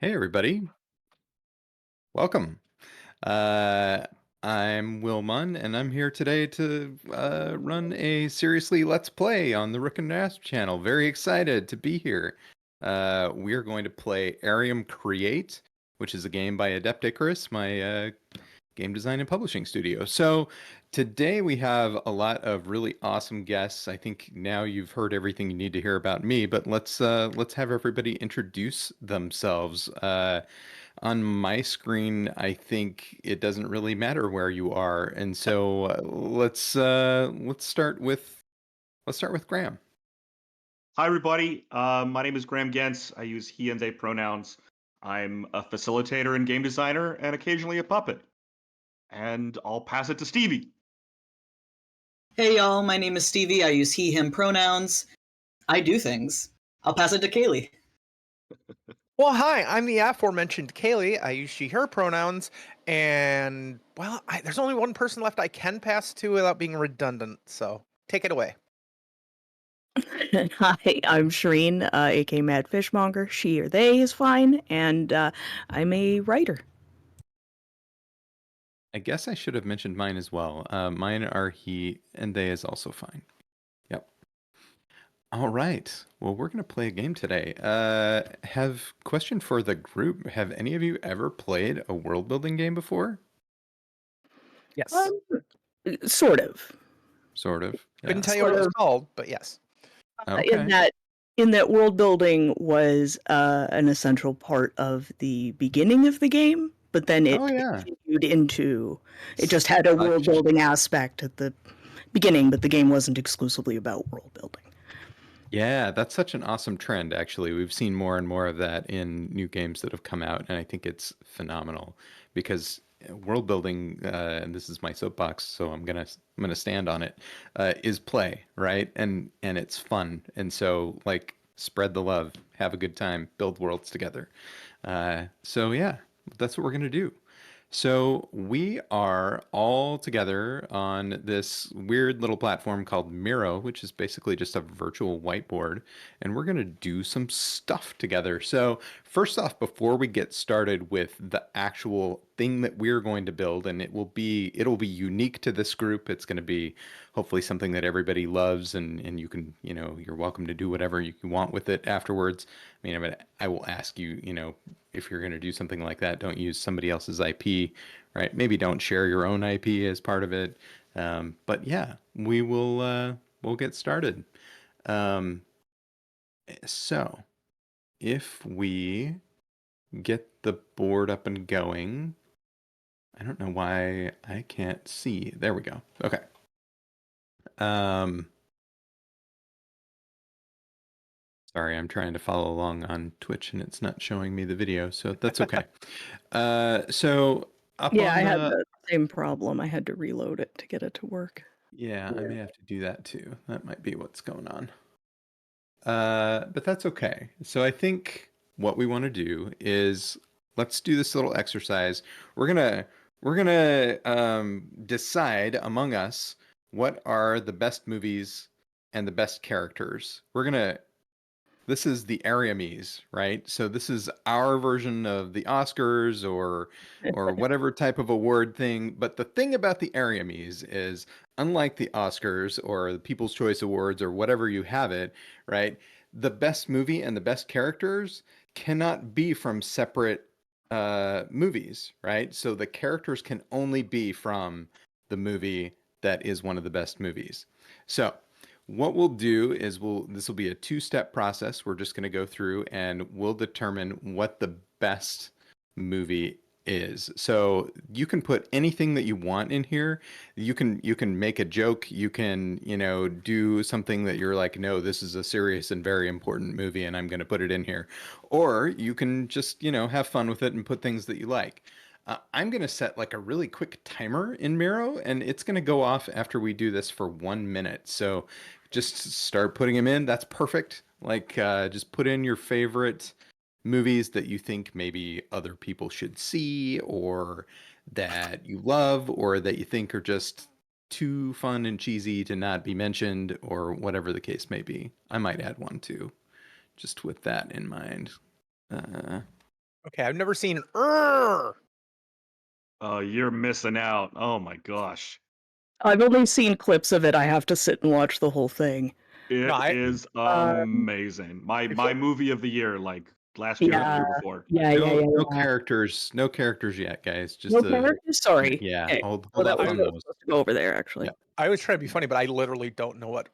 Hey, everybody. Welcome. Uh, I'm Will Munn, and I'm here today to run a Seriously Let's Play on the Rook and Rasp channel. Very excited to be here. We're going to play Arium Create, which is a game by Adept Icarus, my game design and publishing studio. So today we have a lot of really awesome guests. I think now you've heard everything you need to hear about me, but let's have everybody introduce themselves. On my screen, I think it doesn't really matter where you are, and so let's start with Graham. Hi, everybody. My name is Graham Gentz. I use he and they pronouns. I'm a facilitator and game designer, and occasionally a puppet. And I'll pass it to Stevie. Hey y'all, my name is Stevie. I use he, him pronouns. I do things. I'll pass it to Kaylee. Well, hi, I'm the aforementioned Kaylee. I use she, her pronouns, and, well, there's only one person left I can pass to without being redundant, so take it away. Hi, I'm Sharene, aka Mad Fishmonger. She or they is fine, and I'm a writer. I guess I should have mentioned mine as well. Mine are he and they is also fine. Yep. All right. Well, we're going to play a game today. Have question for the group. Have any of you ever played a world building game before? Yes. Sort of. Sort of. Couldn't Yeah. tell you what Sort it was of. called, but yes. Okay. In that world building was an essential part of the beginning of the game, but then it Oh yeah. continued into it just had a world Such building aspect at the beginning, but the game wasn't exclusively about world building. Yeah, that's such an awesome trend, actually. We've seen more and more of that in new games that have come out, and I think it's phenomenal because world building, and this is my soapbox, so I'm gonna stand on it, is play, right? And it's fun. And so like spread the love, have a good time, build worlds together. So yeah, that's what we're gonna do. So we are all together on this weird little platform called Miro, which is basically just a virtual whiteboard, and we're going to do some stuff together. So first off, before we get started with the actual thing that we're going to build, and it'll be unique to this group. It's going to be hopefully something that everybody loves, and you can, you're welcome to do whatever you want with it afterwards. I will ask you, if you're going to do something like that, don't use somebody else's IP, right? Maybe don't share your own IP as part of it. But yeah, we'll get started. Um, so if we get the board up and going, I don't know why I can't see. There we go. Okay. Sorry, I'm trying to follow along on Twitch and it's not showing me the video, so that's okay. So up Yeah, I on had the the same problem. I had to reload it to get it to work. Yeah, I may have to do that too. That might be what's going on. But that's okay. So I think what we want to do is let's do this little exercise. We're gonna decide among us what are the best movies and the best characters. This is the Ariamies, right? So this is our version of the Oscars or whatever type of award thing. But the thing about the Ariamies is, unlike the Oscars or the People's Choice Awards or whatever you have it, right? The best movie and the best characters cannot be from separate movies, right? So the characters can only be from the movie that is one of the best movies. So what we'll do is this will be a two-step process. We're just going to go through and we'll determine what the best movie is. So you can put anything that you want in here. You can make a joke, you can, do something that you're like, no, this is a serious and very important movie and I'm going to put it in here. Or you can just, have fun with it and put things that you like. I'm going to set like a really quick timer in Miro, and it's going to go off after we do this for 1 minute. So just start putting them in. That's perfect. Like, just put in your favorite movies that you think maybe other people should see, or that you love, or that you think are just too fun and cheesy to not be mentioned, or whatever the case may be. I might add one too, just with that in mind. Okay, I've never seen. Oh, you're missing out. Oh my gosh. I've only seen clips of it. I have to sit and watch the whole thing. It is Um, amazing. My Before- movie of the year, like last year or the Yeah, year before. No yeah. characters, no characters yet, guys. Just No a characters? Sorry. yeah. Okay. Hold Well, that off was on what I was those. supposed to go over there, actually. Yeah. I always try to be funny, but I literally don't know what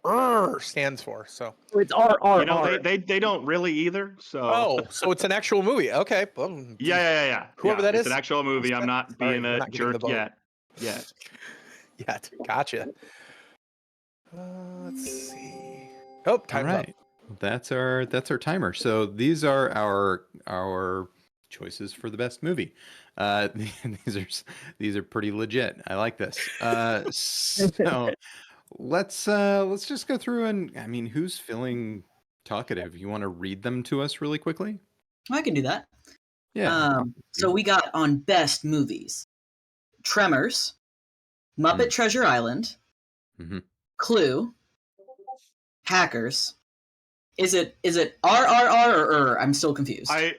stands for. So. So it's R. You know, they don't really either. So Oh, so it's an actual movie. Okay. Well, yeah. Whoever that It's is. an actual movie. I'm not Sorry, being we're a not getting the jerk vote. yet. Yet. Yet. Gotcha. Let's see. Oh, time's All up. right. That's our timer. So these are our choices for the best movie. These are pretty legit. I like this. So let's just go through and I mean, who's feeling talkative? You want to read them to us really quickly? I can do that. Yeah. So we got on best movies: Tremors, Muppet Treasure Island, Mhm. Clue, Hackers. Is it RRR or I'm still confused. I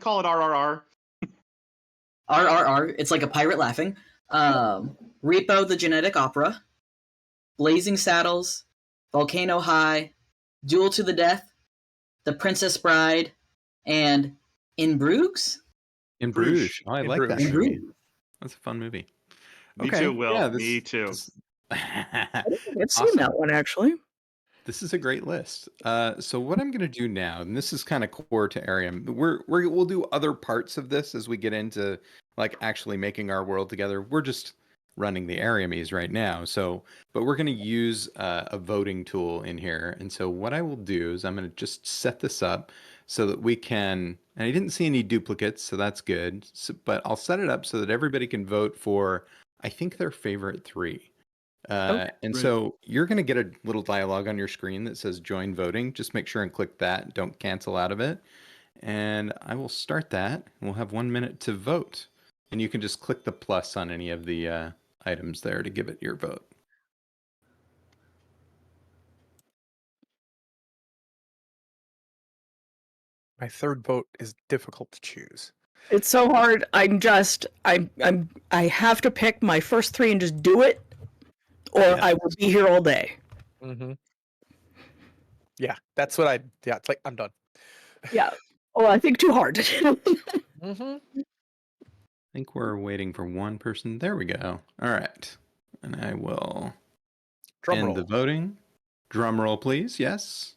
call it RRR. RRR. It's like a pirate laughing. Repo the Genetic Opera, Blazing Saddles, Volcano High, Duel to the Death, The Princess Bride, and In Bruges. In Bruges. Bruges. Oh, I In like that Bruges. movie. That's a fun movie. Me Okay, too, Will. yeah, Me too. I don't think I've seen Awesome. that one, actually. This is a great list. So what I'm going to do now, and this is kind of core to Arium, we'll do other parts of this as we get into like actually making our world together. We're just running the Ariumies right now. So, but we're going to use a voting tool in here. And so what I will do is I'm going to just set this up so that we can, and I didn't see any duplicates, so that's good. So, but I'll set it up so that everybody can vote for, I think, their favorite three. And Great. so you're going to get a little dialogue on your screen that says join voting. Just make sure and click that. Don't cancel out of it. And I will start that. We'll have 1 minute to vote. And you can just click the plus on any of the items there to give it your vote. My third vote is difficult to choose. It's so hard. I have to pick my first three and just do it, or Yeah. I will be here all day. Mm-hmm. Yeah, that's what yeah, it's like, I'm done. Yeah. Oh, I think too hard. Mm-hmm. I think we're waiting for one person. There we go. All right. And I will Drum end roll. the voting. Drum roll, please. Yes.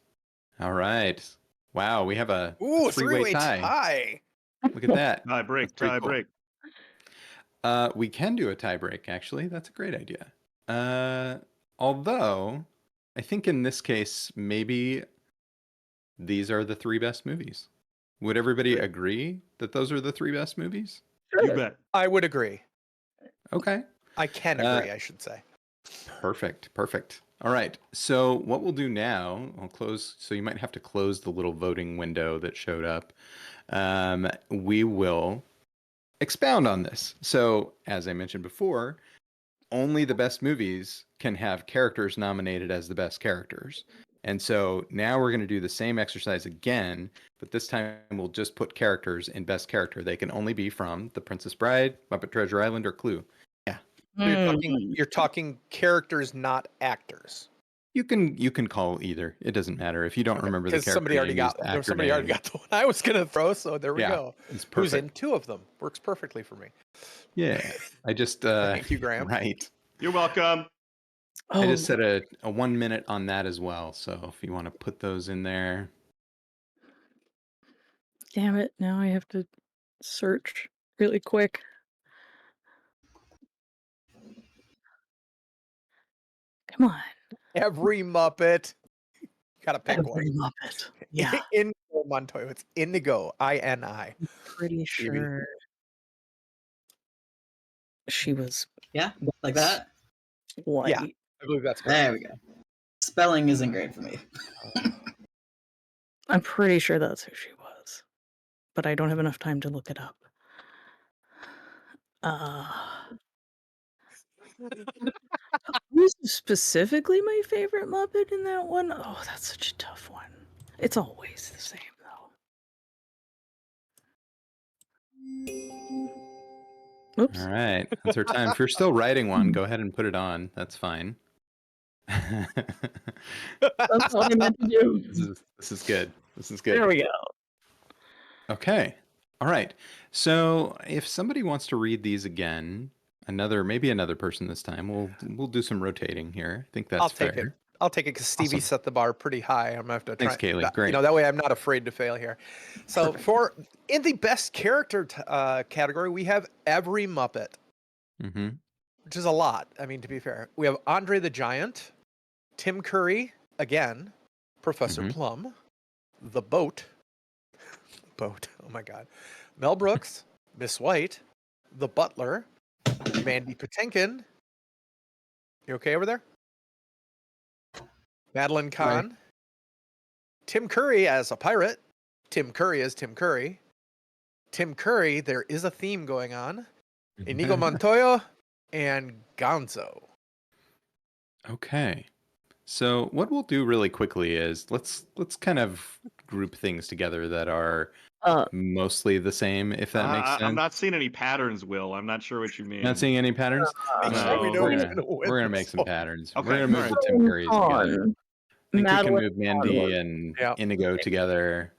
All right. Wow, we have a Ooh, three-way three-way tie. Look at that. Tie break. That's pretty Tie cool. break. We can do a tie break, actually. That's a great idea. Although, I think in this case, maybe these are the three best movies. Would everybody agree that those are the three best movies? You bet. I would agree. Okay. I can agree, I should say. Perfect. All right. So what we'll do now, I'll close. So you might have to close the little voting window that showed up. We will expound on this. So as I mentioned before, only the best movies can have characters nominated as the best characters. And so now we're going to do the same exercise again, but this time we'll just put characters in best character. They can only be from The Princess Bride, Muppet Treasure Island, or Clue. Yeah. So you're talking characters, not actors. You can call either. It doesn't matter if you don't remember the Because character somebody already name, use got the actor somebody already name. got the one I was gonna throw, so there we Yeah, go. It's Who's in perfect. two of them? Works perfectly for me. Yeah. I just Thank you, Graham. right. You're welcome. I Oh, just set a 1 minute on that as well. So if you want to put those in there. damn it. Now I have to search really quick. Come on. Every Muppet. Gotta pick Every one. Muppet. Yeah. Indigo Montoya. It's Indigo. INI. Pretty sure she was Yeah, like that. white. Yeah. I believe that's correct. There we go. Spelling isn't great for me. I'm pretty sure that's who she was, but I don't have enough time to look it up. Who's specifically my favorite Muppet in that one? Oh, that's such a tough one. It's always the same, though. Oops. All right, that's our time. If you're still writing one, go ahead and put it on. That's fine. That's all I meant to do. This is good. This is good. There we go. Okay. All right. So if somebody wants to read these again, maybe another person this time, we'll do some rotating here. I think that's I'll take fair. it. I'll take it because Stevie Awesome. set the bar pretty high. I'm gonna have to Thanks, try. Kaylee. Great. That way I'm not afraid to fail here. So in the best character category, we have every Muppet, Mm-hmm. which is a lot. I mean, to be fair, we have Andre the Giant, Tim Curry again, Professor Plum, the Boat. Oh my God, Mel Brooks, Miss White, the Butler, Mandy Patinkin. You okay over there? Madeline Kahn, Right. Tim Curry as a pirate, Tim Curry as Tim Curry, there is a theme going on, Inigo Montoya, and Gonzo. Okay. So what we'll do really quickly is let's kind of group things together that are mostly the same, if that makes sense. I'm not seeing any patterns, Will. I'm not sure what you mean. Not seeing any patterns? Make sure we No, know we're who's gonna gonna win we're gonna this make some one. patterns. Okay, We're gonna move all the Tim Currys together. I think we can move Mandy and Yeah. Inigo together.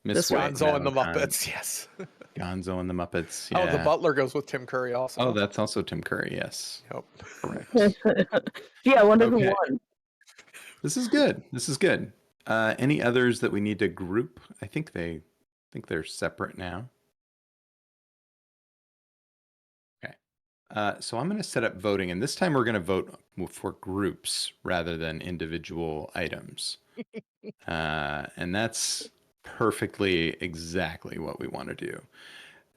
Miss This White, Gonzo and the Madeline Kahn, Muppets, yes. Gonzo and the Muppets. Oh, the Yeah. Butler goes with Tim Curry also. Oh, that's also Tim Curry. Yes. Yep. Correct. Yeah, I wonder who Okay. won. This is good. This is good. Any others that we need to group? I think they're separate now. Okay. So I'm going to set up voting, and this time we're going to vote for groups rather than individual items. And that's perfectly exactly what we want to do.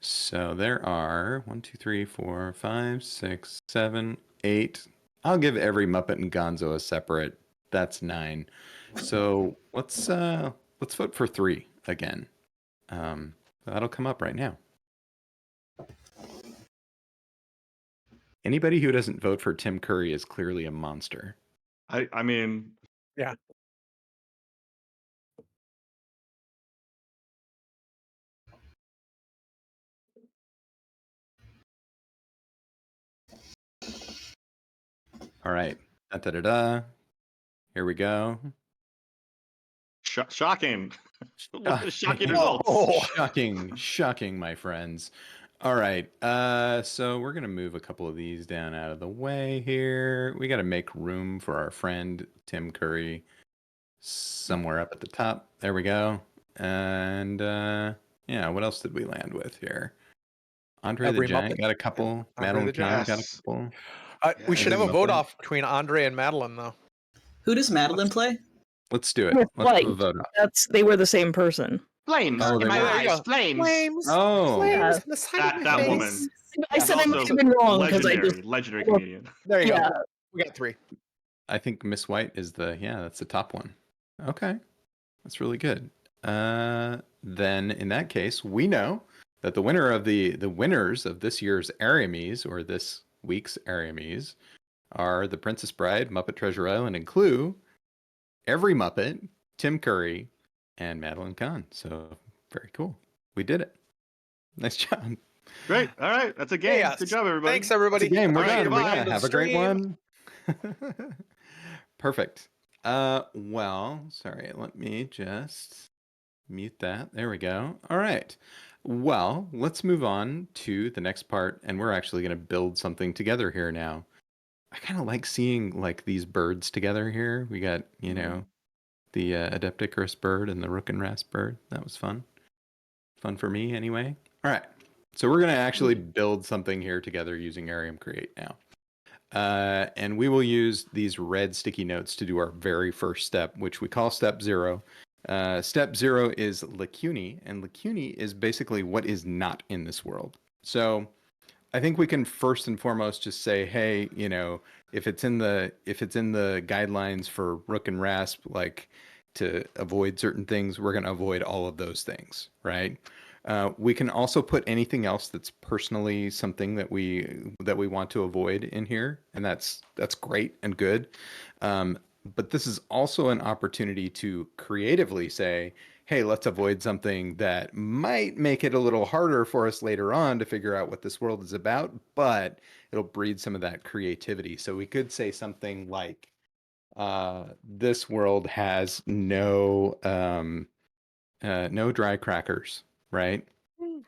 So there are 1, 2, 3, 4, 5, 6, 7, 8. I'll give every Muppet and Gonzo a separate. That's 9. So let's vote for 3 again. That'll come up right now. Anybody who doesn't vote for Tim Curry is clearly a monster. I mean, Yeah. All right. Da-da-da-da. Here we go. shocking. Look at the shocking Oh, results. shocking, my friends. All right. So we're gonna move a couple of these down out of the way here. We got to make room for our friend Tim Curry somewhere up at the top. There we go. And yeah, what else did we land with here? Andre Every the Giant Muppet. got a couple. Yeah, Andre Madeline the Kahn got a Yes. couple. We should have Every a vote Muppet. off between Andre and Madeline, though. Who does Madeline play? Let's do it. Miss Let's White. have a vote off. They were the same person. Flames Oh, in they my were. There you eyes. go. Flames. Oh, Flames on the side of my That face. woman. I said I Also must have been wrong because I just legendary comedian. There you yeah. go. We got 3. I think Miss White is that's the top one. Okay. That's really good. Then in that case, we know that the winners of this year's Ariumies, or this week's Ariumies, are The Princess Bride, Muppet Treasure Island, and Clue, every Muppet, Tim Curry, and Madeline Kahn. So very cool. We did it. Nice job. Great. All right. That's a game. Yes. Good job, everybody. Thanks, everybody. It's a game. We're All right, done. goodbye. Yeah, have a great Stream. one. Perfect. Well, sorry, let me just mute that. There we go. All right. Well, let's move on to the next part, and we're actually going to build something together here now. I kind of like seeing like these birds together here. We got, the Adept Icarus bird and the Rook and Rasp bird. That was fun. Fun for me anyway. All right. So we're going to actually build something here together using Arium Create now. And we will use these red sticky notes to do our very first step, which we call step 0. Step 0 is lacunae, and lacunae is basically what is not in this world. So I think we can first and foremost just say, hey, if it's in the guidelines for Rook and Rasp, like to avoid certain things, we're going to avoid all of those things, right? We can also put anything else that's personally something that we want to avoid in here, and that's great and good. But this is also an opportunity to creatively say, hey, let's avoid something that might make it a little harder for us later on to figure out what this world is about, but it'll breed some of that creativity. So we could say something like, this world has no dry crackers, right?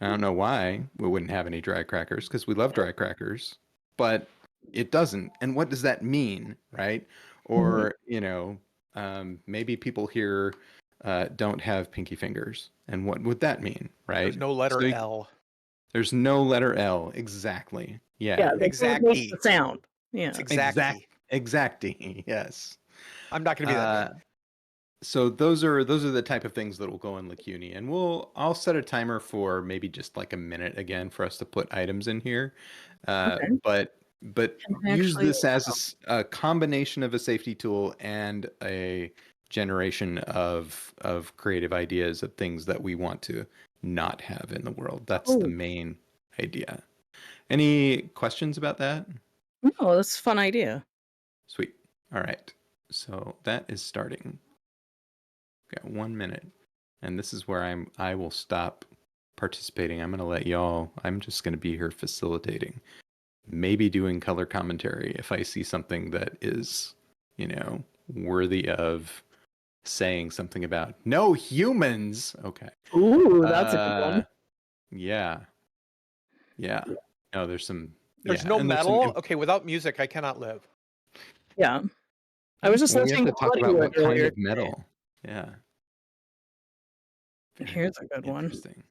I don't know why we wouldn't have any dry crackers, because we love dry crackers, but it doesn't. And what does that mean, right? Or, maybe people here don't have pinky fingers. And what would that mean, right? There's no letter So L. there's no letter L. Exactly. Yeah. they can't make the Exactly. sound. Yeah. It's exactly. Exactly. Yes. I'm not going to be that good. So those are the type of things that will go in Lacuni, and I'll set a timer for maybe just like a minute again for us to put items in here. Okay. But use Actually, this as a combination of a safety tool and a generation of creative ideas of things that we want to not have in the world. That's the main idea. Any questions about that? no, that's a fun idea. Sweet. All right. So that is starting. Got 1 minute, and this is where I will stop participating. I'm just going to be here facilitating, maybe doing color commentary if I see something that is, worthy of saying something about. No humans. Okay. Ooh, that's a good one. Yeah. No, there's some. There's yeah, no and there's some metal. Okay, without music, I cannot live. Yeah. I was just well, we have listening to talk about Hollywood what kind earlier of metal. Yeah. today. Here's a good one. Interesting.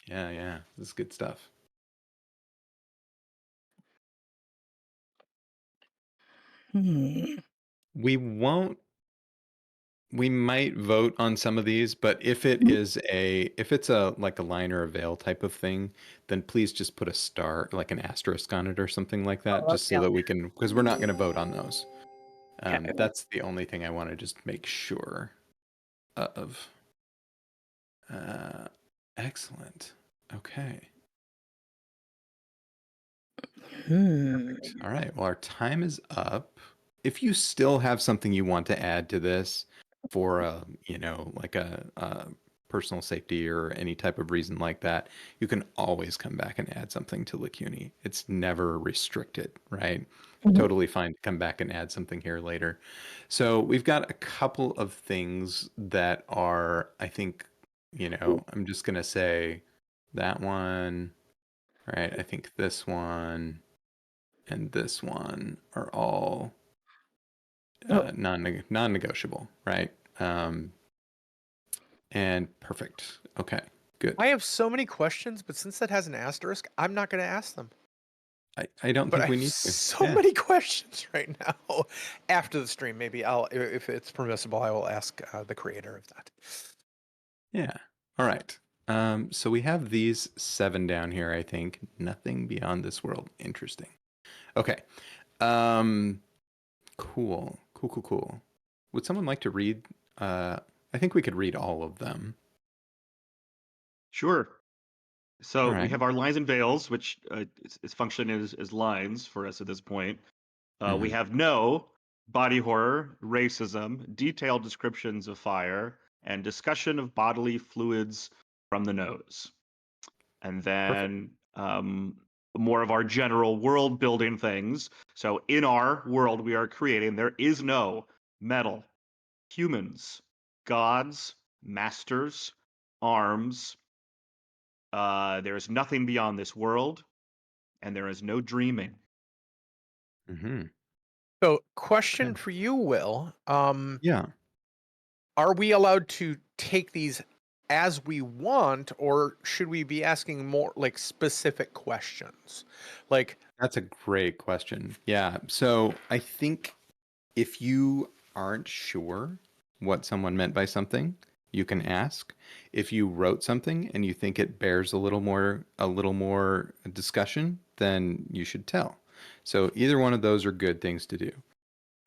Yeah. This is good stuff. Hmm. We might vote on some of these, but if it's a like a line or a veil type of thing, then please just put a star, like an asterisk on it or something like that, just so yeah. that we can, because we're not going to vote on those. Okay. That's the only thing I want to just make sure of. Excellent. Okay. Perfect. All right. Well, our time is up. If you still have something you want to add to this for like a personal safety or any type of reason like that, you can always come back and add something to Lacuni. It's never restricted, right? Totally fine to come back and add something here later. So we've got a couple of things that are, I think, I'm just gonna say that one, right? I think this one and this one are all non-negotiable, right? And perfect. Okay, good. I have so many questions, but since that has an asterisk, I'm not going to ask them. I don't But think I we have need to. so many questions right now. After the stream, maybe if it's permissible, I will ask the creator of that. Yeah. All right. So we have these 7 down here, I think. Nothing beyond this world. Interesting. Okay. Cool. Would someone like to read? I think we could read all of them. Sure. So All we right. have our lines and veils, which its function is as lines for us at this point. We have no body horror, racism, detailed descriptions of fire, and discussion of bodily fluids from the nose. And then more of our general world building things. So in our world we are creating, there is no metal, humans, gods, masters, arms. There is nothing beyond this world, and there is no dreaming. So, question Okay. for you, Will. Yeah. Are we allowed to take these as we want, or should we be asking more like specific questions? Like, That's a great question. Yeah. So I think if you aren't sure what someone meant by something, you can ask. If you wrote something and you think it bears a little more discussion, then you should tell. So either one of those are good things to do.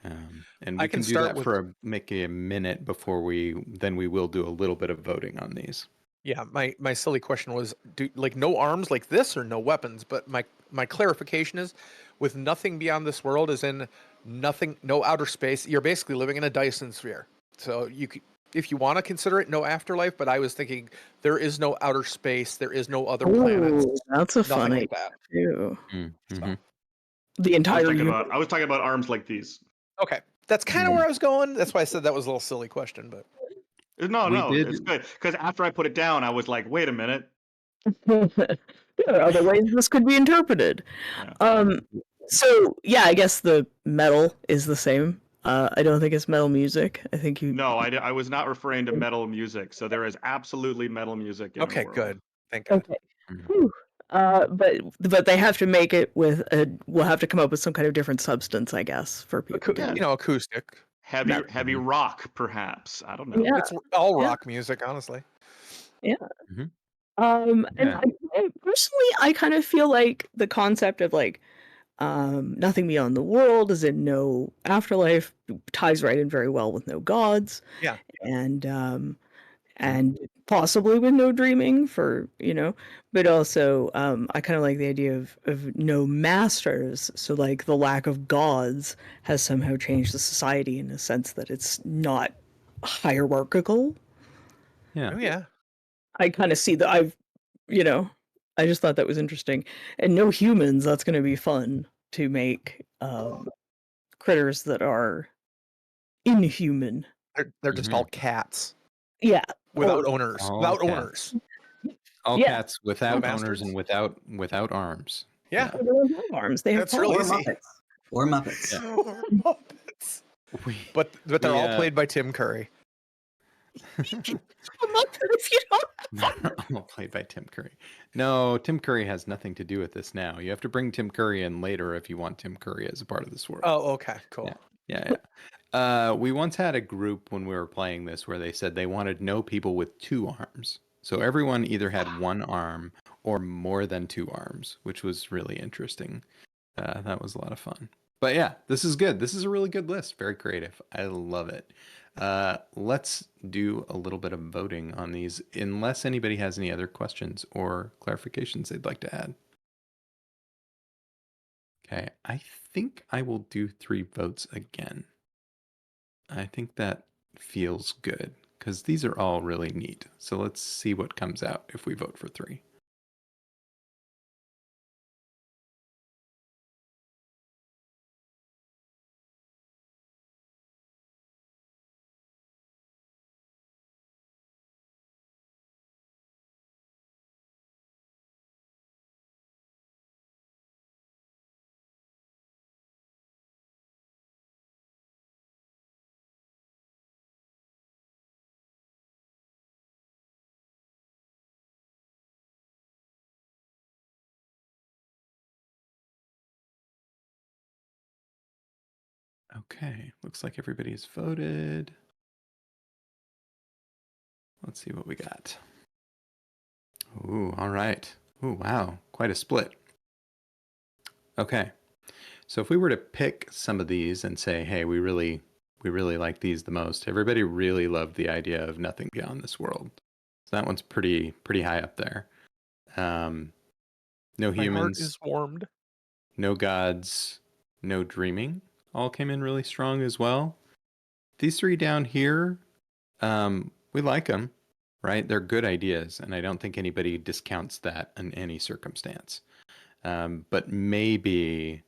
And I we can can do start that with- for maybe a minute before we will do a little bit of voting on these. yeah, my silly question was, like no arms like this or no weapons? But my clarification is, with nothing beyond this world, is in nothing, no outer space. You're basically living in a Dyson sphere. So if you want to consider it, no afterlife. But I was thinking there is no outer space, there is no other planets, Ooh, that's a nothing fun like idea that. too. Mm-hmm. The entire universe. I was talking about arms like these. Okay, that's kind of where I was going. That's why I said that was a little silly question, but No, it's good because after I put it down, I was like, wait a minute. There are other ways this could be interpreted. Yeah. So yeah, I guess the metal is the same. I don't think it's metal music. I think you. No, I was not referring to metal music. So there is absolutely metal music in the okay, world. good. Thank God. Okay. Whew. But they have to make it with a. We'll have to come up with some kind of different substance, I guess, for people. Yeah. You know, acoustic. Heavy rock, perhaps. I don't know. Yeah. It's all rock music, honestly. Yeah. Mhm. And Yeah. I personally, I kind of feel like the concept of like nothing beyond the world, as in no afterlife, ties right in very well with no gods. Yeah. And possibly with no dreaming for, but also I kind of like the idea of no masters. So like the lack of gods has somehow changed the society in a sense that it's not hierarchical. Yeah. Oh yeah. I kind of see that I just thought that was interesting. And no humans, that's going to be fun to make critters that are inhuman. They're just all cats Yeah. without owners. all Without cats. owners. All Yeah. cats without No owners masters? and without arms. Yeah. They don't have arms. They have That's really paws. easy. Or Muppets. Yeah. Muppets. We, But they're We, all played by Tim Curry. A Muppet if you don't. all played by Tim Curry. No, Tim Curry has nothing to do with this now. You have to bring Tim Curry in later if you want Tim Curry as a part of this world. Oh, okay, cool. Yeah. We once had a group when we were playing this where they said they wanted no people with 2 arms. So everyone either had 1 arm or more than 2 arms, which was really interesting. That was a lot of fun. But yeah, this is good. This is a really good list. Very creative. I love it. Let's do a little bit of voting on these, unless anybody has any other questions or clarifications they'd like to add. Okay, I think I will do 3 votes again. I think that feels good because these are all really neat. So let's see what comes out if we vote for 3. Okay, looks like everybody's voted. Let's see what we got. Ooh, all right. Ooh, wow, quite a split. Okay, so if we were to pick some of these and say, hey, we really like these the most. Everybody really loved the idea of nothing beyond this world. So that one's pretty high up there. No My heart humans, is warmed. no gods, no dreaming. All came in really strong as well. These 3 down here, we like them, right? They're good ideas, and I don't think anybody discounts that in any circumstance. But maybe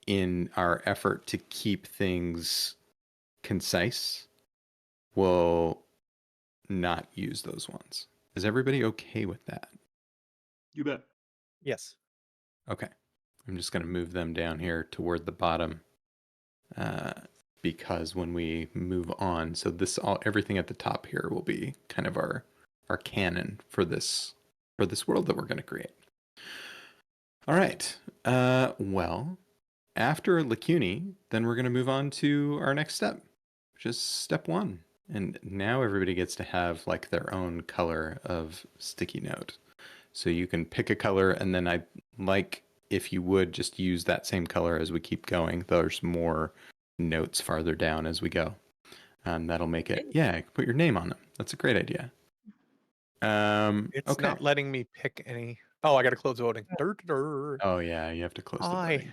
in our effort to keep things concise, we'll not use those ones. Is everybody okay with that? You bet. Yes. Okay. I'm just going to move them down here toward the bottom because when we move on, so everything at the top here will be kind of our canon for this world that we're going to create. All right. Well, after Lacuni, then we're going to move on to our next step, which is step 1. And now everybody gets to have like their own color of sticky note. So you can pick a color, and then I'd like if you would just use that same color as we keep going. There's more notes farther down as we go. And that'll make it, put your name on them. That's a great idea. It's Okay. not letting me pick any. Oh, I got to close voting. Oh yeah, you have to close the Aye.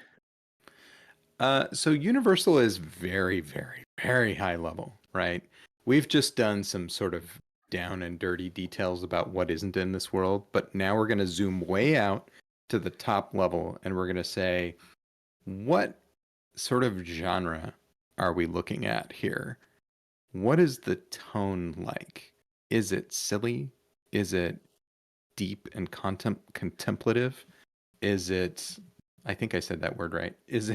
voting. So Universal is very, very, very high level, right? we've just done some sort of down and dirty details about what isn't in this world, but now we're going to zoom way out to the top level and we're going to say, what sort of genre are we looking at here? What is the tone like? Is it silly? Is it deep and contemplative? Is it, I think I said that word right. Is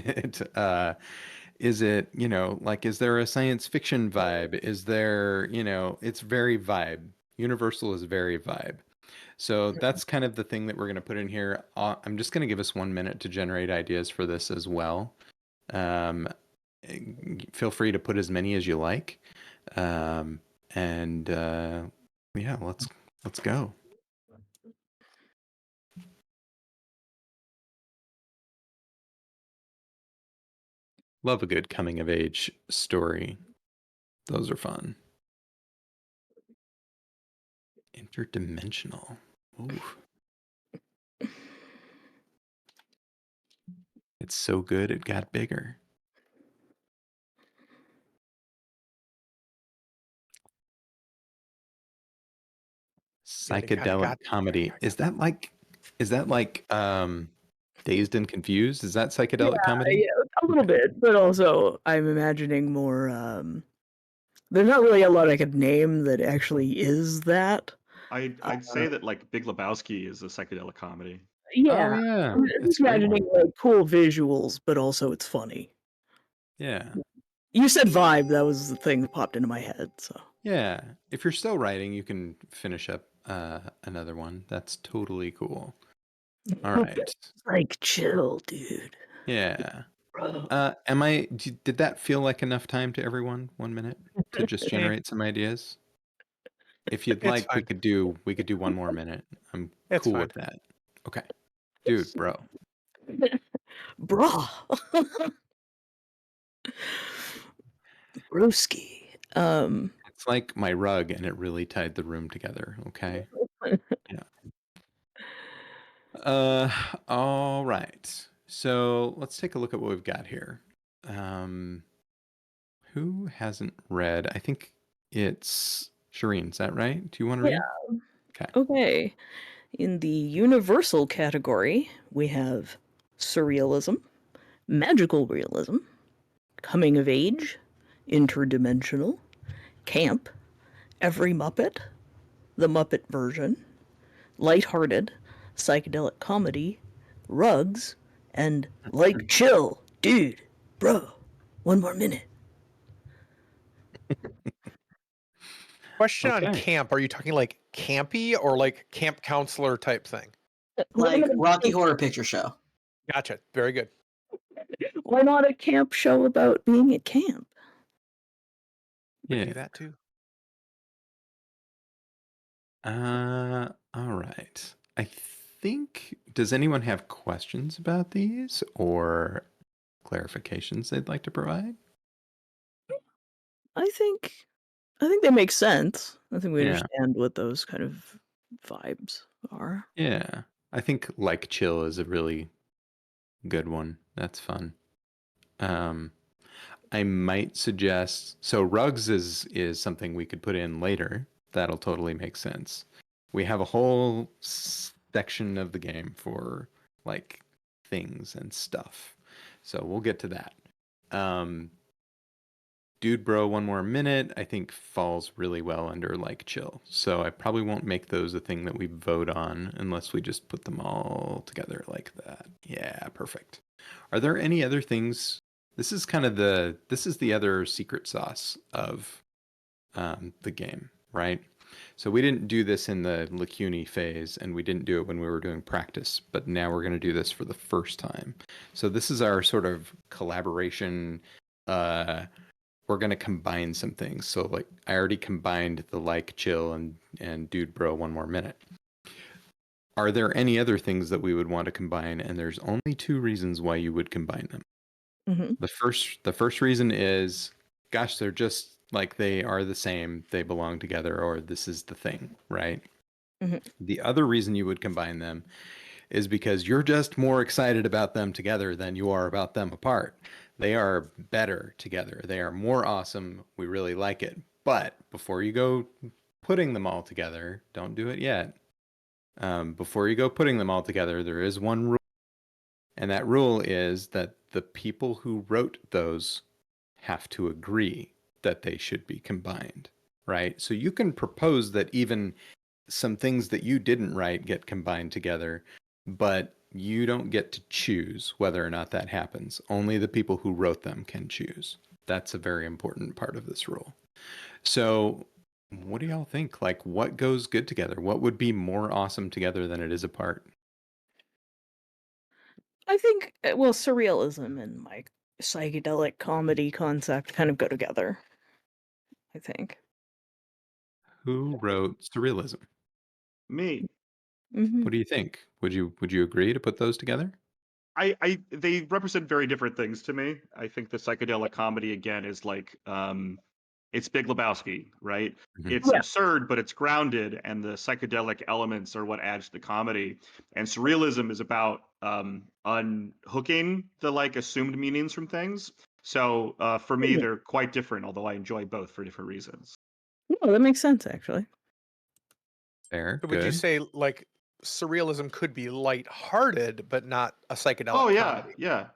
it, you know, like, is there a science fiction vibe? Is there, you know, it's very vibe. Universal is very vibe. So that's kind of the thing that we're going to put in here. I'm just going to give us 1 minute to generate ideas for this as well. Feel free to put as many as you like. And yeah, let's go. Love a good coming of age story. Those are fun. Interdimensional. Ooh. It's so good it got bigger. Psychedelic comedy. Is that like Dazed and Confused? Is that psychedelic comedy? Yeah, a little bit, but also I'm imagining more. There's not really a lot I could name that actually is that. I'd say that like Big Lebowski is a psychedelic comedy. Yeah, Oh yeah. I'm It's great. imagining like cool visuals, but also it's funny. Yeah. You said vibe. That was the thing that popped into my head. So Yeah. If you're still writing, you can finish up another one. That's totally cool. All right. like chill, dude. Yeah. Bro. Did that feel like enough time to everyone? 1 minute to just generate some ideas? If you'd It's like, we fine. could do 1 more minute. I'm It's cool fine. with that. Okay. Dude, bro. Bruh. Broski. It's like my rug and it really tied the room together, okay? Yeah. All right. So let's take a look at what we've got here. Who hasn't read? I think it's Sharene, is that right? Do you want to read? Okay. Okay. In the universal category, we have surrealism, magical realism, coming of age, interdimensional, camp, every Muppet, the Muppet version, lighthearted, psychedelic comedy, rugs, and like chill, dude, bro, 1 more minute. Question on Okay. camp. Are you talking like campy or like camp counselor type thing? Like Rocky Horror Picture Show. Gotcha. Very good. Why not a camp show about being at camp? We Yeah. do that too. All right. I think, does anyone have questions about these or clarifications they'd like to provide? I think they make sense. I think we Yeah. understand what those kind of vibes are. Yeah. I think like chill is a really good one. That's fun. I might suggest, so rugs is something we could put in later. That'll totally make sense. We have a whole section of the game for like things and stuff. So we'll get to that. Dude Bro 1 more minute, I think falls really well under like chill. So I probably won't make those a thing that we vote on unless we just put them all together like that. Yeah, perfect. Are there any other things? This is the other secret sauce of the game, right? So we didn't do this in the Lacuni phase, and we didn't do it when we were doing practice, but now we're going to do this for the first time. So this is our sort of collaboration. We're going to combine some things. So like I already combined the like chill and dude bro 1 more minute. Are there any other things that we would want to combine? And there's only 2 reasons why you would combine them. Mm-hmm. The first reason is, gosh, they're just like they are the same. They belong together, or this is the thing, right? Mm-hmm. The other reason you would combine them is because you're just more excited about them together than you are about them apart. They are better together. They are more awesome. We really like it. But before you go putting them all together, don't do it yet. Before you go putting them all together, there is one rule. And that rule is that the people who wrote those have to agree that they should be combined, right? So you can propose that even some things that you didn't write get combined together, but you don't get to choose whether or not that happens. Only the people who wrote them can choose. That's a very important part of this rule. So what do y'all think? Like, what goes good together? What would be more awesome together than it is apart? I think, well, surrealism and like psychedelic comedy concept kind of go together. I think. Who wrote Surrealism? Me. Hmm. What do you think? Would you agree to put those together? They represent very different things to me. I think the psychedelic comedy again is like it's Big Lebowski, right? Mhm. It's Yeah. absurd, but it's grounded, and the psychedelic elements are what adds to the comedy. And surrealism is about unhooking the like assumed meanings from things. So for me, they're quite different, although I enjoy both for different reasons. No, that makes sense actually. Fair, So would you good. say like surrealism could be lighthearted, but not a psychedelic Oh yeah, comedy? yeah.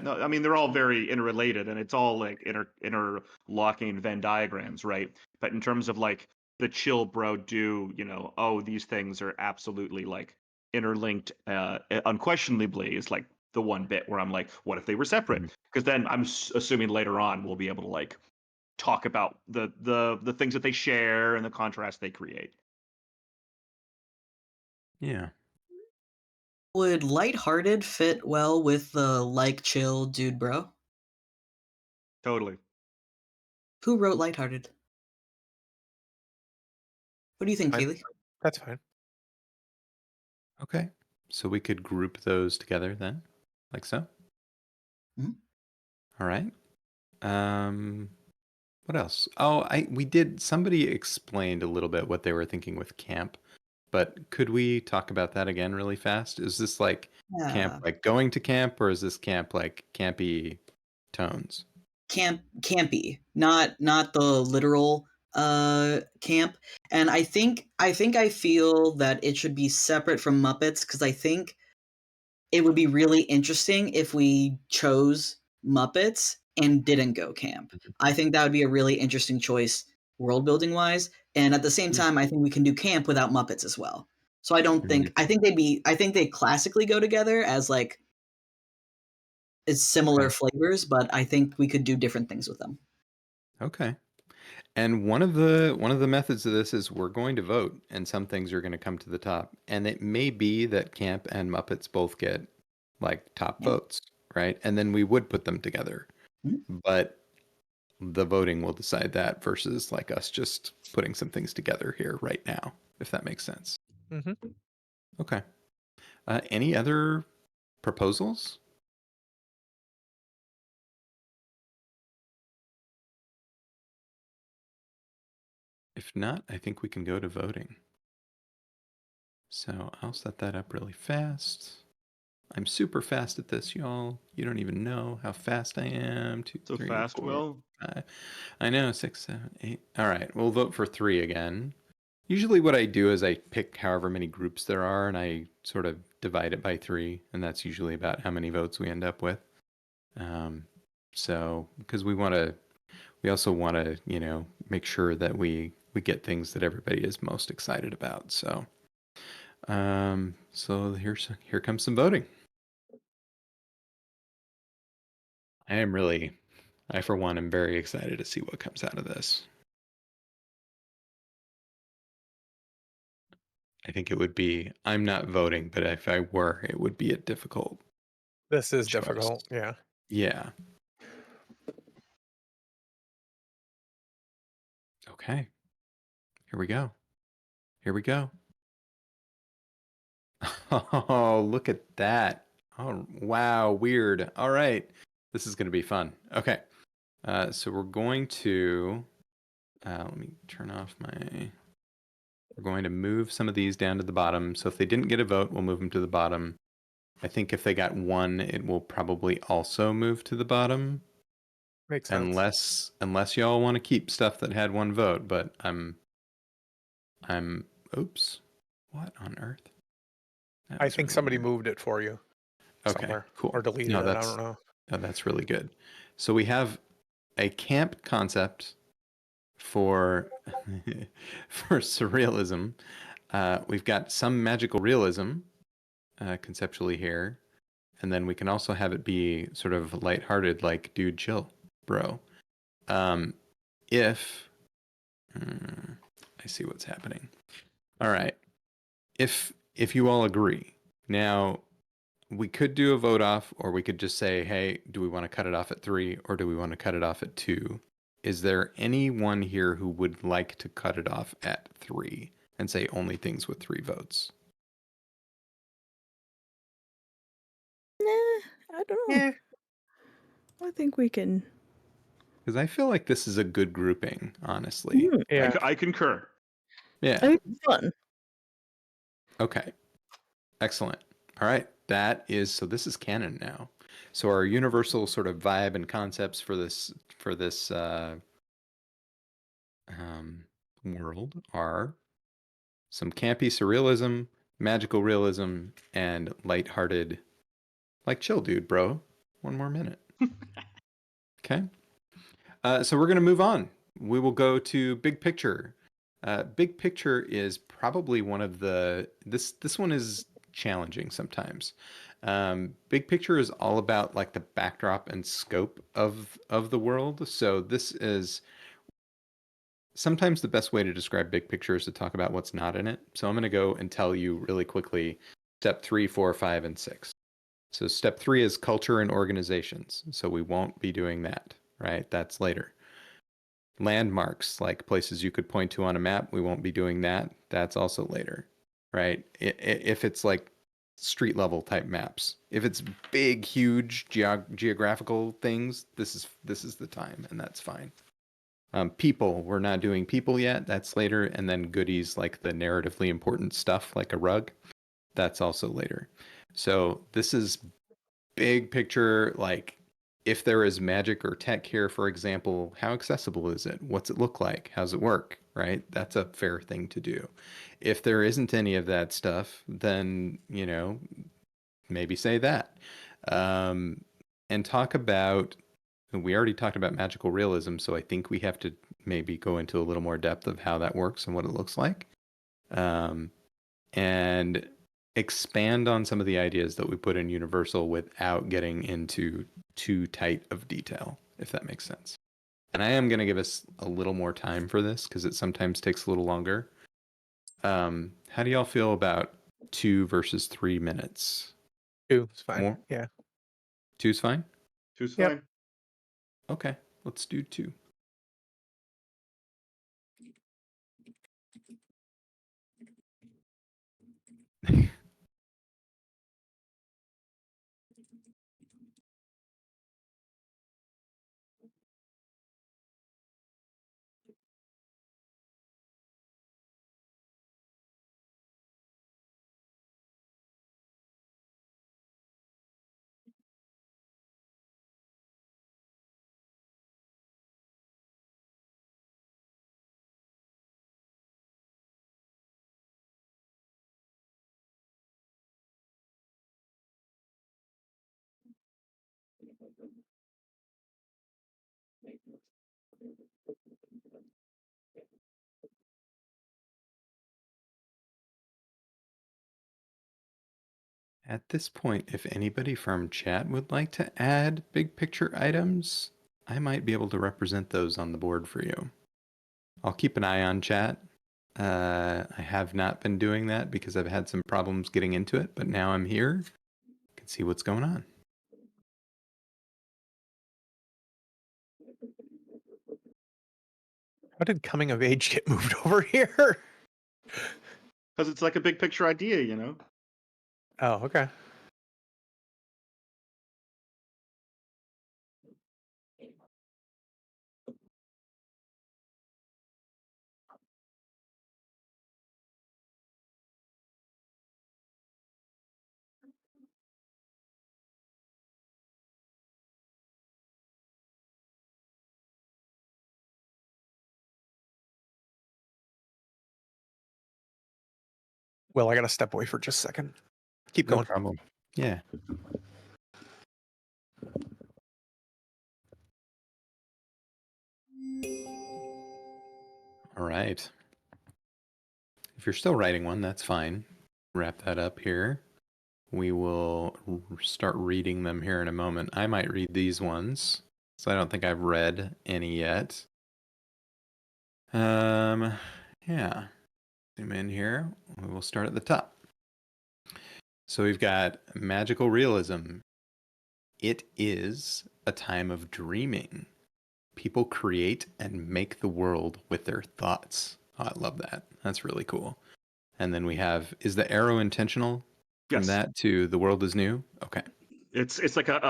No, I mean they're all very interrelated, and it's all like interlocking Venn diagrams, right? But in terms of like the chill bro do, oh these things are absolutely like interlinked, unquestionably is like the one bit where I'm like, what if they were separate? Mhm. Because then I'm assuming later on we'll be able to like talk about the things that they share and the contrast they create. Yeah. Would lighthearted fit well with the like chill dude bro? Totally. Who wrote lighthearted? What do you think, Fine. Kaylee? That's fine. Okay. So we could group those together then, like so. Mhm. All right. Um, what else? Oh, somebody explained a little bit what they were thinking with camp, but could we talk about that again really fast? Is this like camp Yeah. like going to camp, or is this camp like campy tones? Campy, not the literal camp. And I feel that it should be separate from Muppets, because I think it would be really interesting if we chose Muppets and didn't go camp. I think that would be a really interesting choice world building wise. And at the same Mm. time, I think we can do camp without Muppets as well. So Mhm. I think they classically go together as like it's similar Okay. flavors, but I think we could do different things with them. Okay. And one of the methods of this is we're going to vote, and some things are going to come to the top. And it may be that Camp and Muppets both get like top Yeah. votes, right? And then we would put them together. Mhm. But the voting will decide that versus like us just putting some things together here right now, if that makes sense. Hmm. Okay. Any other proposals? If not, I think we can go to voting. So I'll set that up really fast. I'm super fast at this, y'all. You don't even know how fast I am. 2, So 3, fast, 4, Will. 5. I know, 6, 7, 8. All right, we'll vote for 3 again. Usually what I do is I pick however many groups there are and I sort of divide it by 3, and that's usually about how many votes we end up with. So because we also want to, make sure that we get things that everybody is most excited about. So here comes some voting. I for one am very excited to see what comes out of this. I think it would be, I'm not voting, but if I were, it would be a difficult This is choice. difficult. Yeah. Yeah. Okay. Here we go. Here we go. Oh, look at that. Oh, wow. Weird. All right. This is going to be fun. Okay. So we're going to, let me turn off we're going to move some of these down to the bottom. So if they didn't get a vote, we'll move them to the bottom. I think if they got 1, it will probably also move to the bottom. Makes sense. Unless y'all want to keep stuff that had one vote, but I'm oops. What on earth? That I was think really somebody weird. moved it for you Okay, somewhere cool. or deleted No, it. I don't know. that's really good. So we have a camp concept for for surrealism. We've got some magical realism conceptually here, and then we can also have it be sort of lighthearted, like dude, chill, bro. If I see what's happening. All right. If you all agree, now we could do a vote off, or we could just say, hey, do we want to cut it off at 3, or do we want to cut it off at 2? Is there anyone here who would like to cut it off at 3 and say only things with 3 votes? Nah, I don't know. I think we can. Because I feel like this is a good grouping, honestly. Yeah. I concur. Yeah. I think it's fun. Okay. Excellent. All right. So this is canon now. So our universal sort of vibe and concepts for this world are some campy surrealism, magical realism, and lighthearted, like chill, dude, bro. One more minute. Okay. So we're gonna move on. We will go to big picture. Big picture is probably one of this one is challenging sometimes. Big picture is all about like the backdrop and scope of the world. So this is sometimes the best way to describe big picture is to talk about what's not in it. So I'm going to go and tell you really quickly step 3, 4, 5, and 6. So step 3 is culture and organizations. So we won't be doing that, right? That's later. Landmarks, like places you could point to on a map, we won't be doing that. That's also later, right? If it's like street level type maps, if it's big, huge geographical things, this is the time, and that's fine. People, we're not doing people yet. That's later. And then goodies like the narratively important stuff, like a rug, that's also later. So this is big picture, like if there is magic or tech here, for example, how accessible is it? What's it look like? How's it work? Right? That's a fair thing to do. If there isn't any of that stuff, then, maybe say that. And talk about, we already talked about magical realism, so I think we have to maybe go into a little more depth of how that works and what it looks like. And expand on some of the ideas that we put in Universal without getting into too tight of detail, if that makes sense. And I am going to give us a little more time for this because it sometimes takes a little longer. How do y'all feel about 2 versus 3 minutes? 2 is fine. More? Yeah. 2's fine? Two's Yep. fine. Okay, let's do 2. At this point, if anybody from chat would like to add big picture items, I might be able to represent those on the board for you. I'll keep an eye on chat. I have not been doing that because I've had some problems getting into it, but now I'm here. I can see what's going on. How did coming of age get moved over here? Because it's like a big picture idea, you know? Oh, okay. Well, I gotta step away for just a second. Keep No going. problem. Yeah. All right. If you're still writing one, that's fine. Wrap that up here. We will start reading them here in a moment. I might read these ones, so I don't think I've read any yet. Yeah. Zoom in here. We will start at the top. So we've got magical realism. It is a time of dreaming. People create and make the world with their thoughts. Oh, I love that. That's really cool. And then we have, is the arrow intentional? From Yes. that to the world is new? Okay. It's like a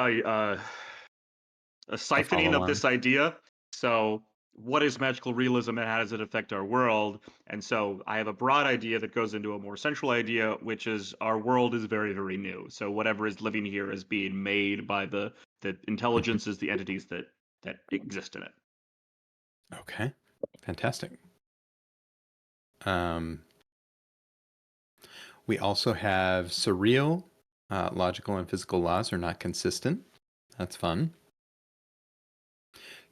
siphoning of follow-on. this idea. So, what is magical realism and how does it affect our world? And so, I have a broad idea that goes into a more central idea, which is our world is very, very new. So, whatever is living here is being made by the intelligences, the entities that exist in it. Okay. Fantastic. We also have surreal. Logical and physical laws are not consistent. That's fun.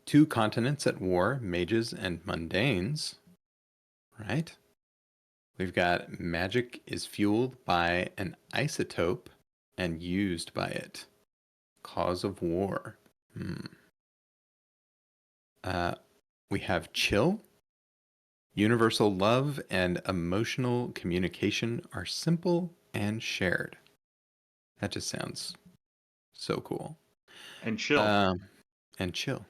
2 continents at war, mages and mundanes. Right? We've got magic is fueled by an isotope and used by it. Cause of war. We have chill. Universal love and emotional communication are simple and shared. That just sounds so cool. And chill. And chill.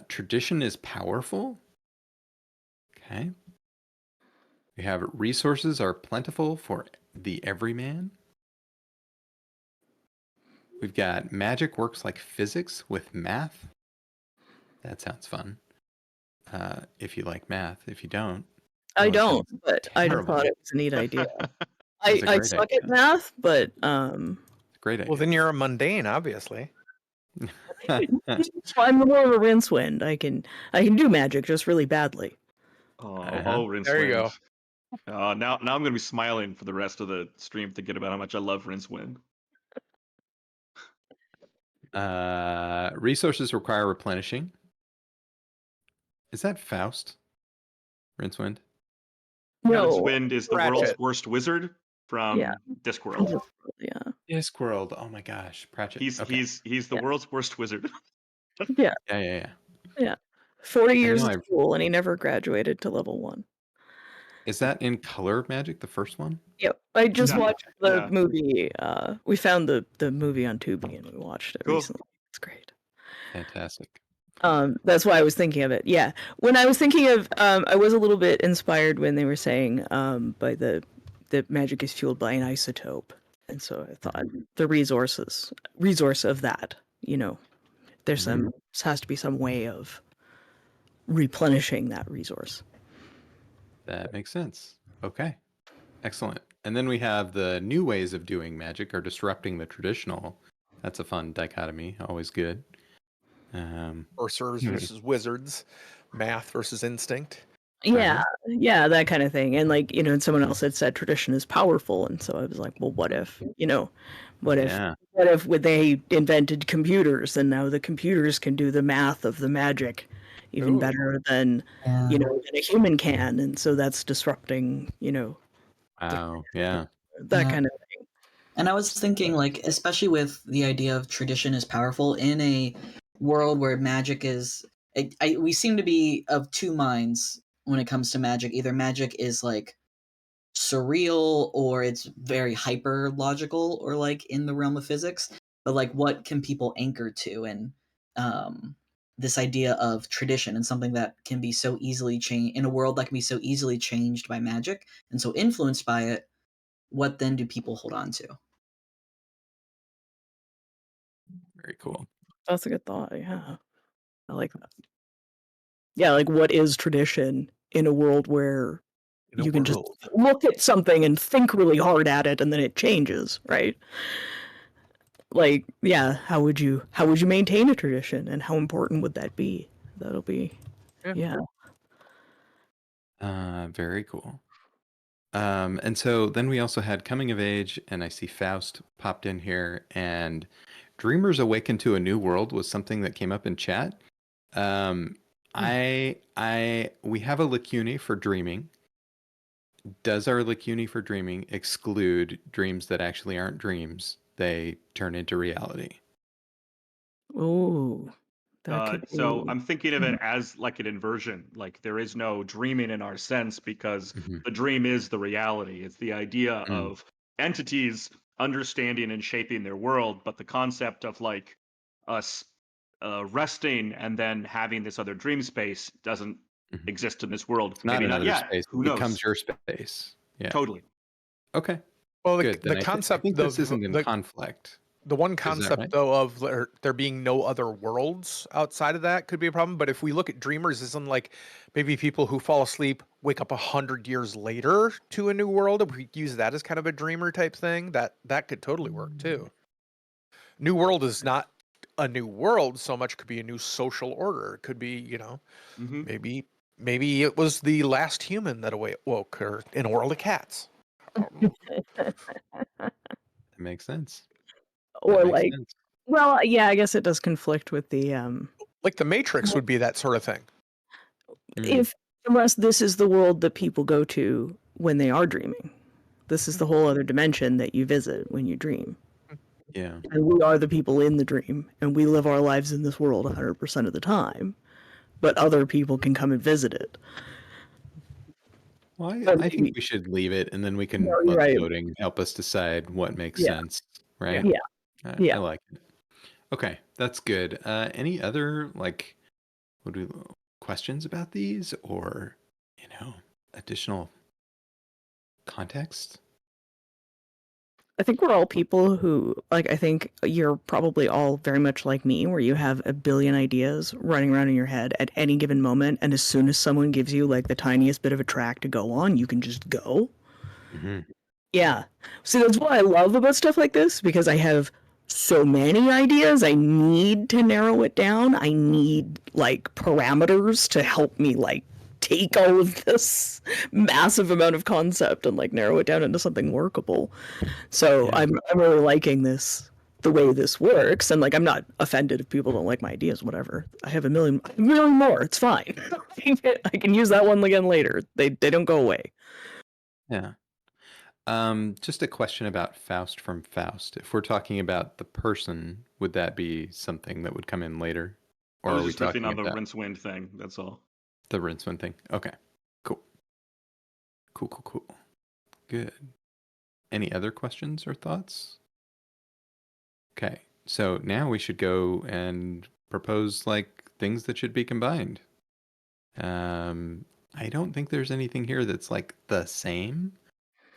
Tradition is powerful. Okay. We have resources are plentiful for the everyman. We've got magic works like physics with math. That sounds fun. If you like math. If you don't. I it don't, sounds but I just terrible. thought it was a neat idea. It's a I great suck idea. at math, but Great idea. Well, then you're a mundane, obviously. I'm more of a Rincewind. I can do magic just really badly. Rincewind. There you go. Now I'm gonna be smiling for the rest of the stream, thinking about how much I love Rincewind. Resources require replenishing. Is that Faust? Rincewind? No, Rincewind is the world's Ratchet. worst wizard from Yeah. Discworld. yeah, Discworld. Oh my gosh. Pratchett. He's Okay. he's the Yeah. world's worst wizard. yeah, Yeah. 40 years know of school, and he never graduated to level 1. Is that in color magic, the first one? Yep, I just Yeah, watched the yeah. movie. We found the movie on Tubi, and we watched it Cool. recently. It's great. Fantastic. That's why I was thinking of it. Yeah, when I was thinking of, I was a little bit inspired when they were saying, by the magic is fueled by an isotope, and so I thought the resource of that, there's has to be some way of replenishing that resource. That makes sense. Okay. Excellent. And then we have the new ways of doing magic are disrupting the traditional. That's a fun dichotomy. Always good. Sorcerers versus wizards, math versus instinct. Yeah, yeah, that kind of thing. And and someone else had said tradition is powerful, and so I was like, well, what if, what if they invented computers and now the computers can do the math of the magic even Ooh. better than than a human can, and so that's disrupting, Wow. Yeah. that Yeah. kind of thing. And I was thinking, especially with the idea of tradition is powerful in a world where magic is, we seem to be of two minds when it comes to magic. Either magic is surreal, or it's very hyper logical, or in the realm of physics. But what can people anchor to? And this idea of tradition and something that can be so easily changed in a world that can be so easily changed by magic and so influenced by it. What then do people hold on to? Very cool. That's a good thought. Yeah, I like that. Yeah, what is tradition in a world where you can just look at something and think really hard at it, and then it changes, right? Yeah, how would you maintain a tradition, and how important would that be? That'll be, yeah. Very cool. And so then we also had Coming of Age, and I see Faust popped in here, and Dreamers Awaken to a New World was something that came up in chat. We have a lacune for dreaming. Does our lacune for dreaming exclude dreams that actually aren't dreams? They turn into reality. Ooh, that could So be. I'm thinking of it as like an inversion. Like there is no dreaming in our sense because Mhm. the dream is the reality. It's the idea Mm. of entities understanding and shaping their world, but the concept of like us resting and then having this other dream space doesn't Mhm. exist in this world. It's not Maybe not another yet. space. Who It becomes knows? your space. Yeah. Totally. Okay. Well, Good. Then the I concept think this of isn't in conflict. the one Is that concept right? though of there being no other worlds outside of that could be a problem. But if we look at dreamers as in like maybe people who fall asleep, wake up 100 years later to a new world, if we use that as kind of a dreamer type thing, that could totally work too. New world is not a new world so much, could be a new social order. It could be, Hmm. maybe it was the last human that woke, or in a world of cats. That makes sense. That Or makes like, sense. well, yeah, I guess it does conflict with the Like the Matrix would be that sort of thing. Mm. if unless this is the world that people go to when they are dreaming. This is the whole other dimension that you visit when you dream. Yeah. And we are the people in the dream, and we live our lives in this world 100% of the time. But other people can come and visit it. Well, But I think maybe, we should leave it, and then we no, can you're let the right. voting help us decide what makes Yeah, sense, right? yeah, I yeah. like it. Okay, that's good. Any other like, what do we, questions about these, or additional context? I think we're all people who, like, I think you're probably all very much like me, where you have a billion ideas running around in your head at any given moment. And as soon as someone gives you, like, the tiniest bit of a track to go on, you can just go. Hmm. Yeah. See, that's what I love about stuff like this, because I have so many ideas. I need to narrow it down. I need, like, parameters to help me, like, take all of this massive amount of concept and, like, narrow it down into something workable. So Yeah. I'm really liking this, the way this works, and like I'm not offended if people don't like my ideas, whatever. I have a million more. It's fine. I can use that one again later. They don't go away. Yeah. Just a question about Faust from Faust. If we're talking about the person, would that be something that would come in later? I Or was are we just riffing talking on the about Rincewind thing. That's all. the Rincewind thing? Okay. Cool. Cool. Good. Any other questions or thoughts? Okay. So now we should go and propose like things that should be combined. I don't think there's anything here that's like the same,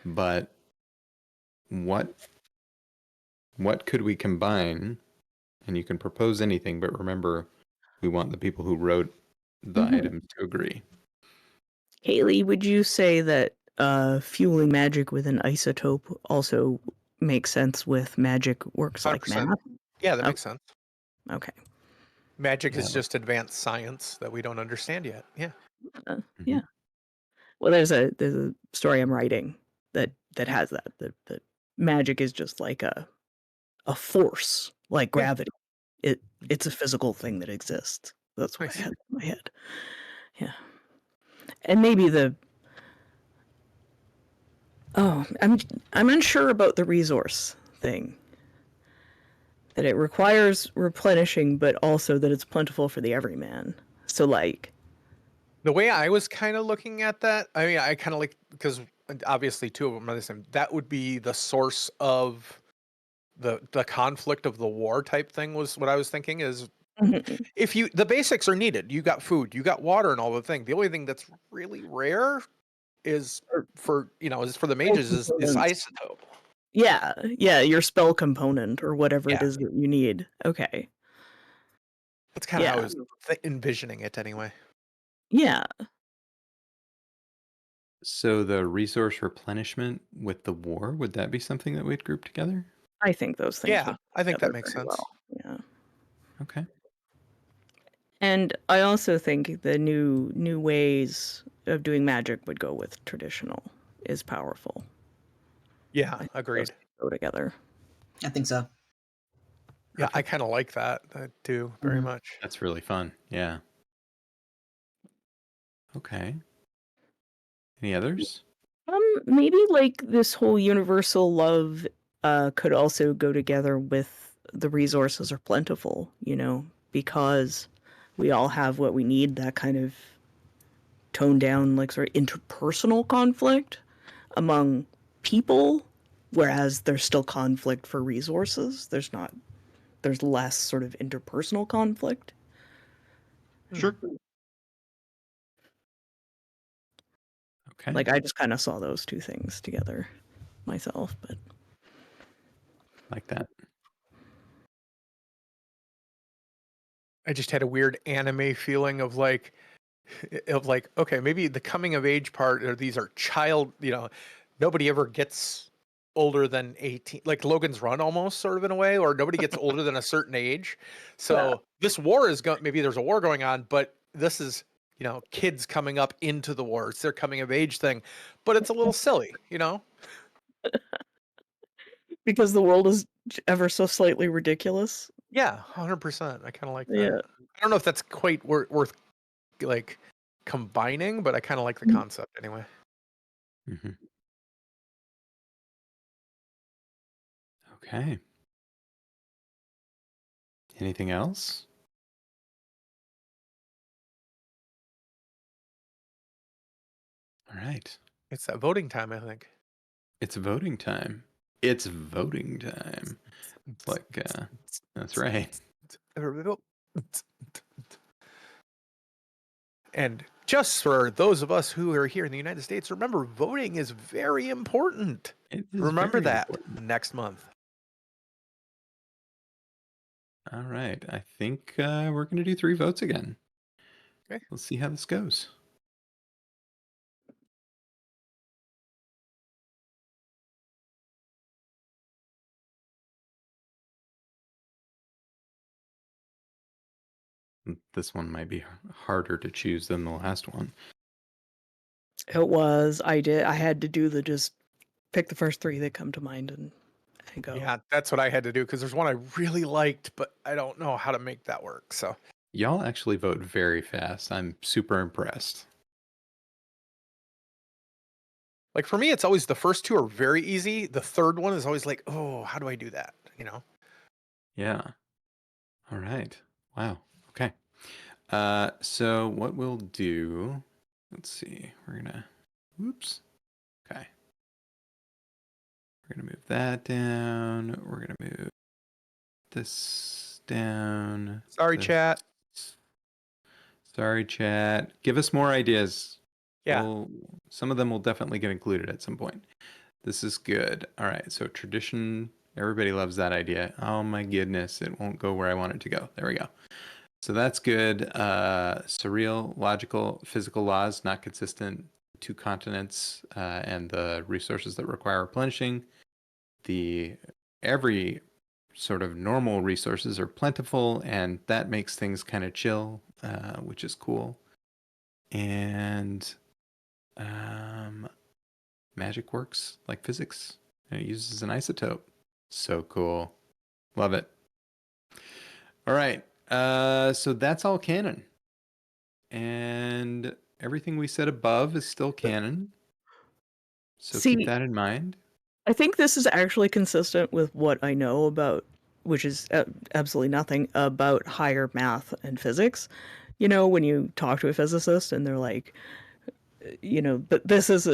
but what could we combine? And you can propose anything, but remember, we want the people who wrote the items to agree. Kaylee, would you say that fueling magic with an isotope also makes sense with magic works like 100%. math? Yeah, that Oh, makes sense. okay. Magic Yeah. is just advanced science that we don't understand yet. Yeah. Yeah. Well, there's a story I'm writing that has that magic is just like a force like Yeah. gravity. It's a physical thing that exists. That's what I Nice. had in my head. Yeah. And maybe I'm unsure about the resource thing. That it requires replenishing, but also that it's plentiful for the everyman. So like, The way I was kind of looking at that, I mean, I kind of like, because obviously two of them are the same. That would be the source of the conflict of the war type thing, was what I was thinking. Is if the basics are needed, you got food, you got water, and all the thing. The only thing that's really rare is for the mages is isotope. yeah, your spell component or whatever it Yeah, is that you need. Okay. that's kind of how I Yeah. was envisioning it anyway. Yeah. So the resource replenishment with the war, would that be something that we'd group together? I think those things Yeah, would I go think that together makes very sense. well. Yeah. Okay. And I also think the new ways of doing magic would go with traditional is powerful. Yeah, I think agreed. those go together. I think so. Yeah, I kind of like that too very Mhm. much. That's really fun. Yeah. Okay. Any others? Maybe like this whole universal love could also go together with the resources are plentiful, you know, because we all have what we need, that kind of toned down, like sort of interpersonal conflict among people, whereas there's still conflict for resources. There's less sort of interpersonal conflict. Sure. Okay. Like, I just kind of saw those two things together myself, but Like that. I just had a weird anime feeling of like, okay, maybe the coming of age part, or these are child, nobody ever gets older than 18, like Logan's Run almost, sort of, in a way, or nobody gets older than a certain age. So this war is going, maybe there's a war going on, but this is, kids coming up into the war. It's their coming of age thing, but it's a little silly, because the world is ever so slightly ridiculous. Yeah, 100%. I kind of like that. Yeah. I don't know if that's quite worth like combining, but I kind of like the concept anyway. Mm-hmm. Okay. Anything else? All right. It's that voting time, I think. It's voting time. It's voting time. It's like, that's right. And just for those of us who are here in the United States, remember, voting is very important. It is Remember very that important. next month. All right. I think we're going to do 3 votes again. Okay. Let's see how this goes. This one might be harder to choose than the last one. It was. I had to do the just pick the first 3 that come to mind and go. Yeah, that's what I had to do, because there's one I really liked, but I don't know how to make that work. So Y'all actually vote very fast. I'm super impressed. like for me, it's always the first 2 are very easy. The third one is always like, oh, how do I do that? Yeah. All right. Wow. Okay. So what we'll do, let's see. We're gonna, whoops. Okay. We're gonna move that down. We're gonna move this down. Sorry, this- chat. Sorry, chat. Give us more ideas. Yeah. Some of them will definitely get included at some point. This is good. All right. So tradition. Everybody loves that idea. Oh my goodness. It won't go where I want it to go. There we go. So that's good. Surreal, logical, physical laws, not consistent, 2 continents, and the resources that require replenishing. Every sort of normal resources are plentiful, and that makes things kind of chill, which is cool. And magic works like physics, and it uses an isotope. So cool. Love it. All right. So that's all canon. And everything we said above is still canon. So See, keep that in mind. I think this is actually consistent with what I know about, which is absolutely nothing, about higher math and physics. You know, when you talk to a physicist and they're like, but this is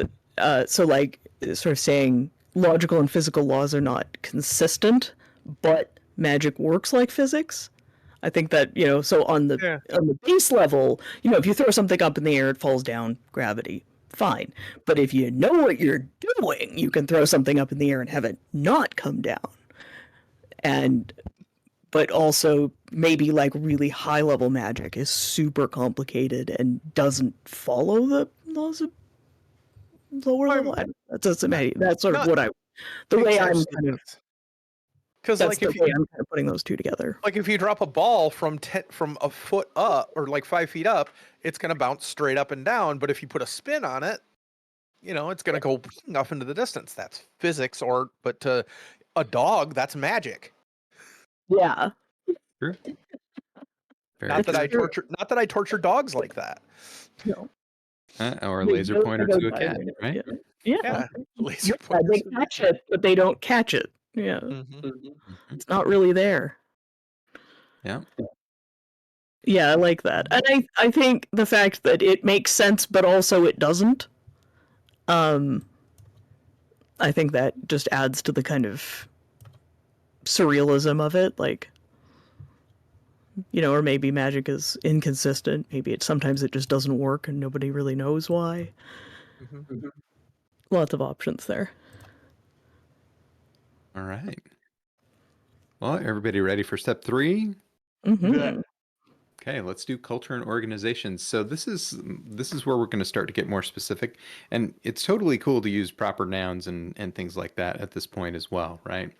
so like sort of saying logical and physical laws are not consistent, but magic works like physics. I think that, so on the base level, if you throw something up in the air, it falls down, gravity, fine. But if you know what you're doing, you can throw something up in the air and have it not come down. But also maybe like really high level magic is super complicated and doesn't follow the laws of lower level. That doesn't make, that's sort of what the way I'm kind of. Because That's like the if way you, I'm kind of putting those two together. like if you drop a ball from a foot up or like 5 feet up, it's gonna bounce straight up and down. But if you put a spin on it, it's going to go off into the distance. That's physics, but to a dog, that's magic. Yeah. True. Very Not that true. I torture dogs like that. No. Or a They laser don't pointer go to a by cat, their name, right? Yeah. Yeah, laser Yeah, pointers they to the catch cat. it, but they don't catch it. Yeah. Mhm. Mhm. It's not really there. Yeah. Yeah, I like that. And I think the fact that it makes sense but also it doesn't, I think that just adds to the kind of surrealism of it, like, or maybe magic is inconsistent, maybe sometimes it just doesn't work and nobody really knows why. Mhm. Lots of options there. All right. Well, everybody ready for step 3? Mm-hmm. Okay, let's do culture and organizations. So this is where we're going to start to get more specific, and it's totally cool to use proper nouns and things like that at this point as well, right?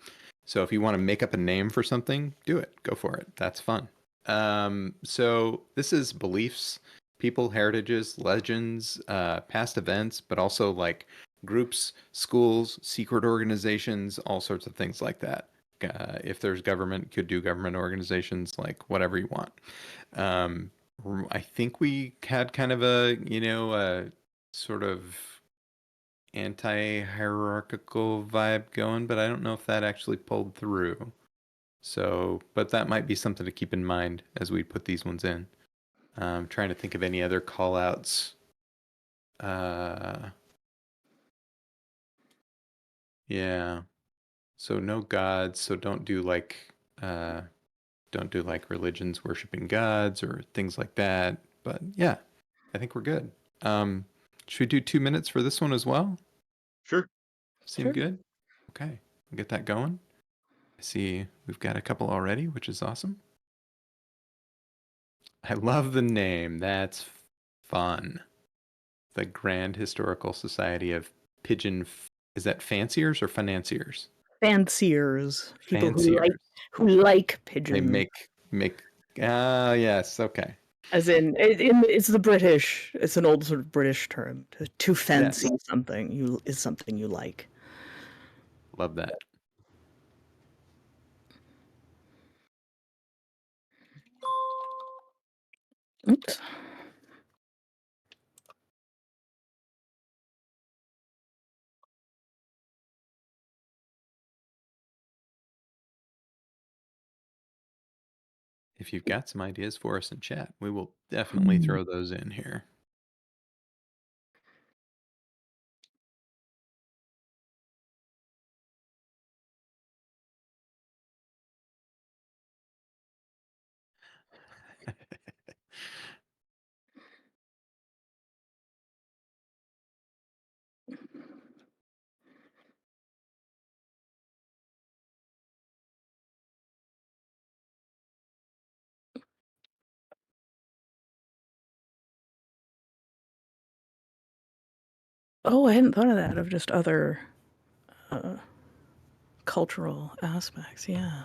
So if you want to make up a name for something, do it. Go for it. That's fun. So this is beliefs, people, heritages, legends, past events, but also like groups, schools, secret organizations, all sorts of things like that. If there's government, could do government organizations, like whatever you want. Um, I think we had kind of a sort of anti-hierarchical vibe going, but I don't know if that actually pulled through. So, but that might be something to keep in mind as we put these ones in. Trying to think of any other call outs. Yeah. So no gods, so don't do like religions worshiping gods or things like that. But yeah, I think we're good. Should we do 2 minutes for this one as well? Sure. Seem Sure. good? Okay, we'll get that going. I see we've got a couple already, which is awesome. I love the name. That's fun. The Grand Historical Society of is that fanciers or financiers? Fanciers, people Fanciers. who like They pigeons. make yes, okay. As in, it's the British. It's an old sort of British term. To fancy Yes. something is something you like. Love that. Oops. If you've got some ideas for us in chat, we will definitely throw those in here. Oh, I hadn't thought of that. Of just other cultural aspects. Yeah.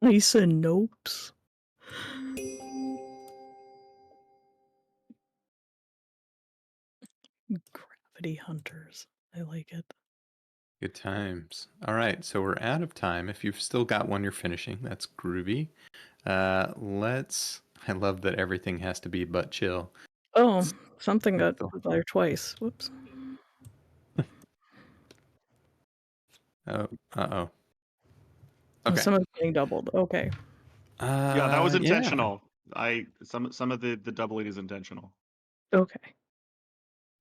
Lisa Nopes. Gravity hunters. I like it. Good times. All right, so we're out of time. If you've still got one you're finishing, that's groovy. I love that everything has to be but chill. Oh, something got Still- there twice. Whoops. Oh, uh-oh. Oh, Okay. someone's getting doubled. Okay. Yeah, that was Yeah. intentional. Some of the doubling is intentional. Okay.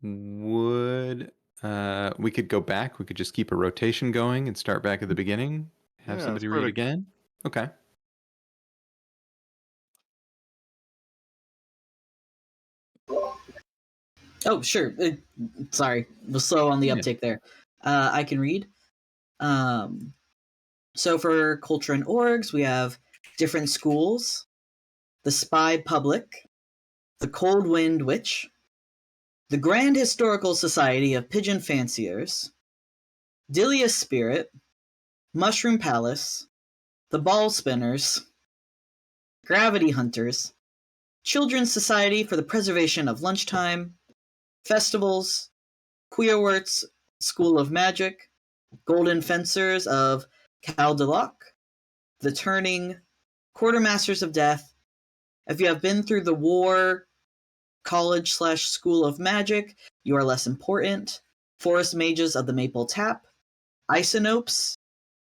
Would we could go back? We could just keep a rotation going and start back at the beginning. Have Yeah, that's somebody read perfect. again. Okay. Oh, sure. Sorry, was slow on the Yeah. uptake there. I can read. Um, So for culture and orgs, we have different schools, the Spy Public, the Cold Wind Witch, the Grand Historical Society of Pigeon Fanciers, Dilia Spirit, Mushroom Palace, the Ball Spinners, Gravity Hunters, Children's Society for the Preservation of Lunchtime, Festivals, Queerworts School of Magic, Golden Fencers of Caldeloc, The Turning, Quartermasters of Death. If you have been through the war, college/school of magic, you are less important. Forest Mages of the Maple Tap, Isonopes,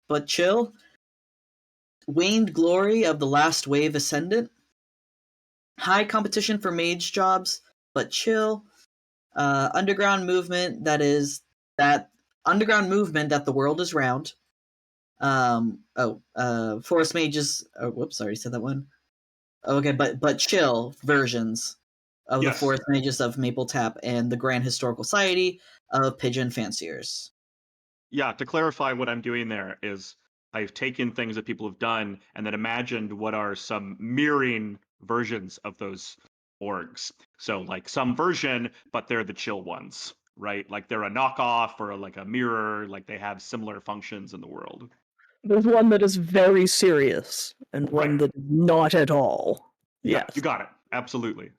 but chill. Waned Glory of the Last Wave Ascendant, High Competition for Mage Jobs, but chill. Underground Movement that underground movement that the world is round. Forest Mages. Oh, whoops, I already said that one. Okay, but chill versions of the Yes. Forest Mages of Maple Tap and the Grand Historical Society of Pigeon Fanciers. Yeah, to clarify what I'm doing there is I've taken things that people have done and then imagined what are some mirroring versions of those orgs. So like some version, but they're the chill ones, right? Like they're a knockoff or like a mirror, like they have similar functions in the world. There's one that is very serious and one Right. that is not at all. Yeah, Yes. you got it. Absolutely.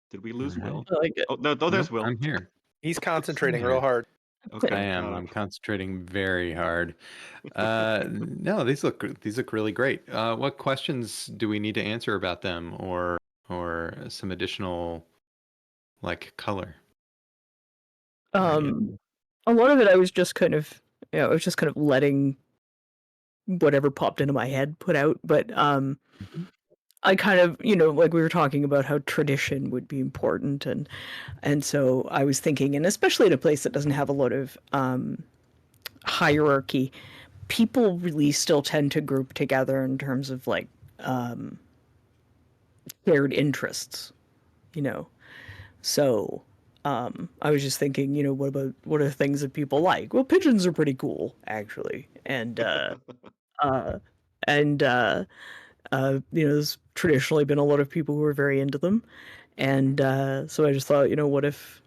Did we lose Alright. Will? I like it. Oh, no, there's Nope, Will. I'm here. He's concentrating Yeah. real hard. Okay. I am. got it. I'm concentrating very hard. No, these look really great. What questions do we need to answer about them, or some additional like color? A lot of it I was just kind of letting whatever popped into my head put out, but Mhm. I kind of, like we were talking about how tradition would be important, and so I was thinking, and especially in a place that doesn't have a lot of hierarchy, people really still tend to group together in terms of like shared interests, you know. So I was just thinking, what are things that people like? Well, pigeons are pretty cool, actually, and and there's traditionally been a lot of people who are very into them, and so I just thought, what if,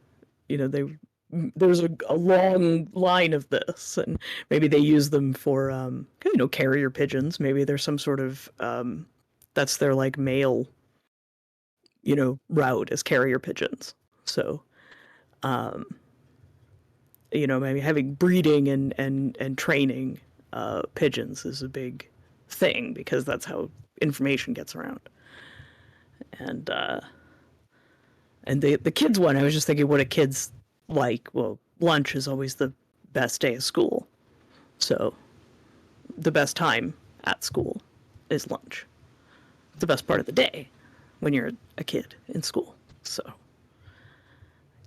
there's a long line of this, and maybe they use them for carrier pigeons. Maybe there's some sort of that's their like male route as carrier pigeons. So maybe having breeding and training pigeons is a big thing because that's how information gets around. And the kids one, I was just thinking, what do kids like? Well, lunch is always the best day of school, so the best time at school is lunch. It's the best part of the day when you're a kid in school. So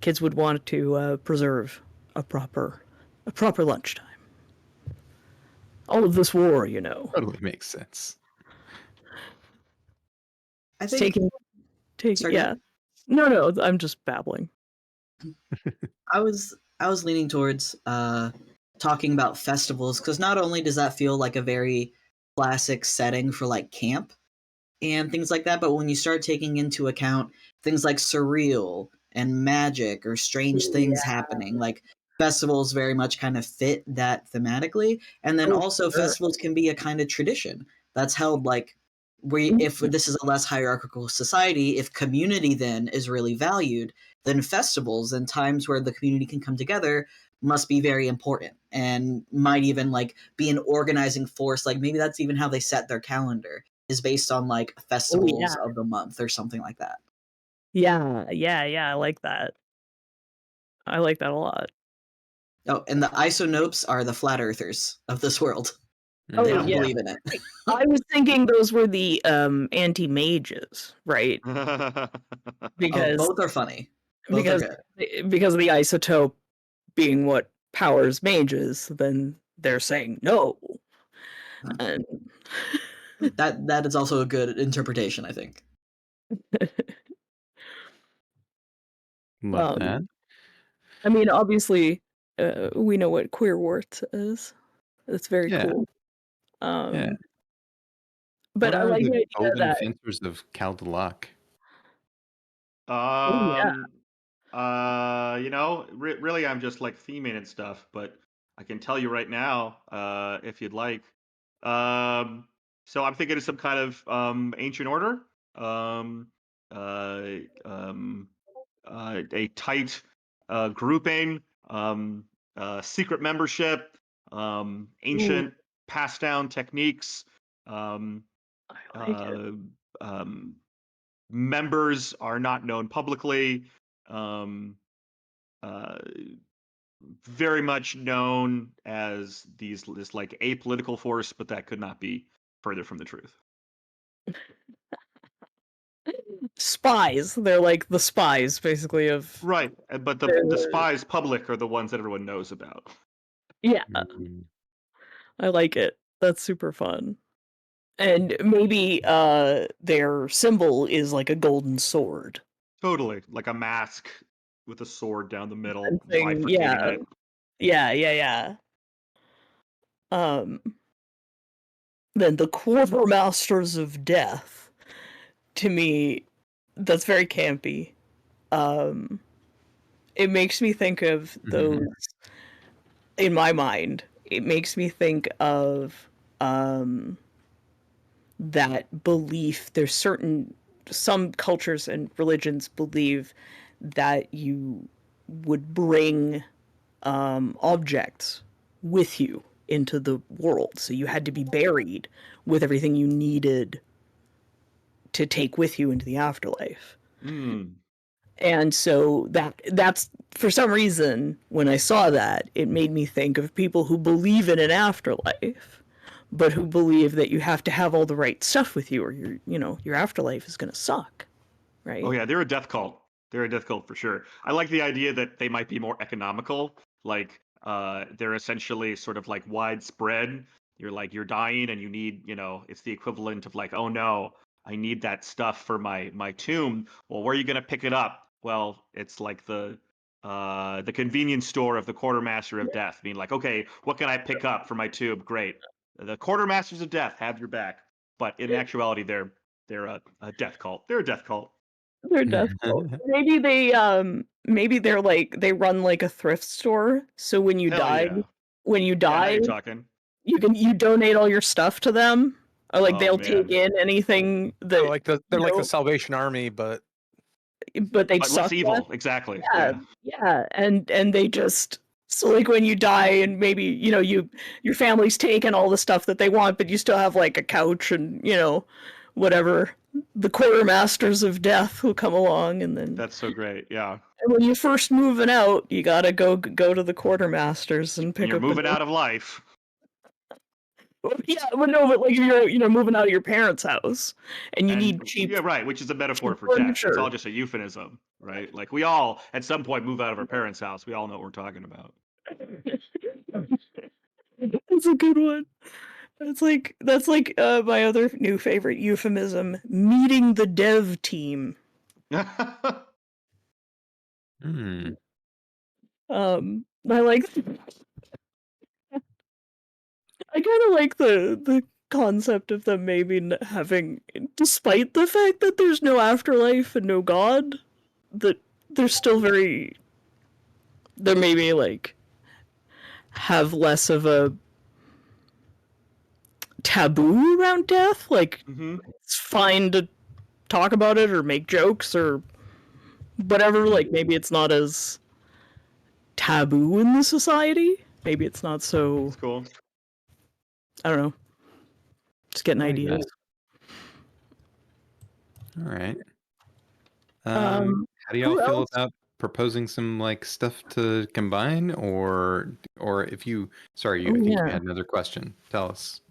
kids would want to preserve a proper lunchtime. All of this war, Totally makes sense. I it's think taking Sorry, go yeah. ahead. No, I'm just babbling. I was leaning towards talking about festivals because not only does that feel like a very classic setting for like camp and things like that, but when you start taking into account things like surreal and magic or strange things happening, like festivals very much kind of fit that thematically. And then Oh, also sure. festivals can be a kind of tradition that's held like if this is a less hierarchical society, if community then is really valued, then festivals and times where the community can come together must be very important and might even like be an organizing force. Like maybe that's even how they set their calendar is based on like festivals of the month or something like that. Yeah, I like that. I like that a lot. Oh, and the isonopes are the flat earthers of this world. Oh, They Yeah. don't yeah. believe in it. I was thinking those were the anti-mages, right? Oh, Because both are funny. Both because are good. because of the isotope being what powers mages, then they're saying no. And That is also a good interpretation, I think. Love that. I mean, obviously, we know what queerwort is. It's very Yeah. cool. Yeah. But What I are like the the idea golden that fencers of Caldelac? oh yeah, Really, I'm just like theming and stuff, but I can tell you right now, if you'd like. So I'm thinking of some kind of ancient order, um, uh, um, a tight grouping, secret membership, ooh, ancient passed down techniques. Um, I like it. uh, um, Members are not known publicly. Um, uh, Very much known as this like apolitical force, but that could not be further from the truth. Spies. They're like the spies, basically, of Right, but the the spies public are the ones that everyone knows about. yeah. Mm. I like it. That's super fun. And maybe their symbol is like a golden sword. Totally, like a mask with a sword down the middle, Something, bifurcating yeah, it. yeah. Um, then the Quartermasters of Death. To me, that's very campy. Um, it makes me think of those. Mhm. In my mind, it makes me think of that belief. There's some cultures and religions believe that you would bring objects with you into the world. So you had to be buried with everything you needed to take with you into the afterlife. Mm. And so that's for some reason when I saw that, it made me think of people who believe in an afterlife, but who believe that you have to have all the right stuff with you or your afterlife is going to suck, Oh right? yeah, they're a death cult. They're a death cult for sure. I like the idea that they might be more economical. Like they're essentially sort of like widespread. You're dying and you need, it's the equivalent of like, oh no, I need that stuff for my tomb. Well, where are you gonna pick it up? Well, it's like the convenience store of the quartermaster of death, being like, okay, what can I pick up for my tomb? Great. The quartermasters of death have your back. But in actuality, they're a death cult. They're a death cult. They're death cult. Maybe they're like they run like a thrift store. So Hell yeah. when you Yeah, now die, you're talking. you donate all your stuff to them. Or like Oh they'll take man. in anything They're that like you the know, Salvation Army, but but they'd But less suck less. evil, exactly. Yeah, Yeah. yeah, and they just so like when you die and maybe your family's taken all the stuff that they want, but you still have like a couch and whatever. The quartermasters of death will come along, and then That's so great. Yeah. when you're first moving out, you gotta go to the quartermasters and When pick you're up a moving new. out of life. Yeah, but no, but like if you're moving out of your parents' house and you And need yeah, right, which is a metaphor cheap for death. It's all furniture. just a euphemism, right? Like we all at some point move out of our parents' house. We all know what we're talking about. That's a good one. That's like my other new favorite euphemism, meeting the dev team. Hmm. I like I kind of like the concept of them maybe having, despite the fact that there's no afterlife and no god, that they're still very, they're maybe like have less of a taboo around death. Like hmm it's fine to talk about it or make jokes or whatever. Like maybe it's not as taboo in the society. Maybe it's not so. That's cool. I don't know. Just getting I like ideas. that. All right. How do y'all Who feel else? about proposing some like stuff to combine, or if you, sorry, Oh I think you yeah. had another question. Tell us.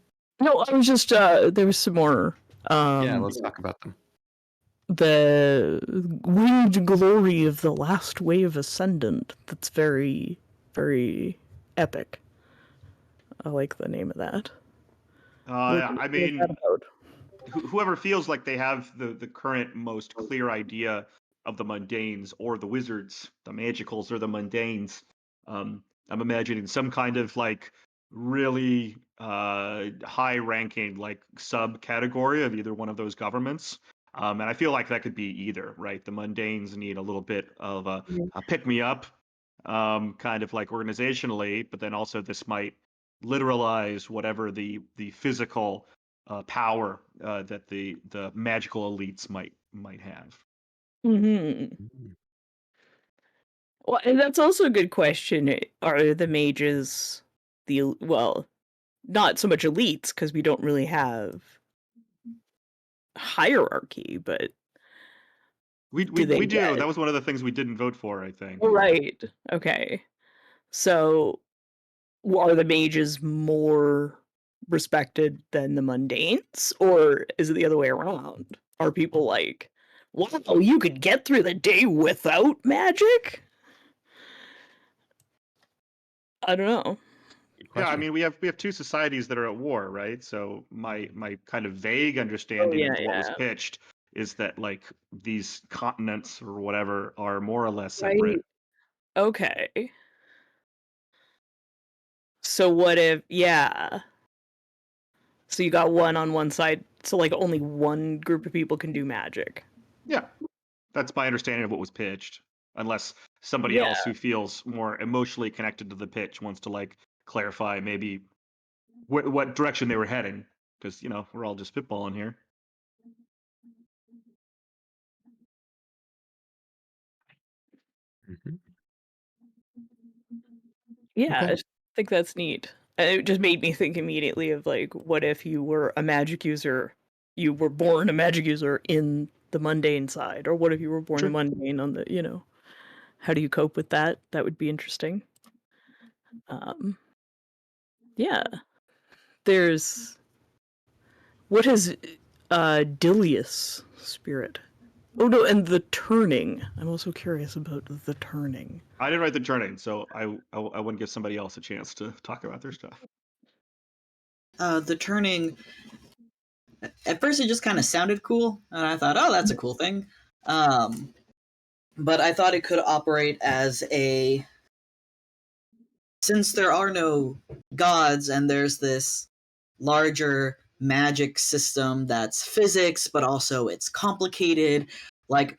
No, I was just there was some more. Yeah, let's talk about them. The winged glory of the last wave ascendant. That's very, very epic. I like the name of that. I What's that mean, about? whoever feels like they have the current most clear idea of the mundanes or the wizards, the magicals or the mundanes. I'm imagining some kind of like really high ranking like subcategory of either one of those governments. And I feel like that could be either, right? The mundanes need a little bit of a pick me up, kind of like organizationally, but then also this might literalize whatever the physical power that the magical elites might have. Mm-hmm. Mm. Well, and that's also a good question. Are the mages well, not so much elites because we don't really have hierarchy, but We do they we do. get That was one of the things we didn't vote for, I think. right? Okay, so are the mages more respected than the mundanes, or is it the other way around? Are people like, wow, you could get through the day without magic? I don't know. Good Yeah, I question. mean we have two societies that are at war, right? So my kind of vague Oh understanding yeah, of what was yeah. pitched is that like these continents or whatever are more or less Right. separate. Okay. So what if yeah. So you got one on one side, so like only one group of people can do magic. Yeah, that's my understanding of what was pitched. Unless somebody Yeah. else who feels more emotionally connected to the pitch wants to like clarify maybe what direction they were heading, because we're all just spitballing here. Mhm. Yeah, Okay. I think that's neat. And it just made me think immediately of like, what if you were a magic user, you were born a magic user in the mundane side, or what if you were born a Sure. mundane on the, how do you cope with that? That would be interesting. Yeah. There's what is Dilius spirit? Oh no, and the turning. I'm also curious about the turning. I didn't write the turning, so I wouldn't give somebody else a chance to talk about their stuff. The turning, at first it just kind of sounded cool, and I thought, oh, that's a cool thing. But I thought it could operate as since there are no gods and there's this larger magic system that's physics, but also it's complicated, like,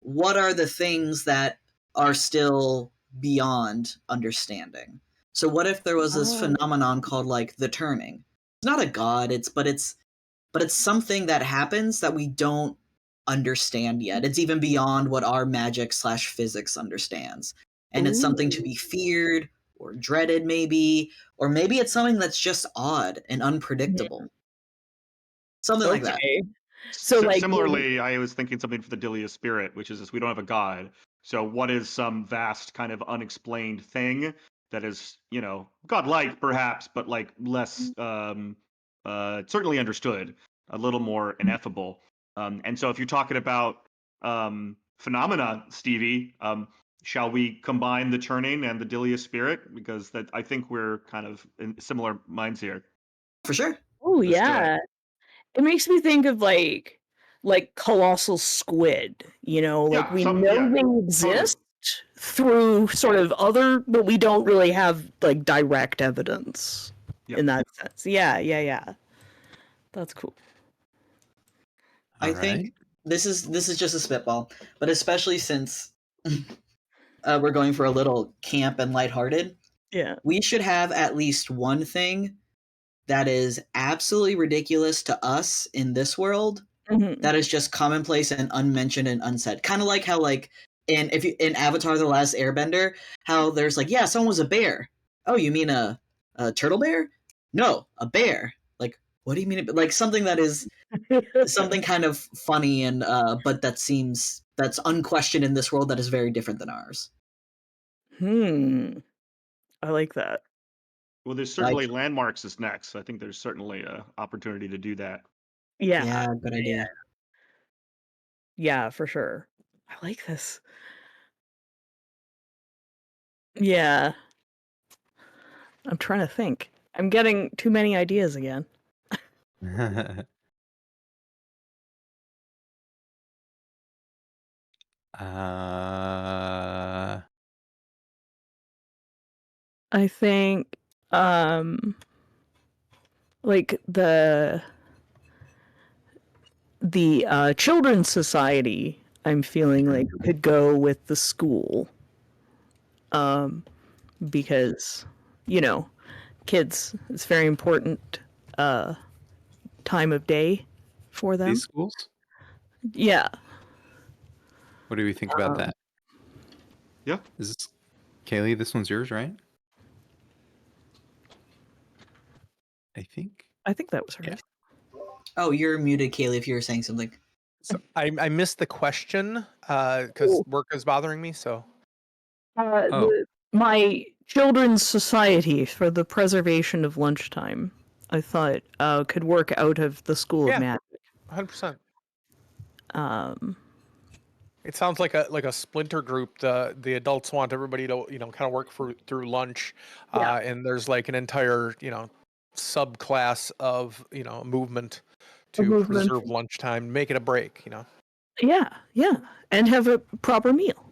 what are the things that are still beyond understanding? So what if there was this phenomenon called like the turning? It's not a god, but it's something that happens that we don't understand yet. It's even beyond what our magic/physics understands. And it's something to be feared or dreaded, maybe, or maybe it's something that's just odd and unpredictable. Something like that. Okay. So like Similarly, I was thinking something for the Dilia spirit, which is this: we don't have a god. So what is some vast kind of unexplained thing that is, godlike perhaps, but like less certainly understood, a little more ineffable. And so if you're talking about phenomena, Stevie, shall we combine the turning and the Dilia spirit? Because that I think we're kind of in similar minds here. For sure. oh Let's do it. yeah. It makes me think of like colossal squid, like Yeah, we something. know Yeah, they totally. exist through sort of other, but we don't really have like direct evidence Yep. in that sense. Yeah. That's cool. I All think right. this is just a spitball, but especially since we're going for a little camp and lighthearted, Yeah. we should have at least one thing that is absolutely ridiculous to us in this world Mhm. that is just commonplace and unmentioned and unsaid. Kind of like how like in Avatar: The Last Airbender, how there's like, yeah, someone was a bear. Oh, you mean a turtle bear? No, a bear. Like, what do you mean? Like something that is something kind of funny and but that's unquestioned in this world that is very different than ours. I like that. Well, there's Like, certainly landmarks is next. So I think there's certainly a opportunity to do that. Yeah. yeah, good idea. Yeah, for sure. I like this. Yeah. I'm trying to think. I'm getting too many ideas again. I think like the children's society, I'm feeling like could go with the school. Because, you know, kids, it's very important time of day for them. These schools? Yeah. What do we think about that? Yeah. Is this Kaylee? This one's yours, right? I think. I think that was hers. Yeah. Oh, you're muted, Kaylee, if you were saying something. So I missed the question because work is bothering me. So Oh. My children's society for the preservation of lunchtime, I thought could work out of the School of Magic. 100%. Um, It sounds like a splinter group. The adults want everybody to kind of work through lunch, and there's like an entire subclass of movement to preserve lunchtime, make it a break. Yeah, and have a proper meal.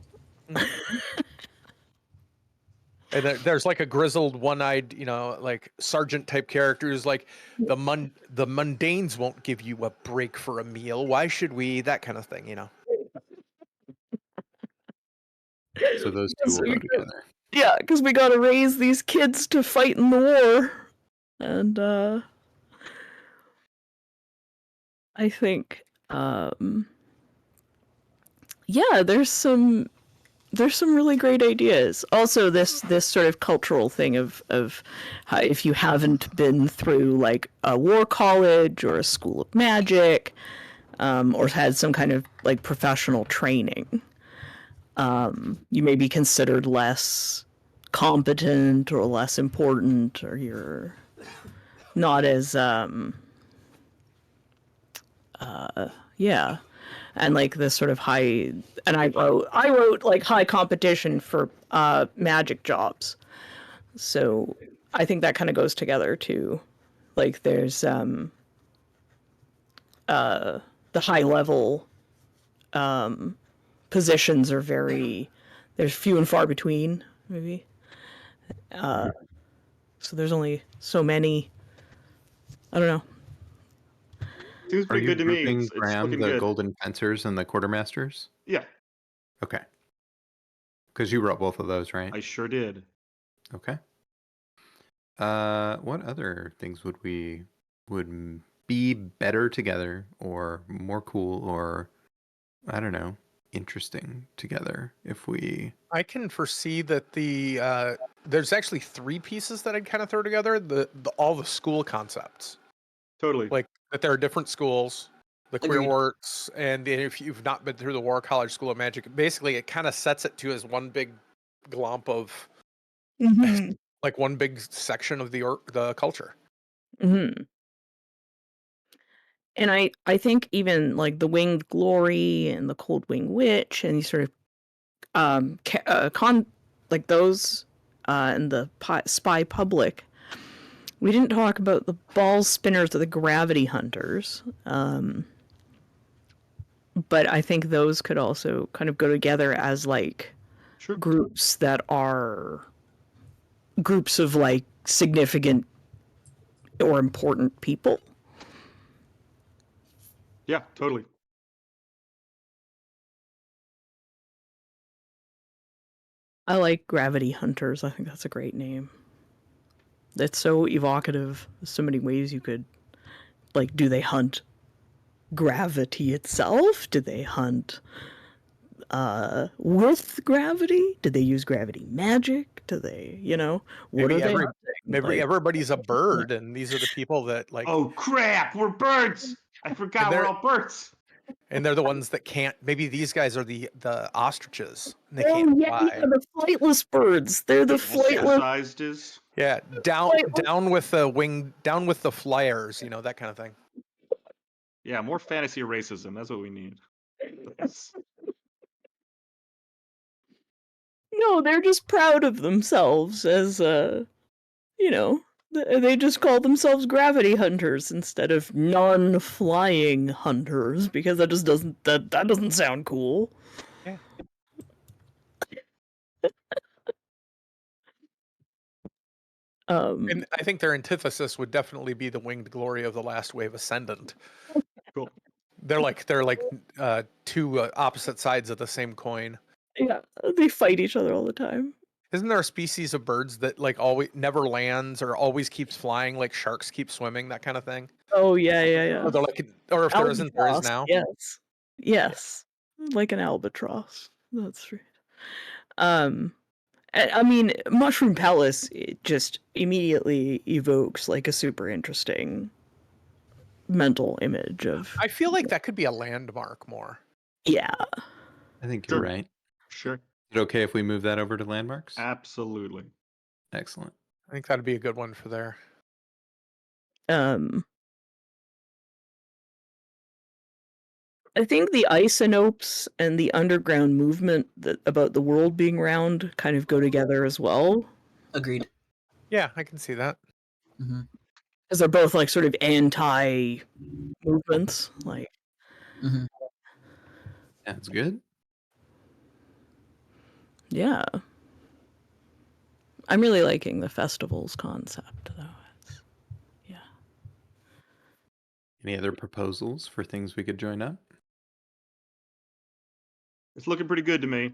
And there's like a grizzled, one-eyed, like sergeant type character who's like, the mundanes won't give you a break for a meal. Why should we? That kind of thing. So those two will go together. Yeah, because we gotta raise these kids to fight in the war. And I think there's some really great ideas. Also, this sort of cultural thing of how if you haven't been through like a war college or a school of magic, or had some kind of like professional training, you may be considered less competent or less important, or you're not as and like this sort of high, and I wrote like high competition for magic jobs. So I think that kind of goes together too. Like there's the high level positions are there's few and far between, maybe. So there's only so many. I don't know. Seems pretty good to me. Grouping, It's Graham, looking the good. Golden Fencers and the Quartermasters? Yeah, Okay. Because you wrote both of those, right? I sure did. Okay. What other things would be better together, or more cool, or I don't know, interesting together if we? I can foresee that there's actually 3 pieces that I'd kind of throw together. All the school concepts, Totally. like that there are different schools, the Queer Agreed. Works, and if you've not been through the War College School of Magic, basically it kind of sets it to as one big glomp of like one big section of the culture. Mm-hmm. And I think even like the Winged Glory and the Cold Wing Witch and these sort of like those and the Spy Public. We didn't talk about the Ball Spinners or the Gravity Hunters, but I think those could also kind of go together as like groups that are groups of like significant or important people. Yeah, totally. I like Gravity Hunters. I think that's a great name. It's so evocative. There's so many ways you could, like, do they hunt gravity itself? Do they hunt with gravity? Do they use gravity magic? Do they, what are they hunting? Maybe everybody's a bird, and these are the people that like. Oh crap! We're birds. I forgot we're all birds. And they're the ones that can't. Maybe these guys are the ostriches. And they can't fly. Yeah, the flightless birds. They're the flightless. Yeah, down with the flyers. That kind of thing. Yeah, more fantasy racism. That's what we need. No, they're just proud of themselves as they just call themselves gravity hunters instead of non-flying hunters because that just doesn't sound cool. Yeah. And I think their antithesis would definitely be the winged glory of the last wave ascendant. Cool. They're like two opposite sides of the same coin. Yeah, they fight each other all the time. Isn't there a species of birds that like always never lands or always keeps flying, like sharks keep swimming, that kind of thing? Oh yeah, yeah, yeah. Or they're like, or if there isn't, there is Albatross, now. yes. Yes. Like an albatross. That's right. I mean, Mushroom Palace, it just immediately evokes like a super interesting mental image of. I feel like that could be a landmark more. Yeah. I think you're Sure. right. Sure. Is it okay if we move that over to landmarks? Absolutely. Excellent. I think that'd be a good one for there. I think the isonopes and the underground movement about the world being round kind of go together as well. Agreed. Yeah, I can see that. Mm-hmm. Because they're both like sort of anti movements. Like, Mm-hmm. That's good. yeah. I'm really liking the festivals concept, though. Yeah. Any other proposals for things we could join up? It's looking pretty good to me.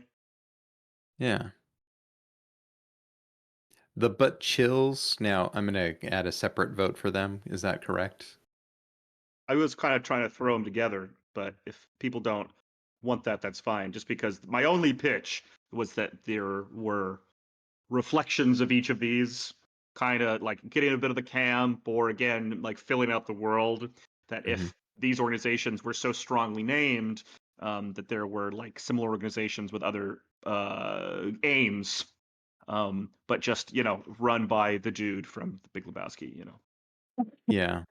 Yeah. The but chills. Now I'm gonna add a separate vote for them. Is that correct? I was kind of trying to throw them together, but if people don't want that, that's fine. Just because my only pitch was that there were reflections of each of these, kind of like getting a bit of the camp, or again, like filling out the world. That if these organizations were so strongly named, that there were like similar organizations with other aims, but just run by the dude from The Big Lebowski. Yeah.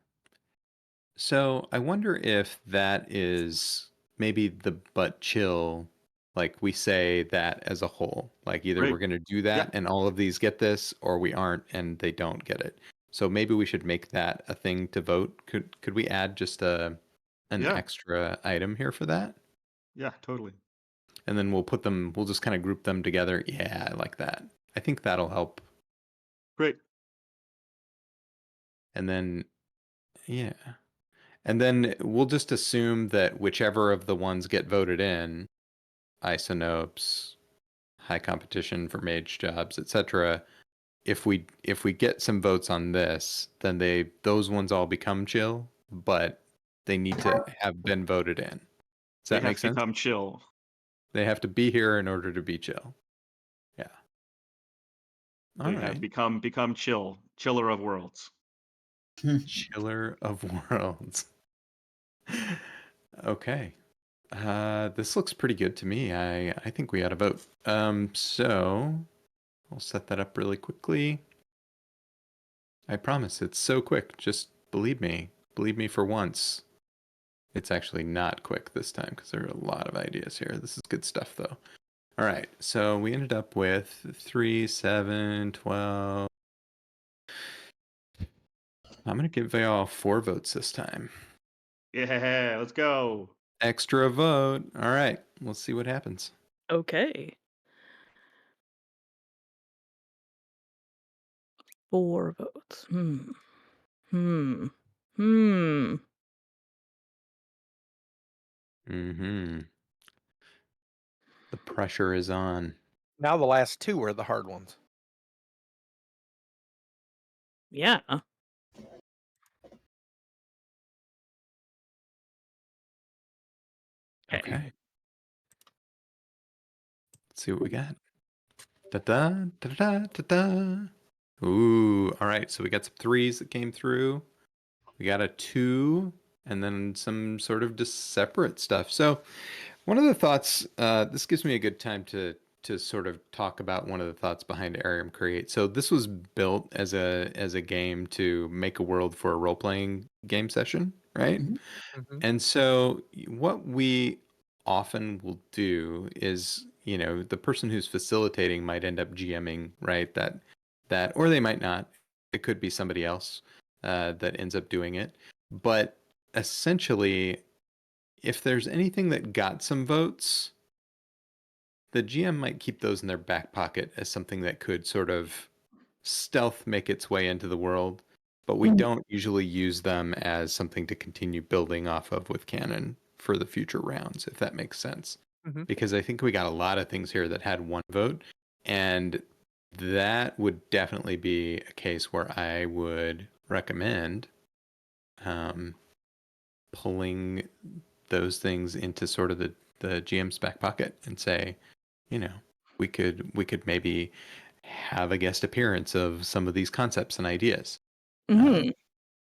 So I wonder if that is maybe the but chill, like we say that as a whole. Like either Right. we're gonna do Yeah. that and all of these get this, or we aren't and they don't get it. So maybe we should make that a thing to vote. Could we add just an Yeah. extra item here for that? Yeah, totally. And then we'll just kind of group them together. Yeah, I like that. I think that'll help. Great. And then, yeah. And then we'll just assume that whichever of the ones get voted in, isonopes, high competition for mage jobs, etc. If we get some votes on this, then those ones all become chill, but they need to have been voted in. Does They that have make to sense? become chill. They have to be here in order to be chill. Yeah. All They have right. become chill. Chiller of worlds. Chiller of worlds. Okay. This looks pretty good to me. I think we ought to vote. So I'll set that up really quickly. I promise it's so quick. Just believe me. Believe me for once. It's actually not quick this time because there are a lot of ideas here. This is good stuff though. All right. So we ended up with 3, 7, 12. I'm going to give y'all 4 votes this time. Yeah, let's go. Extra vote. All right. Let's see what happens. Okay. 4 votes. Mm-hmm. The pressure is on. Now the last two are the hard ones. Yeah. Okay. Let's see what we got. Da-da, da-da, da-da. Ooh, all right. So we got some 3s that came through. We got a 2, and then some sort of just separate stuff. So one of the thoughts, this gives me a good time to sort of talk about one of the thoughts behind Arium Create. So this was built as a game to make a world for a role-playing game session, right? Mm-hmm. And so what we often will do is, the person who's facilitating might end up GMing, right? That, or they might not. It could be somebody else that ends up doing it. But essentially, if there's anything that got some votes, the GM might keep those in their back pocket as something that could sort of stealth make its way into the world, but we don't usually use them as something to continue building off of with canon for the future rounds, if that makes sense. Because I think we got a lot of things here that had one vote, and that would definitely be a case where I would recommend pulling those things into sort of the GM's back pocket and say, you know, we could maybe have a guest appearance of some of these concepts and ideas. Mhm.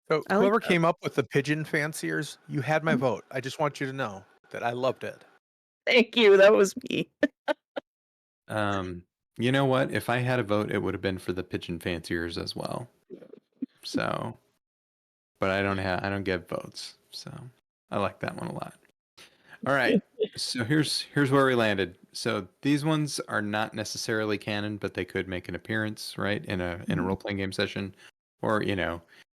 So I like whoever that. came up with the pigeon fanciers, you had my vote. I just want you to know that I loved it. Thank you. That was me. You know what? If I had a vote, it would have been for the pigeon fanciers as well. So, but I don't get votes. So I like that one a lot. All right. So here's where we landed. So these ones are not necessarily canon, but they could make an appearance, right, in a role-playing game session. Or,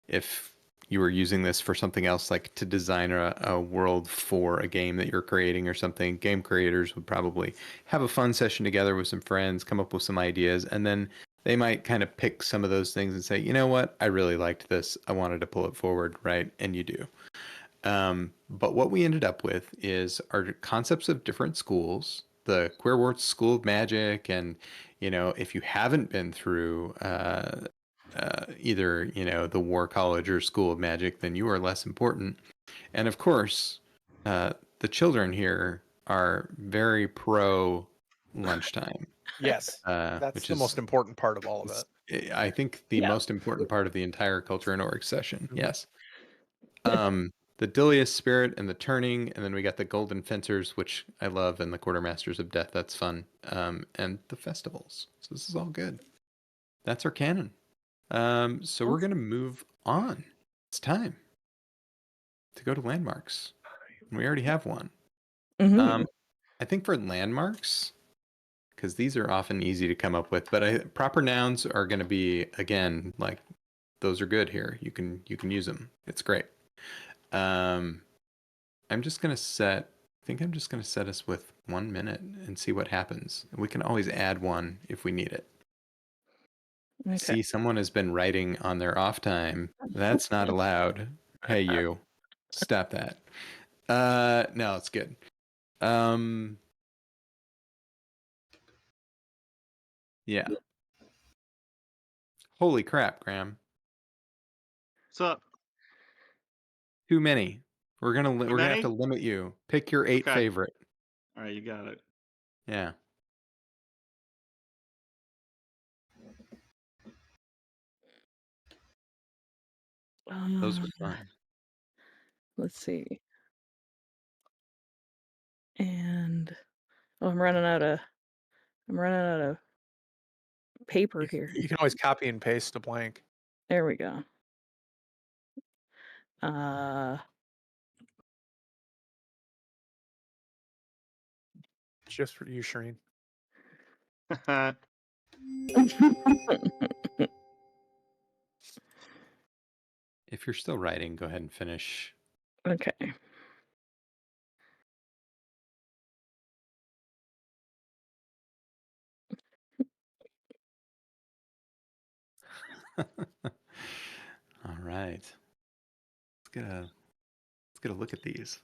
if you were using this for something else, like to design a world for a game that you're creating or something, game creators would probably have a fun session together with some friends, come up with some ideas, and then they might kind of pick some of those things and say, you know what, I really liked this. I wanted to pull it forward, right? And you do. But what we ended up with is our concepts of different schools, the Queerworts School of Magic, and if you haven't been through either the War College or School of Magic, then you are less important. And of course, the children here are very pro lunchtime, Yes, that's which the most is, important part of all of it. I think, the Yeah. most important part of the entire Culture and Org session. Mhm. Yes. The Dilius Spirit and the Turning, and then we got the Golden Fencers, which I love, and the Quartermasters of Death. That's fun. And the festivals. So this is all good. That's our canon. So we're gonna move on. It's time to go to landmarks. We already have one. Mhm. I think for landmarks, because these are often easy to come up with, but proper nouns are going to be, again, like, those are good here. You can use them. It's great. I'm just gonna set. I think I'm just gonna set us with 1 minute and see what happens. We can always add one if we need it. I Okay. see someone has been writing on their off time. That's not allowed. Hey, you, stop that. No, it's good. Yeah. Holy crap, Graham. What's up? Too many. We're gonna have many? to limit you. Pick your 8 Okay. favorite. All right, you got it. Yeah. Those were fun. Let's see. And I'm running out of paper here. You can always copy and paste a blank. There we go. Uh Just for you, Sharene. If you're still writing, go ahead and finish. Okay. All right. Let's get a look at these.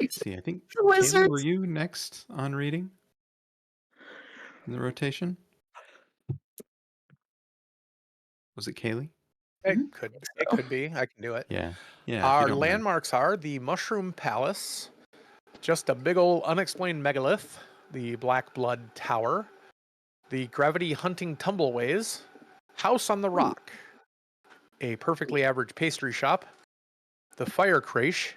Let's see. I think The Kaylee, were wizards. you next on reading in the rotation? Was it Kaylee? It could be. I can do it. Yeah. Yeah. If you Our don't mind. landmarks are the Mushroom Palace, just a big old unexplained megalith, the Black Blood Tower, the Gravity Hunting Tumbleways, House on the Rock, a perfectly average pastry shop, the Fire Creche,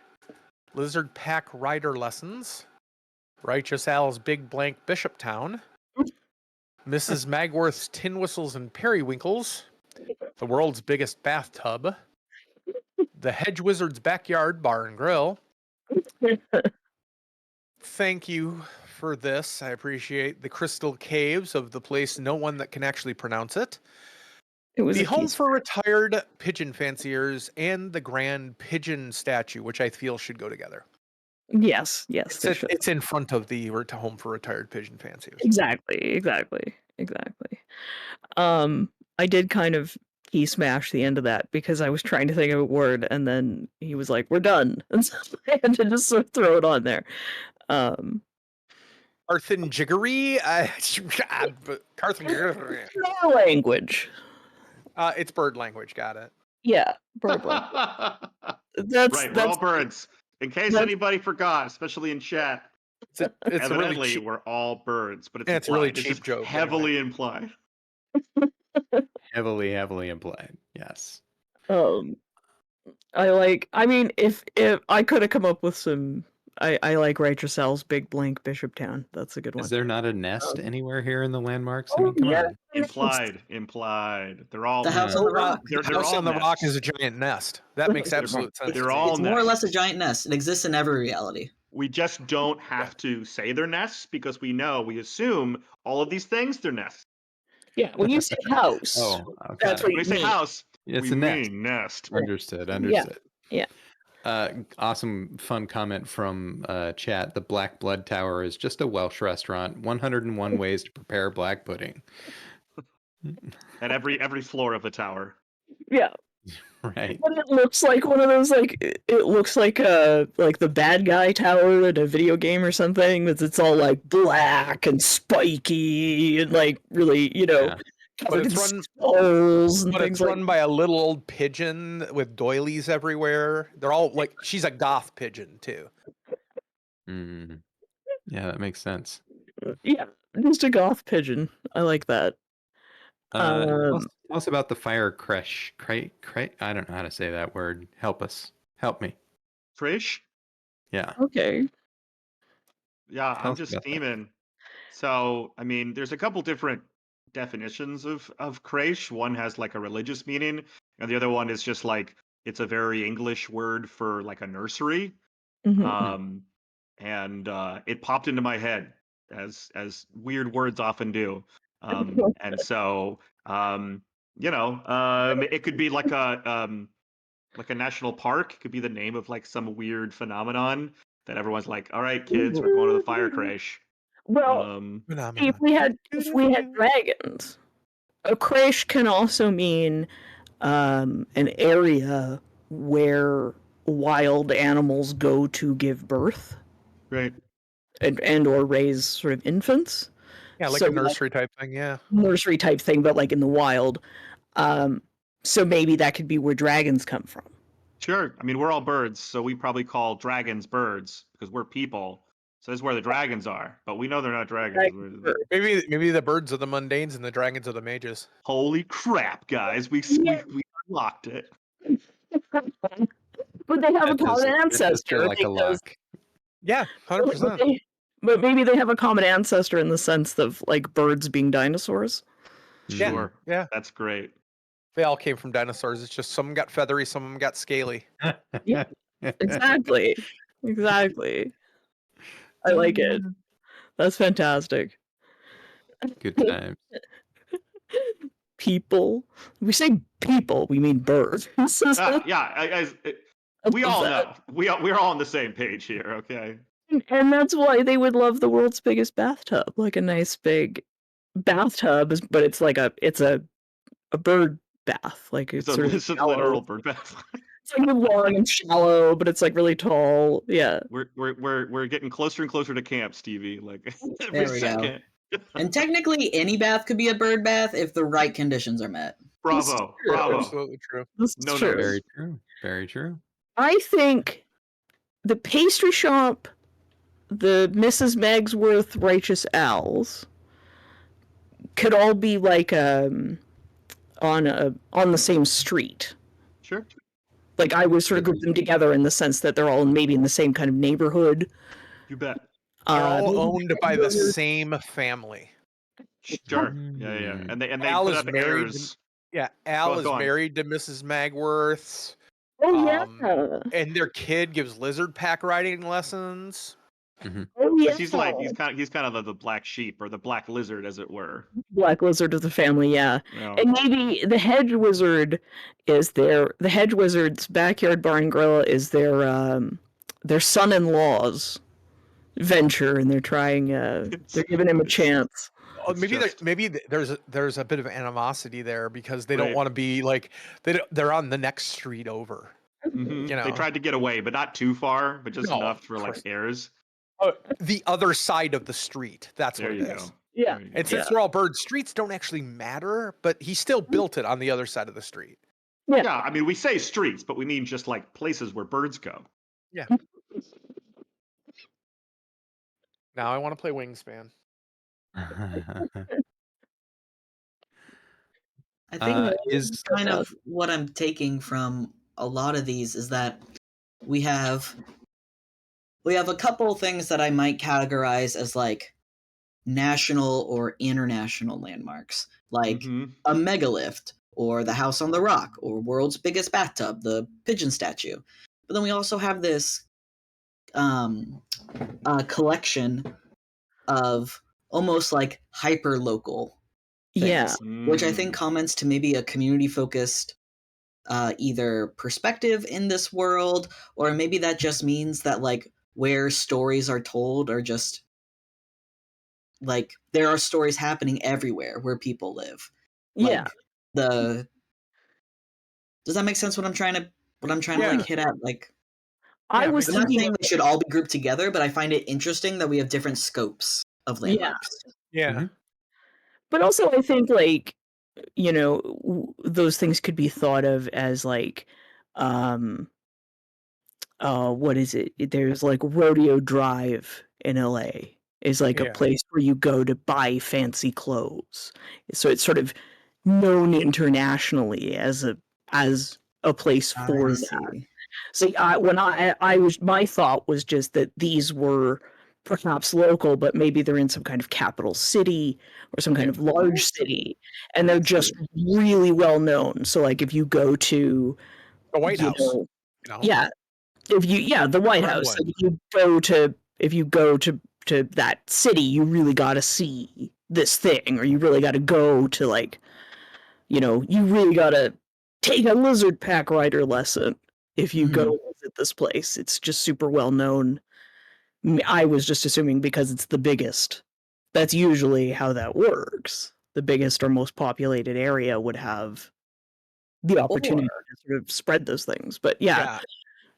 Lizard Pack Rider Lessons, Righteous Al's Big Blank Bishop Town, Mrs. Magworth's Tin Whistles and Periwinkles, the world's biggest bathtub, the Hedge Wizard's Backyard Bar and Grill. Thank you for this. I appreciate the crystal caves of the place no one that can actually pronounce it. It was The a home piece. for retired pigeon fanciers and the grand pigeon statue, which I feel should go together. Yes, yes, they It's should. it's in front of the home for retired pigeon fanciers. Exactly. I did kind of key smash the end of that because I was trying to think of a word, and then he was like, "We're done," and so I had to just sort of throw it on there. Carthan jiggery, Carthan. Language. It's bird language. Got it. Yeah, bird language. Right, we're all birds. In case that's- anybody forgot, especially in chat. It's a really Evidently, cheap. we're all birds, but it's And it's a really implied. It's cheap just joke, heavily implied. Heavily implied. Yes. I mean, if I could have come up with some, I like Rachel Sell's Big Blank Bishop Town. That's a good one. Is there not a nest anywhere here in the landmarks? I Oh, mean, come yeah. on. Implied. They're all The house on the rock. They're House all on the rock nests. is a giant nest. That makes absolute sense. They're all It's more or less a nests. giant nest. It exists in every reality. We just don't have to say they're nests because we assume all of these things they're nests. Yeah, when you say house, Okay. that's what When we you say mean. house, It's we a nest. mean nest. Understood. Yeah. Awesome, fun comment from chat. The Black Blood Tower is just a Welsh restaurant. 101 ways to prepare black pudding. At every floor of the tower. Yeah. Right. But it looks like one of those it looks like the bad guy tower in a video game or something. It's all like black and spiky and like really, Yeah. covered in it's run- skulls and But things it's run by a little old pigeon with doilies everywhere. They're all like, she's a goth pigeon too. Mm. Yeah, that makes sense. Yeah, just a goth pigeon. I like that. Tell us about the fire crash. I don't know how to say that word. Help us. Help me. Trish? Yeah. Okay. Yeah, Tell I'm us just about that. steaming. So, I mean, there's a couple different definitions of creche. One has like a religious meaning, and the other one is just like it's a very English word for like a nursery. Mhm. And it popped into my head as weird words often do. And so it could be like a national park. It could be the name of like some weird phenomenon that everyone's like, all right, kids, we're going to the fire crash. Well, see, if we had dragons, a creche can also mean an area where wild animals go to give birth Right. and or raise sort of infants. Yeah, like So, a nursery type thing. Yeah. Nursery type thing, but like in the wild. So maybe that could be where dragons come from. Sure. I mean, we're all birds, so we probably call dragons birds because we're people. So this is where the dragons are, but we know they're not dragons. Maybe the birds are the mundanes and the dragons are the mages. Holy crap, guys! We unlocked it. But they have a common ancestor. Like a lock. Yeah, 100%. But maybe they have a common ancestor in the sense of like birds being dinosaurs. Sure. Yeah. That's great. They all came from dinosaurs. It's just some got feathery, some of them got scaly. Yeah, exactly. I like it. That's fantastic. Good times. People. We say people, we mean birds. We all know. We're all on the same page here, okay? And that's why they would love the world's biggest bathtub, like a nice big bathtub, but it's like a bird bath, like it's sort of a literal bird bath. It's like long and shallow, but it's like really tall. Yeah, we're getting closer and closer to camp, Stevie. Like every second. And technically, any bath could be a bird bath if the right conditions are met. Bravo. Absolutely true. No, true. Very true. Very true. I think the pastry shop, the Mrs. Magsworth Righteous Owls, could all be like on the same street. Sure. Like I would sort of group them together in the sense that they're all maybe in the same kind of neighborhood. You bet. They're all owned by the same family. Sure. Yeah. And they Al put is up married. heirs. Al is married to Mrs. Magworth. Oh yeah. And their kid gives lizard pack riding lessons. Mm-hmm. Oh yeah. He's kind of the black sheep or the black lizard, as it were. Black lizard of the family, yeah. And maybe the hedge wizard is the hedge wizard's backyard bar and grill is their their son-in-laws venture, and they're trying. They're giving him a chance. Oh, maybe just- there's a bit of animosity there because they don't Right. want to be like they're on the next street over. Mhm. You know. They tried to get away, but not too far, but just No, enough for of like course. airs. The other side of the street. That's There what you it is. go. Yeah. There you And go. since we're all birds, streets don't actually matter, but he still built it on the other side of the street. Yeah, I mean, we say streets, but we mean just like places where birds go. Now I want to play Wingspan. I think Is kind of what I'm taking from a lot of these is that we have a couple things that I might categorize as like national or international landmarks, like Mhm. a megalith or the house on the rock or world's biggest bathtub, the pigeon statue. But then we also have this collection of almost like hyper local things, which I think comments to maybe a community focused either perspective in this world, or maybe that just means that like where stories are told are just like there are stories happening everywhere where people live. Yeah. Does that make sense? What I'm trying to like hit at, like I was I'm not thinking saying they should all be grouped together, but I find it interesting that we have different scopes of landmarks. Yeah. But also, I think, like, you know, those things could be thought of as, like, what is it? There's, like, Rodeo Drive in LA is, like, a Yeah. place where you go to buy fancy clothes. So it's sort of known internationally as a place for I that. see. See, my thought was just that these were perhaps local, but maybe they're in some kind of capital city or some kind of large city, and they're just really well known. So, like, if you go to The White House. know, You know? yeah, the White House. Kremlin. Like, if you go to that city, you really got to see this thing, or you really got to go to, like, you know, you really got to take a lizard pack rider lesson if you go visit this place. It's just super well known. I was just assuming because it's the biggest. That's usually how that works. The biggest or most populated area would have the opportunity to sort of spread those things. But yeah.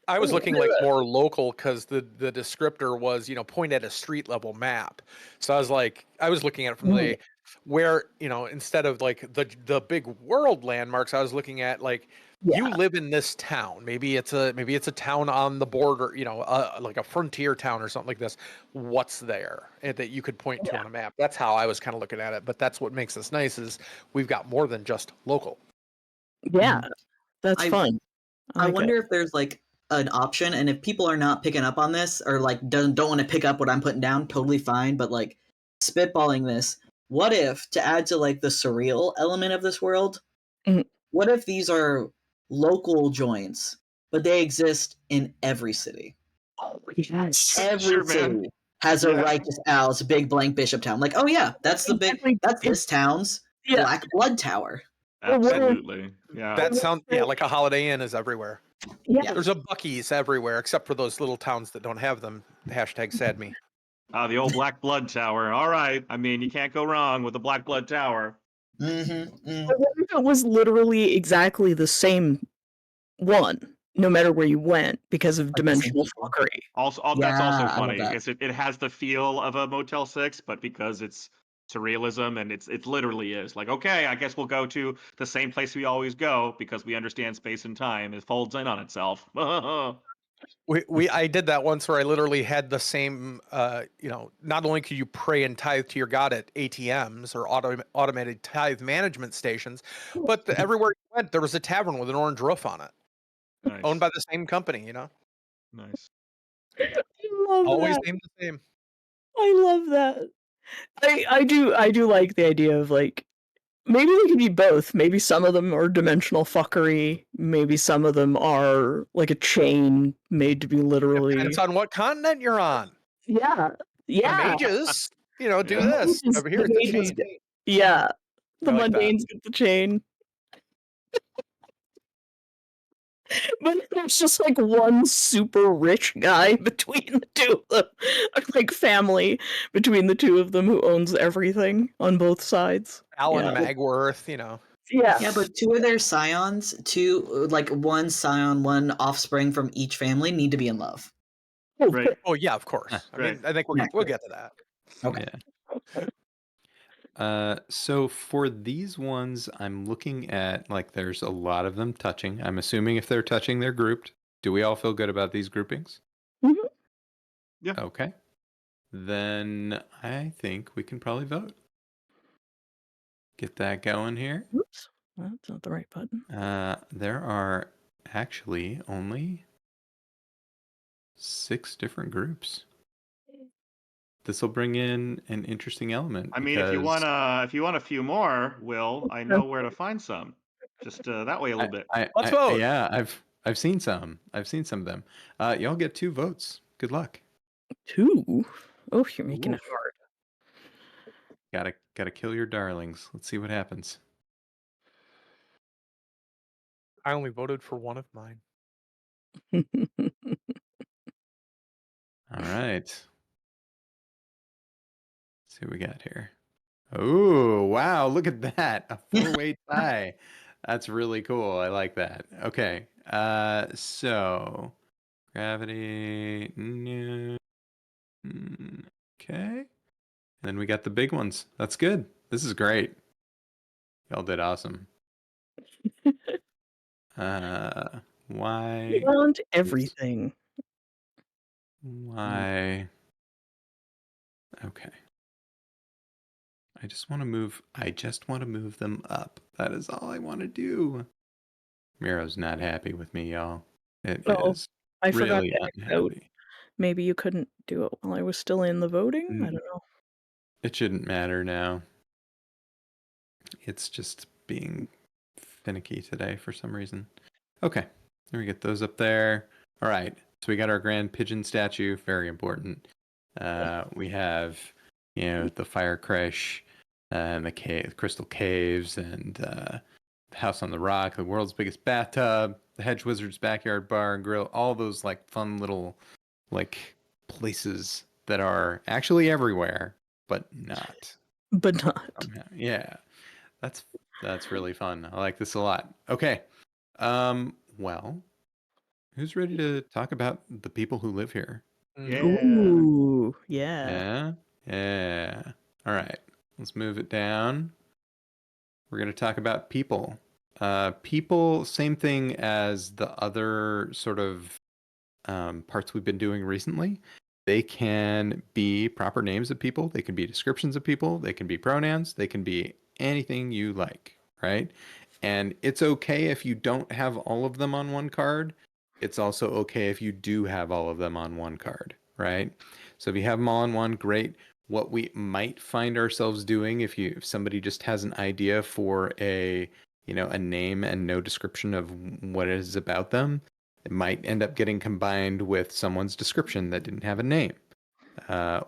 I was looking like more local because the descriptor was, you know, point at a street level map. So I was looking at it from the where, you know, instead of like the big world landmarks, I was looking at like you live in this town. Maybe it's a town on the border, you know, like a frontier town or something like this. What's there that you could point to on a map? That's how I was kind of looking at it. But that's what makes this nice is we've got more than just local. Yeah, that's fun. I wonder if there's like an option, and if people are not picking up on this or like don't want to pick up what I'm putting down, totally fine. But like spitballing this, what if to add to like the surreal element of this world, what if these are local joints, but they exist in every city? Oh yes, every city has a righteous Al's big blank bishop town. Like, oh yeah, that's that's this town's Black Blood Tower. Absolutely. Yeah. That sounds like a Holiday Inn is everywhere. Yeah. There's a Buc-ee's everywhere except for those little towns that don't have them. #SadMe. The old Black Blood Tower. All right. I mean, you can't go wrong with the Black Blood Tower. I wonder if it was literally exactly the same one, no matter where you went, because of dimensional fuckery. Also, that's also funny because it has the feel of a Motel 6, but because it's surrealism and it literally is like, okay, I guess we'll go to the same place we always go because we understand space and time. It folds in on itself. I did that once where I literally had the same, you know, not only could you pray and tithe to your God at ATMs or automated tithe management stations, but everywhere you went, there was a tavern with an orange roof on it. Nice. Owned by the same company, you know? Nice. I love Always that. named the same. I love that. I do like the idea of like maybe they could be both. Maybe some of them are dimensional fuckery. Maybe some of them are like a chain made to be literally. Depends on what continent you're on. Yeah. The mages, you know, do this. Over here's the chain. Yeah. The I like that. mundanes get the chain. But there's just like one super rich guy between the two of them, like family between the two of them who owns everything on both sides. Alan Yeah. Magworth, you know. Yeah. Yeah, but two of their scions, like one scion, one offspring from each family, need to be in love. Oh, Right. Oh yeah, of course. I mean, Right. I think we'll get to that. Okay. Yeah. So for these ones, I'm looking at like there's a lot of them touching. I'm assuming if they're touching, they're grouped. Do we all feel good about these groupings? Mhm. Yeah. Okay. Then I think we can probably vote. Get that going here. Oops, that's not the right button. There are actually only 6 different groups. This will bring in an interesting element. I mean, if you because want a few more, Will, I know where to find some. Just that way a little bit. Let's vote. Yeah, I've seen some. I've seen some of them. Y'all get 2 votes. Good luck. 2? Oh, you're making it Oof. Gotta kill your darlings. Let's see what happens. I only voted for one of mine. hard. All right. See what we got here. Oh, wow, look at that. A 4-way tie. That's really cool. I like that. Okay. So gravity. No, okay. And then we got the big ones. That's good. This is great. Y'all did awesome. Why? You want everything. Why? Okay. I just want to move them up. That is all I want to do. Miro's not happy with me, y'all. It Oh, is I forgot really to X out. unhappy. Maybe you couldn't do it while I was still in the voting? I Mm, don't know. It shouldn't matter now. It's just being finicky today for some reason. Okay, there we get those up there. All right, so we got our grand pigeon statue, very important. We have, the fire crash, and the crystal caves, and the house on the rock, the world's biggest bathtub, the hedge wizard's backyard bar and grill, all those like fun little like places that are actually everywhere, but not. But not. Yeah, that's really fun. I like this a lot. Okay. Well, who's ready to talk about the people who live here? Yeah. Ooh, yeah. Yeah. Yeah. All right. Let's move it down. We're going to talk about people. People, same thing as the other sort of parts we've been doing recently. They can be proper names of people. They can be descriptions of people. They can be pronouns. They can be anything you like, right? And it's okay if you don't have all of them on one card. It's also okay if you do have all of them on one card, right? So if you have them all on one, great. What we might find ourselves doing if somebody just has an idea for a name and no description of what it is about them, it might end up getting combined with someone's description that didn't have a name,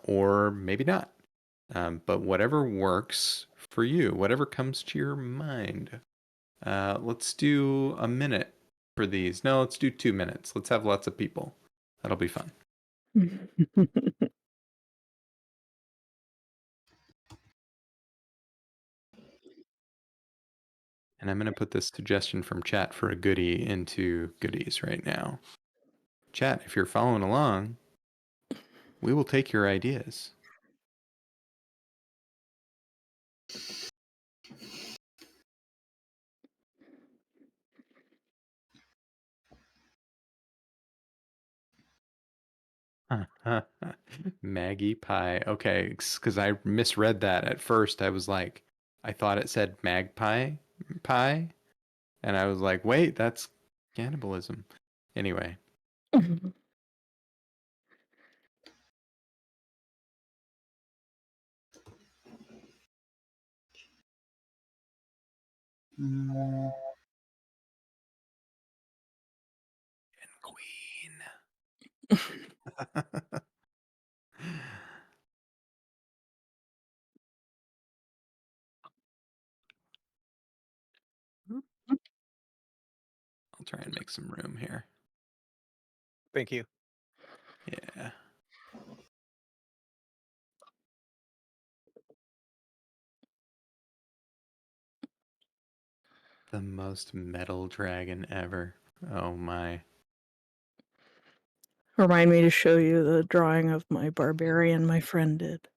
or maybe not. But whatever works for you, whatever comes to your mind. Let's do a minute for these. No, let's do 2 minutes. Let's have lots of people. That'll be fun. And I'm going to put this suggestion from chat for a goodie into goodies right now. Chat, if you're following along, we will take your ideas. Maggie Pie. Okay, because I misread that at first. I thought it said magpie pie, and I was like, wait, that's cannibalism. Anyway, Mm, Queen. I'll try and make some room here. Thank you. Yeah. The most metal dragon ever. Oh my. Remind me to show you the drawing of my barbarian my friend did.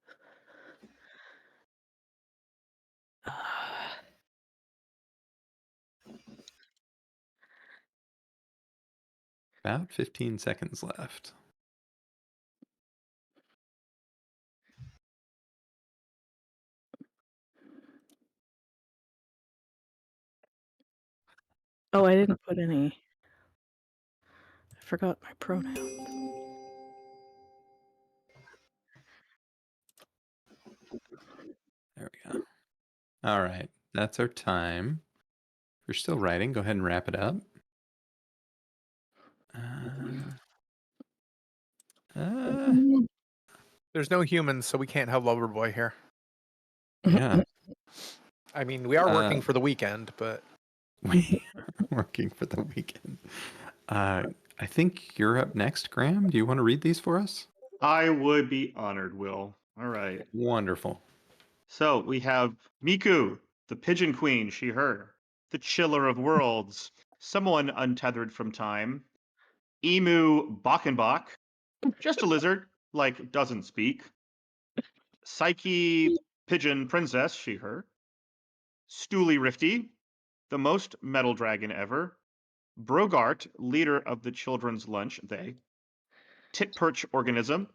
About 15 seconds left. Oh, I didn't put any. I forgot my pronouns. There we go. All right. That's our time. If you're still writing, go ahead and wrap it up. There's no humans, so we can't have Loverboy here. Yeah. I mean, we are working for the weekend, but We are working for the weekend. I think you're up next, Graham. Do you want to read these for us? I would be honored, Will. All right. Wonderful. So we have Miku, the pigeon queen, she, her, the chiller of worlds, someone untethered from time, Emu Bachenbach, just a lizard, like doesn't speak, Psyche, pigeon princess, she, her, Stoolie Rifty, the most metal dragon ever, Brogart, leader of the children's lunch, they, Titperch organism,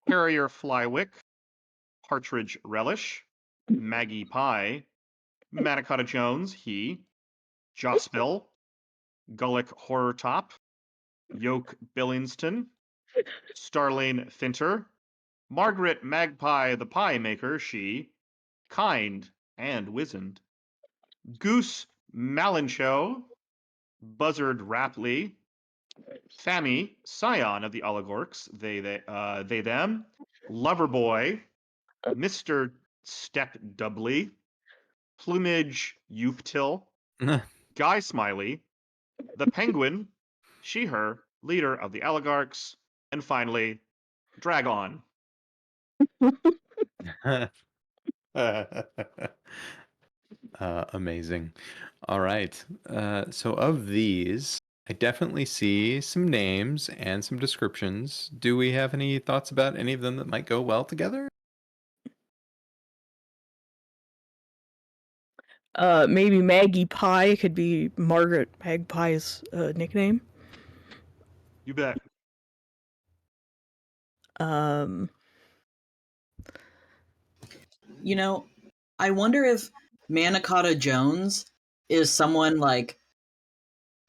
Carrier Flywick, Partridge Relish, Maggie Pie, Manicotta Jones, he, Jospil, Gullick Horror Top, Yoke Billingston, Starlane Finter, Margaret Magpie the Pie Maker, she, Kind and Wizened, Goose Malincho, Buzzard Rapley, Fammy, scion of the Oligorks, they them, Loverboy, Mr. Step Doubly, Plumage Euptil, Guy Smiley, the Penguin, she, her, leader of the Oligarchs, and finally, Dragon. Amazing. All right. So of these, I definitely see some names and some descriptions. Do we have any thoughts about any of them that might go well together? Maybe Maggie Pie could be Margaret Magpie's nickname. You bet. You know, I wonder if Manicotta Jones is someone like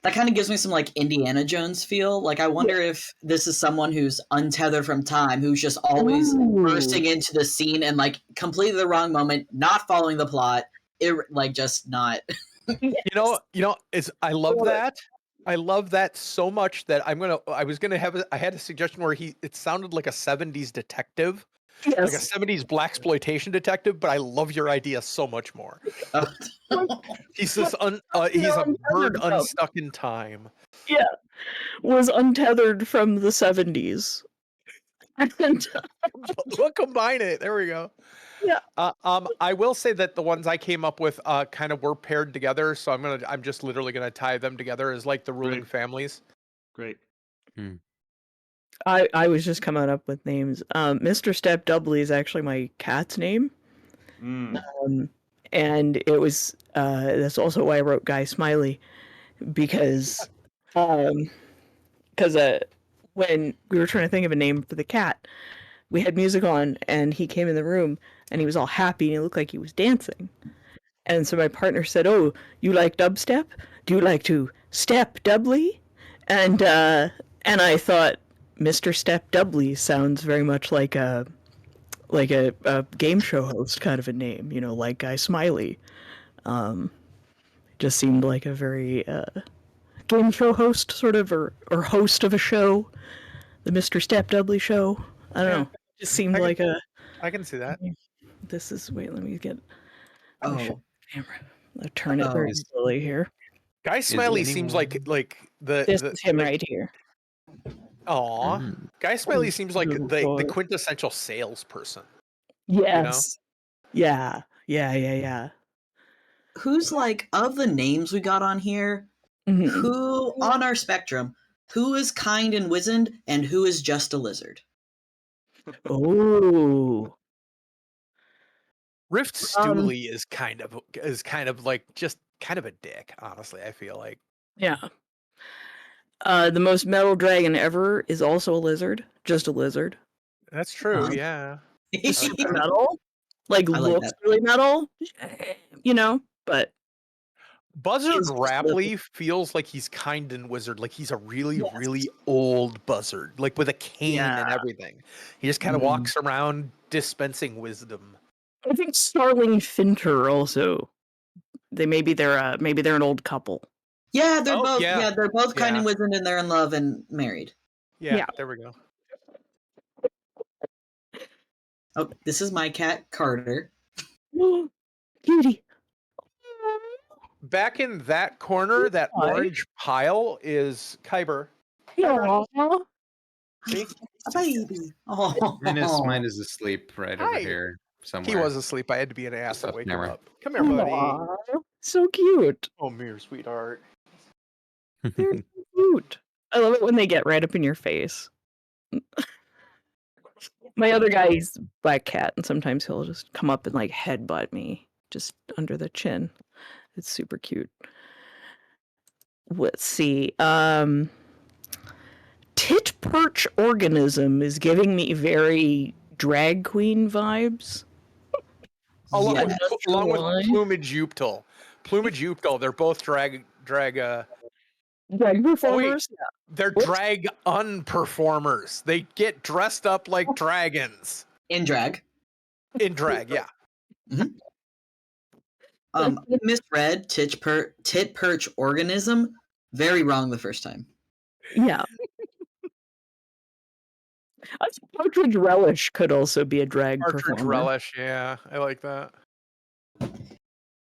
that kind of gives me some like Indiana Jones feel. Like I wonder if this is someone who's untethered from time, who's just always bursting into the scene and like completely the wrong moment, not following the plot, like just not. It's I love that. I love that so much that I had a suggestion where it sounded like a 70s detective. Yes. Like a 70s blaxploitation detective, but I love your idea so much more. He's this he's a bird unstuck in time. Yeah. Was untethered from the 70s. We'll combine it. There we go. Yeah. I will say that the ones I came up with kind of were paired together, so I'm just literally gonna tie them together as like the ruling families. Great. I was just coming up with names. Mr. Step Doubly is actually my cat's name. And it was that's also why I wrote Guy Smiley, because when we were trying to think of a name for the cat, we had music on and he came in the room and he was all happy and he looked like he was dancing. And so my partner said, "Oh, you like dubstep? Do you like to step doubly?" And I thought Mr. Step Doubly sounds very much like a game show host kind of a name, like Guy Smiley. Just seemed like a very game show host sort of, or host of a show, the Mr. Step Doubly show. I don't know. It just seemed like a. I can see that. Let me get. Oh, Camera. I'll turn it very slowly here. Guy Smiley seems like the This is him like, right here. aw. Mm. Guy Smiley seems like Little the boy. quintessential salesperson. Yes. Yeah. Yeah. Who's like of the names we got on here? Mhm. Who on our spectrum? Who is kind and wizened, and who is just a lizard? Oh. Rift Stooley is kind of like just kind of a dick, honestly, I feel like. Yeah. The most metal dragon ever is also a lizard. Just a lizard. That's true, Um, yeah. He's like super that. metal. Like I like looks that. really metal. You know, but Buzzard He's just Rapley feels like he's kind and wizard, like he's a really, Yes. really old buzzard, like with a cane and everything. He just kind of walks around dispensing wisdom. I think Starling Finter also. Maybe they're an old couple. Yeah, they're Oh, both. yeah. Yeah, they're both kind Yeah. and wizened, and they're in love and married. Yeah, Yeah. there we go. Oh, this is my cat Carter. Cutie. Back in that corner, that Hi. orange pile is Kyber. Aw. See? A baby. Oh, Mine is asleep right over Hi. here somewhere. He was asleep. I had to be an ass to Off wake him camera. up. Come here, buddy. Aw, so cute. Oh, mere sweetheart. They're so cute. I love it when they get right up in your face. My other guy, he's a black cat, and sometimes he'll just come up and like headbutt me just under the chin. It's super cute. Let's see. Tit perch organism is giving me very drag queen vibes. Along, Yeah. with, along with Why? Plumage Uptal. Plumage Uptal, they're both drag Drag performers. they're What? drag unperformers. They get dressed up like dragons in drag. in drag, yeah. Misread tit perch organism. Very wrong the first time. Yeah. I think Partridge Relish could also be a drag Partridge performer. Relish, yeah. I like that.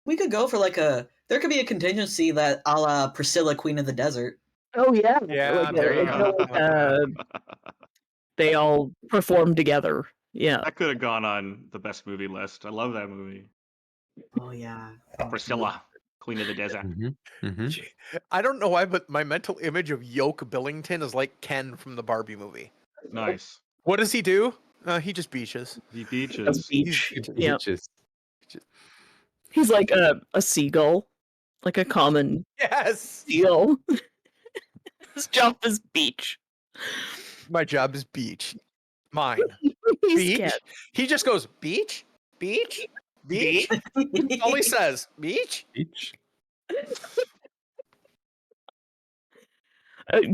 We could go for like a. There could be a contingency that a la Priscilla, Queen of the Desert. Oh yeah, Yeah, like, there you it's go. like, they all perform together. Yeah, That could have gone on the best movie list. I love that movie. Oh yeah. Priscilla, Queen of the Desert. I don't know why, but my mental image of Yoke Billington is like Ken from the Barbie movie. Nice. What does he do? He just beaches. The a beaches. beach. It's Yeah, just he's like a seagull, like a common Yes. seal. His job is beach. My job is beach. Mine. He's Beach. cat. He just goes beach, beach, beach. That's all he says. Beach. each.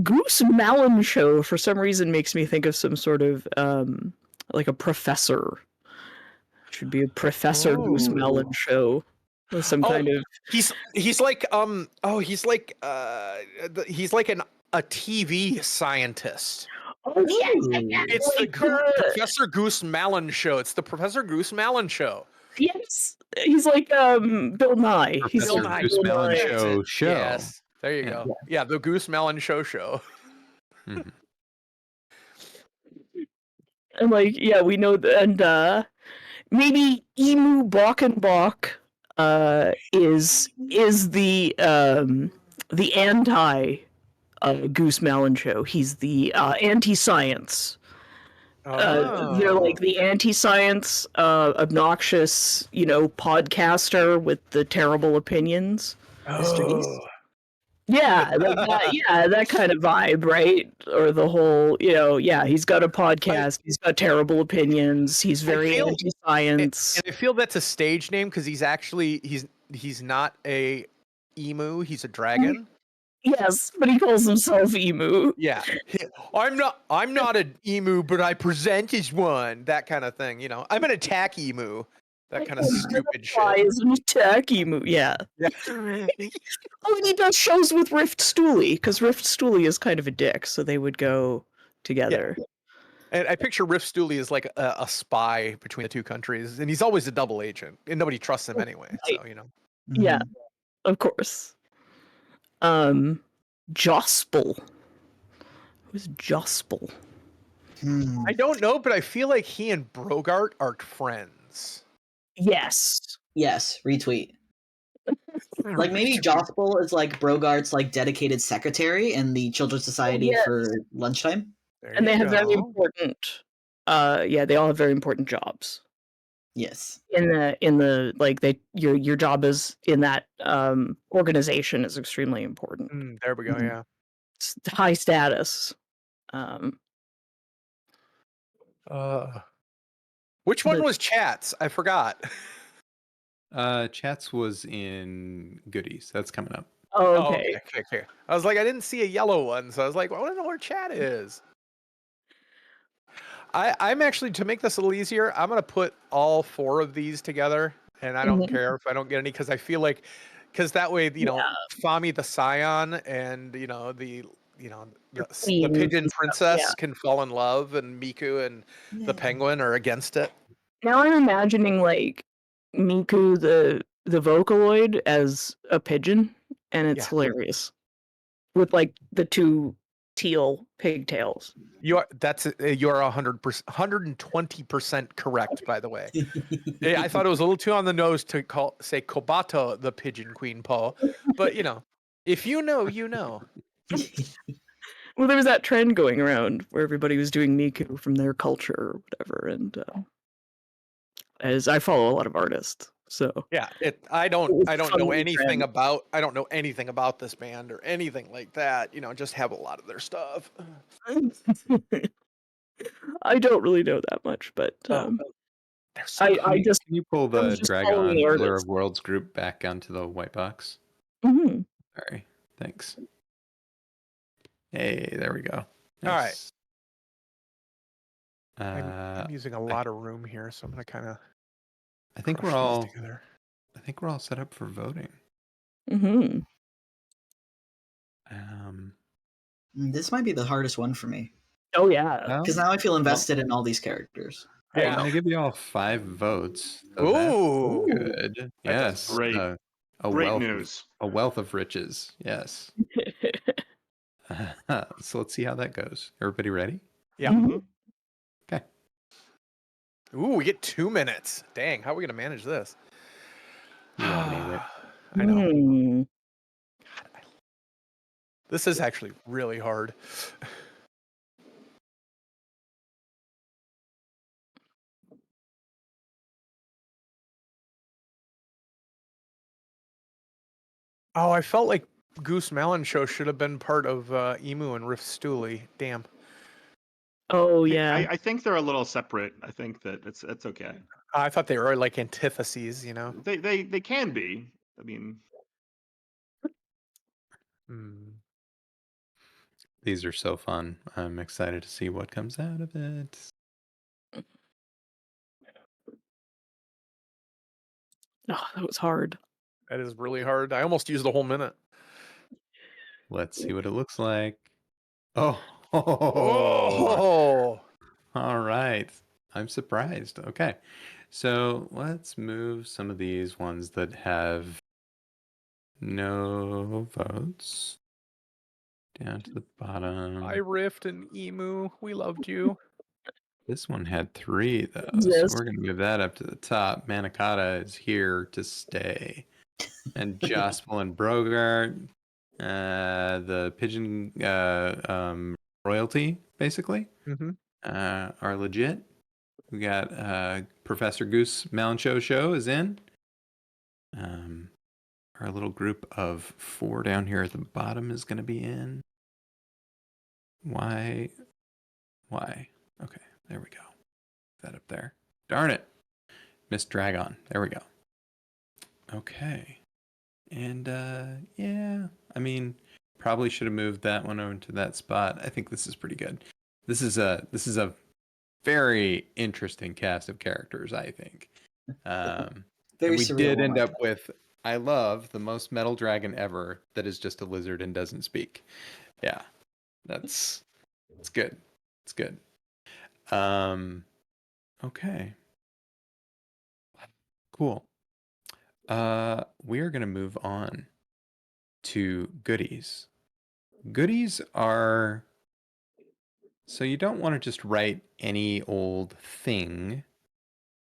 Goose Malin show for some reason makes me think of some sort of like a professor. Should be a Professor Goose Oh. Malin show with some kind of He's like he's like a TV scientist. oh It's the Professor Goose Malin show. It's the Professor Goose Malin show. yes, he's like Bill Nye. He's Professor like Goose Bill Mellon Nye. show. Yes. There you Yeah. go. Yeah, the Goose Malin show. Mhm. And like yeah, we know that, and maybe Emu Bockenbach is the anti Goose Malin show. He's the anti-science. They're like the anti-science, obnoxious, podcaster with the terrible opinions. Oh. Yeah, like that, yeah, that kind of vibe, right? Or the whole, he's got a podcast, he's got terrible opinions, he's very feel- anti-science. And I feel that's a stage name because he's not a emu. He's a dragon. Yes, but he calls himself Emu. Yeah, I'm not an emu, but I present as one. That kind of thing, I'm an attack emu. That kind of stupid Why shit. is an attack Emu? Yeah. Yeah. Oh, and he does shows with Rift Stooley, because Rift Stooley is kind of a dick, so they would go together. And I picture Rift Stooley as like a spy between the two countries, and he's always a double agent, and nobody trusts him anyway. So Yeah, of course. Jospel. Who's Jospel? I don't know, but I feel like he and Brogart are friends. Yes. Yes, retweet. Like maybe Jospel is like Brogart's like dedicated secretary in the Children's Society yes. for lunchtime. There And they you have very go. important yeah, they all have very important jobs. Yes. In the like your job is in that organization is extremely important. There we go. Mhm. Yeah. It's high status. Which one But- was Chats? I forgot. Chats was in goodies. That's coming up. Oh, Oh, okay. okay. I was like, I didn't see a yellow one, so I was like, well, I don't know where Chat is. I'm actually, to make this a little easier, I'm gonna put all 4 of these together, and I don't Mhm. care if I don't get any, because I feel like, because that way, Fami the Scion and the Queens Pigeon and stuff, Princess yeah. can fall in love, and Miku and the Penguin are against it. Now I'm imagining like Miku the Vocaloid as a pigeon, and it's Yeah. hilarious. With like the 2 teal pigtails. You are 100%, 120% correct, by the way. I thought it was a little too on the nose to say Kobato the Pigeon Queen Paul, but if you know, you know. Well, there was that trend going around where everybody was doing Miku from their culture or whatever, and as I follow a lot of artists, so Yeah, I It don't was know funny anything trend. about this band or anything like that. Just have a lot of their stuff. I don't really know that much, but They're so I Can just you pull I the was just following Dragon the Killer artist. of Worlds group back onto the white box? Mhm. Sorry. Thanks. Hey, there we go. All right. Nice. I'm using a lot of room here, so I'm gonna kind of. I think we're all set up for voting. Mhm. This might be the hardest one for me Oh yeah. Well, because now I feel invested in all these characters. Yeah. I'm gonna give you all 5 votes. So Ooh. that's good. That's Yes. great. A Great wealth news. a wealth of riches. Yes. So let's see how that goes. Everybody ready? Yeah. Mhm. Okay. Ooh, we get 2 minutes. Dang, how are we gonna manage this? You dominate it. I know. Hmm. This is actually really hard. Oh, I felt like Goose Melon Show should have been part of Emu and Riff Stooley. Damn. Oh yeah. I think they're a little separate. I think that it's okay. I thought they were like antitheses, They can be. I mean, These are so fun. I'm excited to see what comes out of it. Oh, that was hard. That is really hard. I almost used the whole minute. Let's see what it looks like. Oh. Oh. All right. I'm surprised. Okay. So let's move some of these ones that have no votes down to the bottom. Hi, Rift and Emu. We loved you. This one had 3, though. So Yes. we're going to move that up to the top. Manicotta is here to stay. And Jospel and Brogart, the Pigeon royalty, basically, are legit. We got Professor Goose Show is in. Our little group of 4 down here at the bottom is going to be in. Why? Okay, there we go. That up there. Darn it. Miss Dragon. There we go. Okay. And yeah, I mean, probably should have moved that one over to that spot. I think this is pretty good. This is a very interesting cast of characters, I think. And Very we surreal did one, end I up thought. with, I love the most metal dragon ever that is just a lizard and doesn't speak. Yeah. It's good. It's good. Okay. Cool. We are going to move on to goodies. Goodies are, so you don't want to just write any old thing,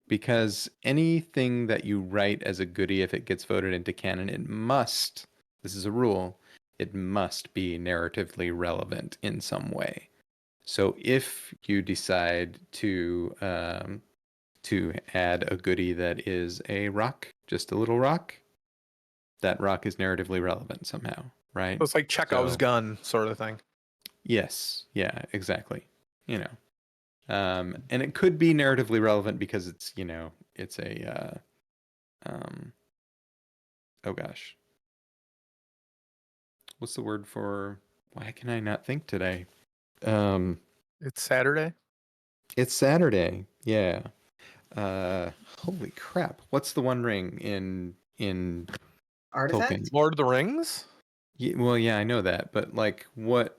because anything that you write as a goodie, if it gets voted into canon, it must, this is a rule, it must be narratively relevant in some way. So if you decide to add a goodie that is a rock, just a little rock, that rock is narratively relevant somehow, right? So it's like Chekhov's So- gun sort of thing. Yes, yeah, exactly. You know, and it could be narratively relevant because it's, you know, it's a oh gosh, what's the word for, why can I not think today? It's Saturday. It's Saturday. Yeah. Holy crap. What's the One Ring in Artifact? Tolkien? Lord of the Rings. Well, yeah, I know that, but like, what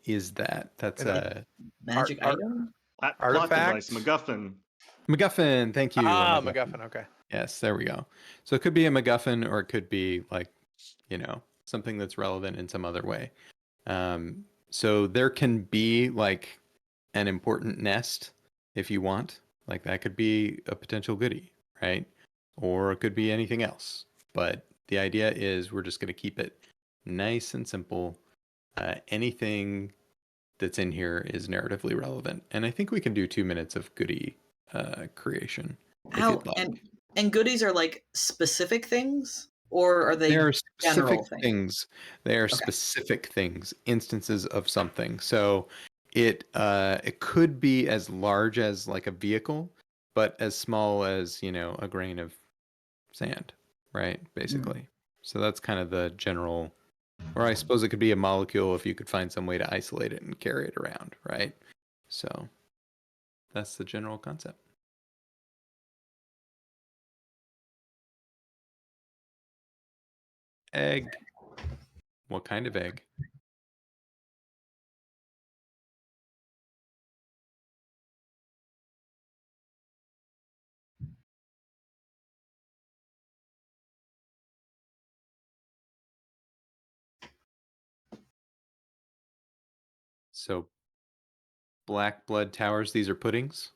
is that? That's An a Magic art- item? Plot Artifact? device, MacGuffin. MacGuffin. Thank you. a MacGuffin. Okay. Yes, there we go. So it could be a MacGuffin, or it could be like, you know, something that's relevant in some other way. So there can be like an important nest if you want. Like that could be a potential goodie, right? Or it could be anything else. But the idea is we're just going to keep it nice and simple. Anything that's in here is narratively relevant. And I think we can do 2 minutes of goodie creation if How you'd like. and goodies are like specific things, or are they They are specific general things? things. They are Okay. specific things, instances of something. So it could be as large as like a vehicle, but as small as, you know, a grain of sand, right? Basically. So that's kind of the general, or I suppose it could be a molecule if you could find some way to isolate it and carry it around, right? So that's the general concept. Egg. What kind of egg? So black blood towers, these are puddings.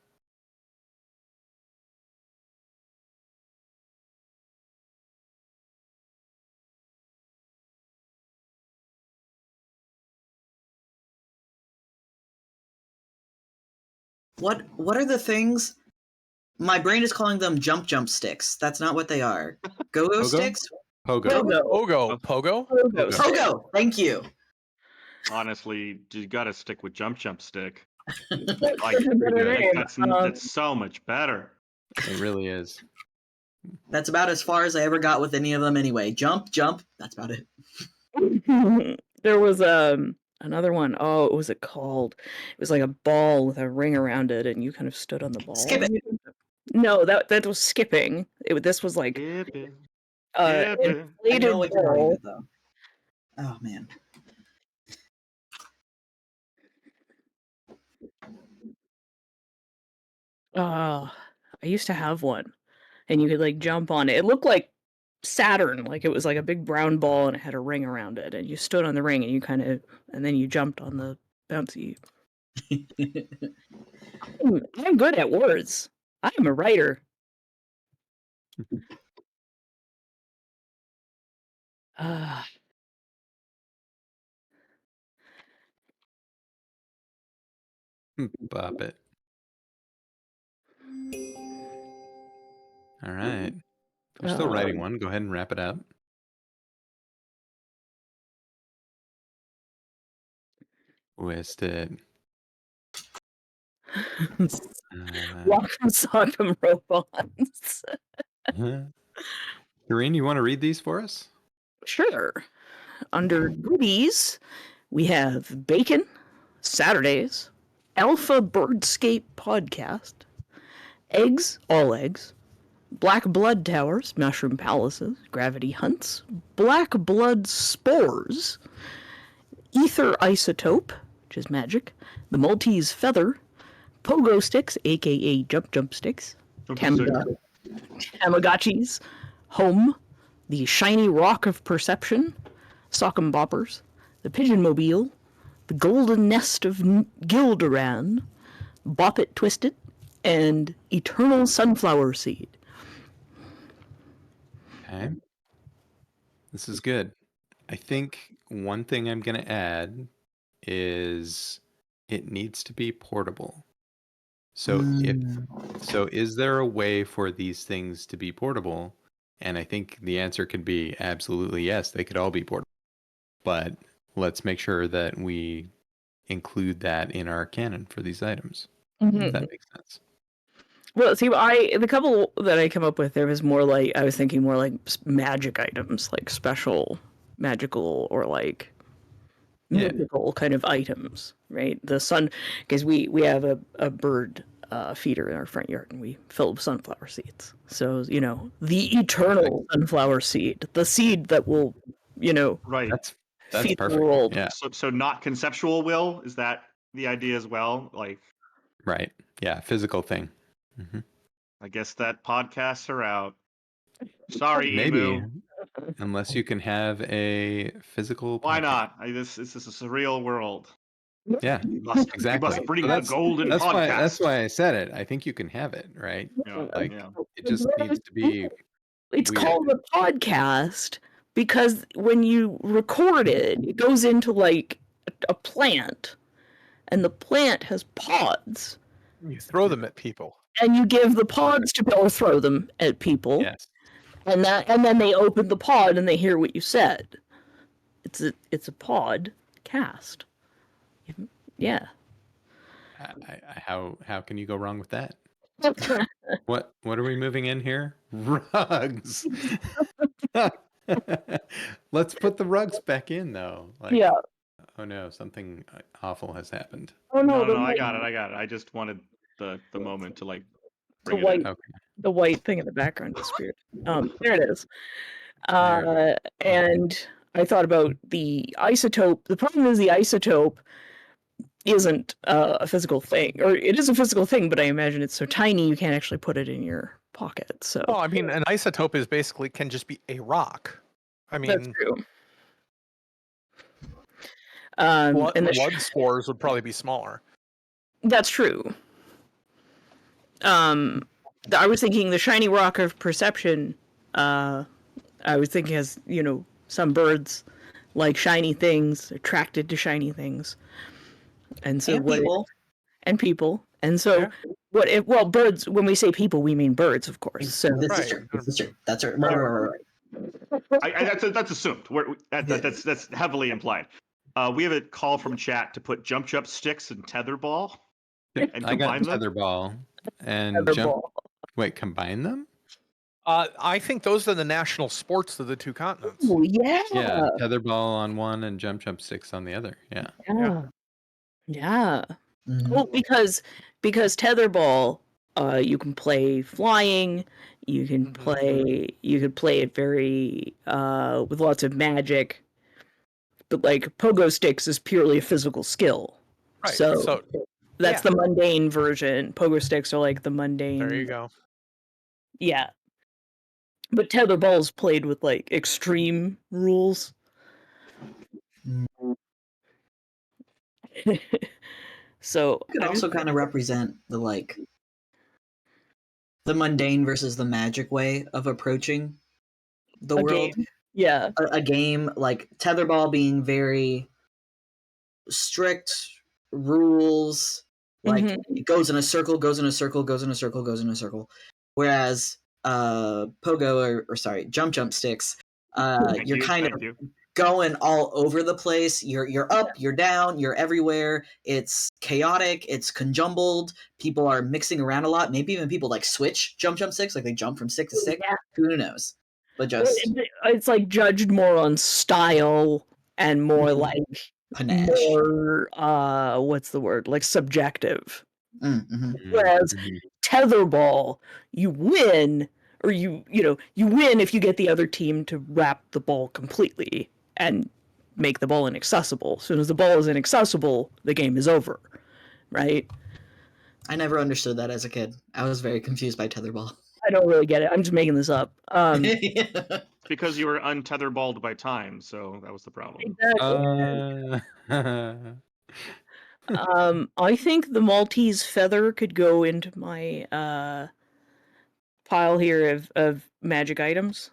What are the things? My brain is calling them jump sticks. That's not what they are. Go-go Pogo? sticks? Pogo. Pogo. Pogo. Pogos. Pogo! Thank you. Honestly, you got to stick with jump stick. That's Like, such a better name. that's so much better. It really is. That's about as far as I ever got with any of them anyway. Jump. That's about it. There was another one. Oh, what was it called? It was like a ball with a ring around it, and you kind of stood on the ball. Skip it. No, that was skipping. This was like Skip it. an Skip it. I know what you're running ball. with, though. Oh, man. I used to have one, and you could like jump on it. It looked like Saturn, like it was like a big brown ball, and it had a ring around it. And you stood on the ring, and and then you jumped on the bouncy. I'm good at words. I am a writer. Uh, Bop it. All right. If you're still writing one, go ahead and wrap it up. Wasted. Walk from Sodom robots. Sharene, you want to read these for us? Sure. Under goodies, we have bacon, Saturdays, Alpha Birdscape podcast, eggs, all eggs, black blood towers, mushroom palaces, gravity hunts, black blood spores, ether isotope, which is magic, the Maltese feather, pogo sticks, aka jump sticks, Tamagotchis, home, the shiny rock of perception, Sock'em Boppers, the Pigeon Mobile, the Golden Nest of Gilderan, Bop It Twisted, and Eternal Sunflower Seed. Okay. This is good. I think one thing I'm going to add is it needs to be portable. So is there a way for these things to be portable? And I think the answer could be absolutely yes, they could all be portable. But let's make sure that we include that in our canon for these items. If that makes sense. Well, see, the couple that I come up with, there was more like, I was thinking more like magic items, like special magical or like mythical kind of items, right? The sun, because we have a bird feeder in our front yard and we fill it with sunflower seeds. So, the eternal sunflower seed, the seed that will, Right. That's feed the perfect. world. Yeah. So not conceptual will, is that the idea as well? Like, Right. Yeah. Physical thing. I guess that podcasts are out. Sorry, Maybe. Emu. Unless you can have a physical. Why podcast. not? This is a surreal world. Yeah. We must Exactly. bring So the golden podcast. That's why I said it. I think you can have it, right? Like it just needs to be. It's weird. called a podcast because when you record it, it goes into like a plant, and the plant has pods. You throw them at people. And you give the pods to or throw them at people. Yes. And then they open the pod and they hear what you said. It's a pod cast. Yeah. How can you go wrong with that? What are we moving in here? Rugs. Let's put the rugs back in though. Like, yeah. Oh no, something awful has happened. Oh no, No, I got it. I just wanted the moment to like bring it in. Okay. The white thing in the background disappeared. There it is. And I thought about the isotope. The problem is the isotope isn't a physical thing, or it is a physical thing, but I imagine it's so tiny you can't actually put it in your pocket. So. Well, I mean, an isotope is basically can just be a rock. I mean, that's true. blood spores would probably be smaller. That's true. I was thinking the shiny rock of perception. I was thinking as some birds like shiny things, attracted to shiny things, and so people. And so birds. When we say people, we mean birds, of course. So this is true. That's right. Right. That's assumed. That's heavily implied. We have a call from chat to put jump sticks and tetherball and I got combine them. tetherball and Wait, combine them? I think those are the national sports of the two continents. Oh, yeah. Yeah, tetherball on one and jump sticks on the other. Yeah. Yeah. Mm-hmm. Well, because tetherball, you can play flying. You can play. You could play it very with lots of magic. But like pogo sticks is purely a physical skill. Right. So that's the mundane version. Pogo sticks are like the mundane. There you go. Yeah. But tetherball is played with like extreme rules. So it could also kind of represent the mundane versus the magic way of approaching the world. Game. Yeah. A game like tetherball being very strict rules, like it goes in a circle, goes in a circle, goes in a circle, goes in a circle. Whereas pogo or jump sticks, you're kind of going all over the place. You're up, you're down, you're everywhere. It's chaotic, it's conjumbled. People are mixing around a lot. Maybe even people like switch jump sticks, like they jump from stick to stick. Yeah. Who knows? But just it's like judged more on style and more like panache. More what's the word? Like subjective. Mm-hmm. Whereas tetherball, you win, or you win if you get the other team to wrap the ball completely and make the ball inaccessible. As soon as the ball is inaccessible, the game is over, right? I never understood that as a kid. I was very confused by tetherball. I don't really get it. I'm just making this up. because you were untetherballed by time, so that was the problem. Exactly. I think the Maltese feather could go into my pile here of magic items.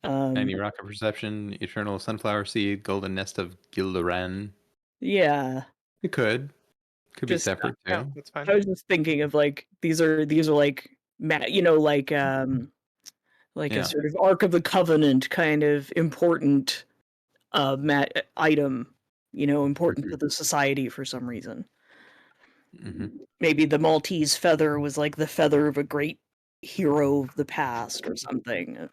Tiny rock of perception, eternal sunflower seed, golden nest of Gilderan. Yeah. It could be Just, separate too. Yeah, that's fine. I was just thinking of like these are like like Yeah. a sort of Ark of the Covenant kind of important item, important to the society for some reason. Maybe the Maltese feather was like the feather of a great hero of the past or something.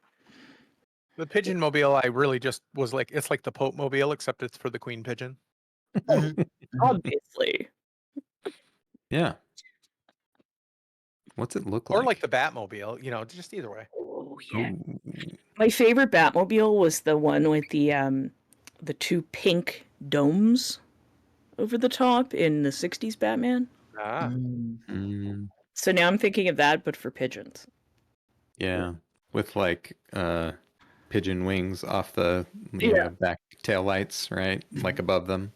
The pigeon mobile, I really just was like, it's like the Pope mobile, except it's for the queen pigeon. Obviously. Yeah. What's it look like? Or like the Batmobile, just either way. Oh yeah. My favorite Batmobile was the one with the two pink domes over the top in the 60s Batman. Ah. So now I'm thinking of that, but for pigeons. Yeah. With like pigeon wings off the back tail lights, right? Like above them.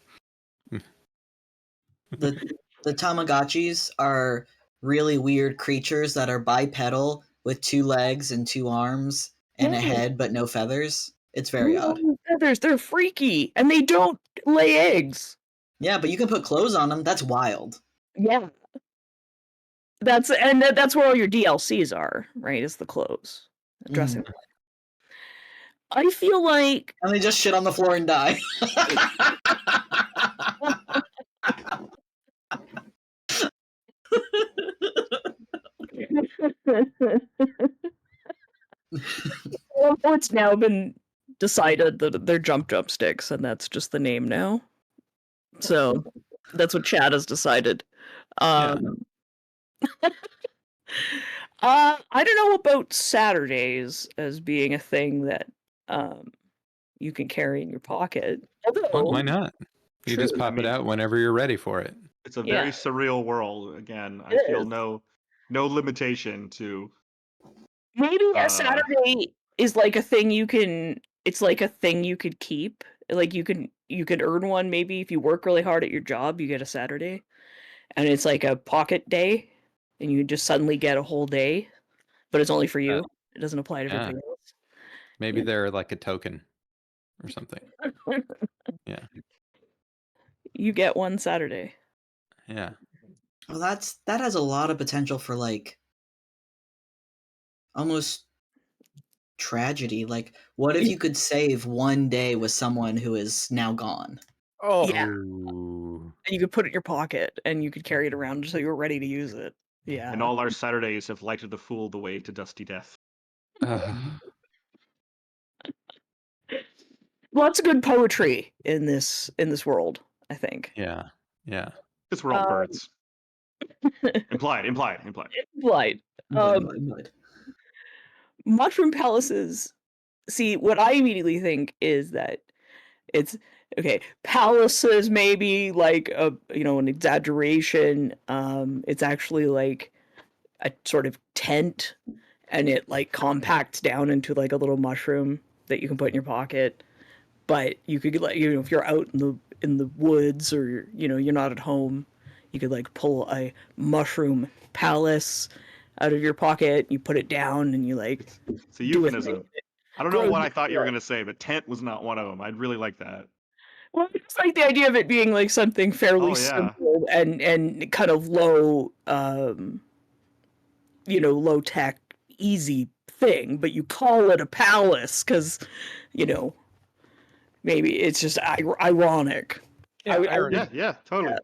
The Tamagotchis are really weird creatures that are bipedal with 2 legs and 2 arms and a head but no feathers. It's very odd. Feathers, they're freaky and they don't lay eggs. Yeah, but you can put clothes on them. That's wild. Yeah. That's where all your DLCs are, right? Is the clothes. Dressing. I feel like And they just shit on the floor and die. Well, it's now been decided that they're jump sticks, and that's just the name now. So that's what Chad has decided. I don't know about Saturdays as being a thing that you can carry in your pocket. Well, why not? You just pop it mean, out whenever you're ready for it. It's a very surreal world. Again, I feel no limitation to. Maybe a Saturday is like a thing you can. It's like a thing you could keep. Like you can earn one. Maybe if you work really hard at your job, you get a Saturday, and it's like a pocket day, and you just suddenly get a whole day, but it's only for you. It doesn't apply to everybody else. Maybe they're like a token or something. Yeah. You get one Saturday. Yeah. Well, that has a lot of potential for like almost tragedy. Like, what if you could save one day with someone who is now gone? Oh yeah. Ooh. And you could put it in your pocket and you could carry it around until you were ready to use it. Yeah. And all our Saturdays have lighted the fool the way to dusty death. Lots of good poetry in this world, I think. Yeah. Yeah. This world birds. Implied. Mushroom palaces. See, what I immediately think is that it's okay. Palaces maybe like an exaggeration. It's actually like a sort of tent, and it like compacts down into like a little mushroom that you can put in your pocket. But you could like if you're out in the woods or you're not at home, you could like pull a mushroom palace out of your pocket. You put it down and you like. It's a euphemism. I don't know what I thought you were going to say, but tent was not one of them. I'd really like that. Well, it's like the idea of it being like something fairly simple and kind of low, low tech, easy thing, but you call it a palace because, maybe it's just ironic. Yeah, totally.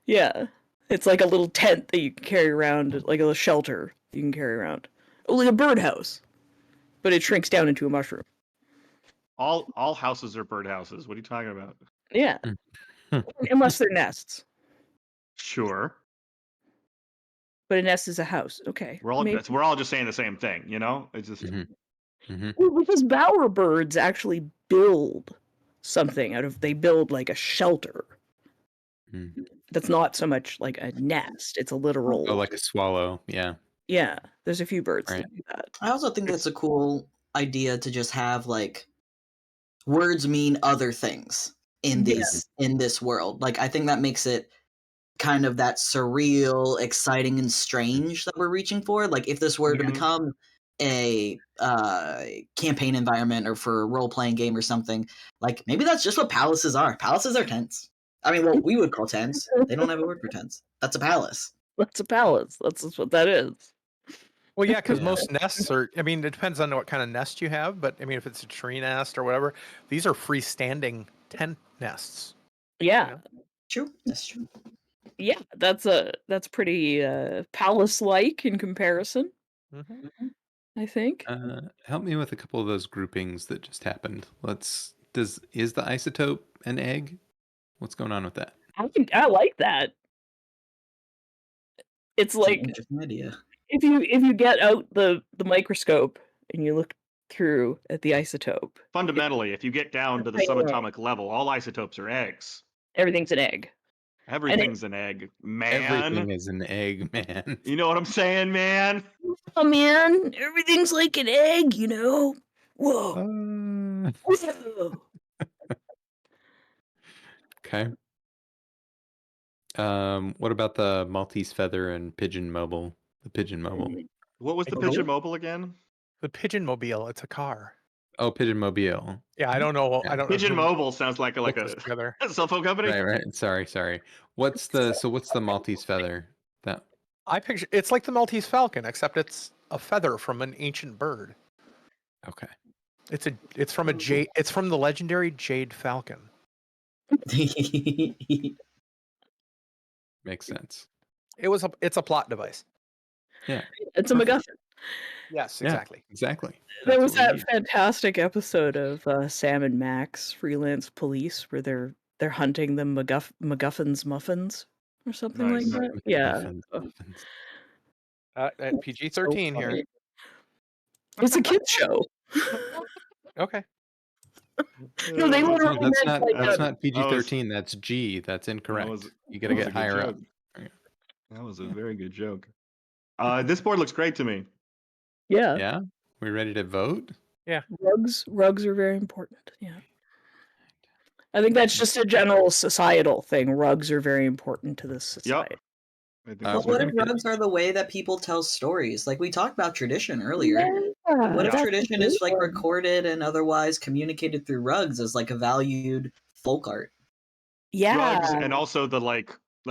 Yeah. It's like a little tent that you can carry around, like a little shelter you can carry around. Like a birdhouse, but it shrinks down into a mushroom. All houses are birdhouses. What are you talking about? Yeah. Unless they're nests. Sure. But a nest is a house. Okay. We're all just saying the same thing, It's just Well, because bowerbirds actually build something they build like a shelter. That's not so much like a nest. It's a literal. Oh, like a swallow. Yeah. Yeah. There's a few birds that do that. I also think that's a cool idea to just have like words mean other things in this world. Like I think that makes it kind of that surreal, exciting, and strange that we're reaching for. Like if this were to become a campaign environment or for a role-playing game or something, like maybe that's just what palaces are. Palaces are tents. I mean, what we would call tents. They don't have a word for tents. That's a palace. That's a palace. That's just what that is. Well, yeah, because Yeah. most nests are, I mean, it depends on what kind of nest you have, but I mean, if it's a tree nest or whatever, these are freestanding tent nests. Yeah. You know? True. That's true. Yeah, that's pretty palace-like in comparison, Mhm. I think. Help me with a couple of those groupings that just happened. Is the isotope an egg? What's going on with that? I like that. It's It's an like interesting idea. if you get out the microscope and you look through at the isotope, Fundamentally, if you get down to the Right. subatomic level, all isotopes are eggs. everything's an egg. Everything's an egg, man. Everything is an egg, man. You know what I'm saying, man? Oh man, everything's like an egg, you know. Whoa. Whoa. Okay. What about the Maltese feather and pigeon mobile? The pigeon mobile. What was the I pigeon don't- mobile again? The pigeon mobile, it's a car. Oh, pigeon mobile. Yeah, I don't know. Yeah. I don't know. Pigeon who mobile sounds like put a this together. cell phone company. Right. Sorry. What's the Maltese feather? That I picture it's like the Maltese falcon, except it's a feather from an ancient bird. okay. It's from the legendary jade falcon. Makes sense. It's a plot device. Yeah. It's a Perfect. MacGuffin. Yes, Yeah. exactly. Exactly. There That's was what we that need. fantastic episode of Sam and Max, Freelance Police, where they're hunting the MacGuffin's muffins or something Nice. like that. Yeah, Muffins. At PG-13 so here. funny. It's a kids show. Okay. No, they Uh, literally No, that's meant not like that's a, not PG-13. That's G. That's incorrect. was- You got to that was get a good higher up. joke. That was a very good joke. This board looks great to me. yeah. Yeah. We ready to vote? Rugs are very important. Yeah. I think that's just a general societal thing. Rugs are very important to this society. I think Well, that's Well, what we're if gonna get- rugs are the way that people tell stories? Like we talked about tradition earlier. Yeah, What if that's a tradition great is like one. recorded and otherwise communicated through rugs as like a valued folk art? Yeah. Drugs and also the like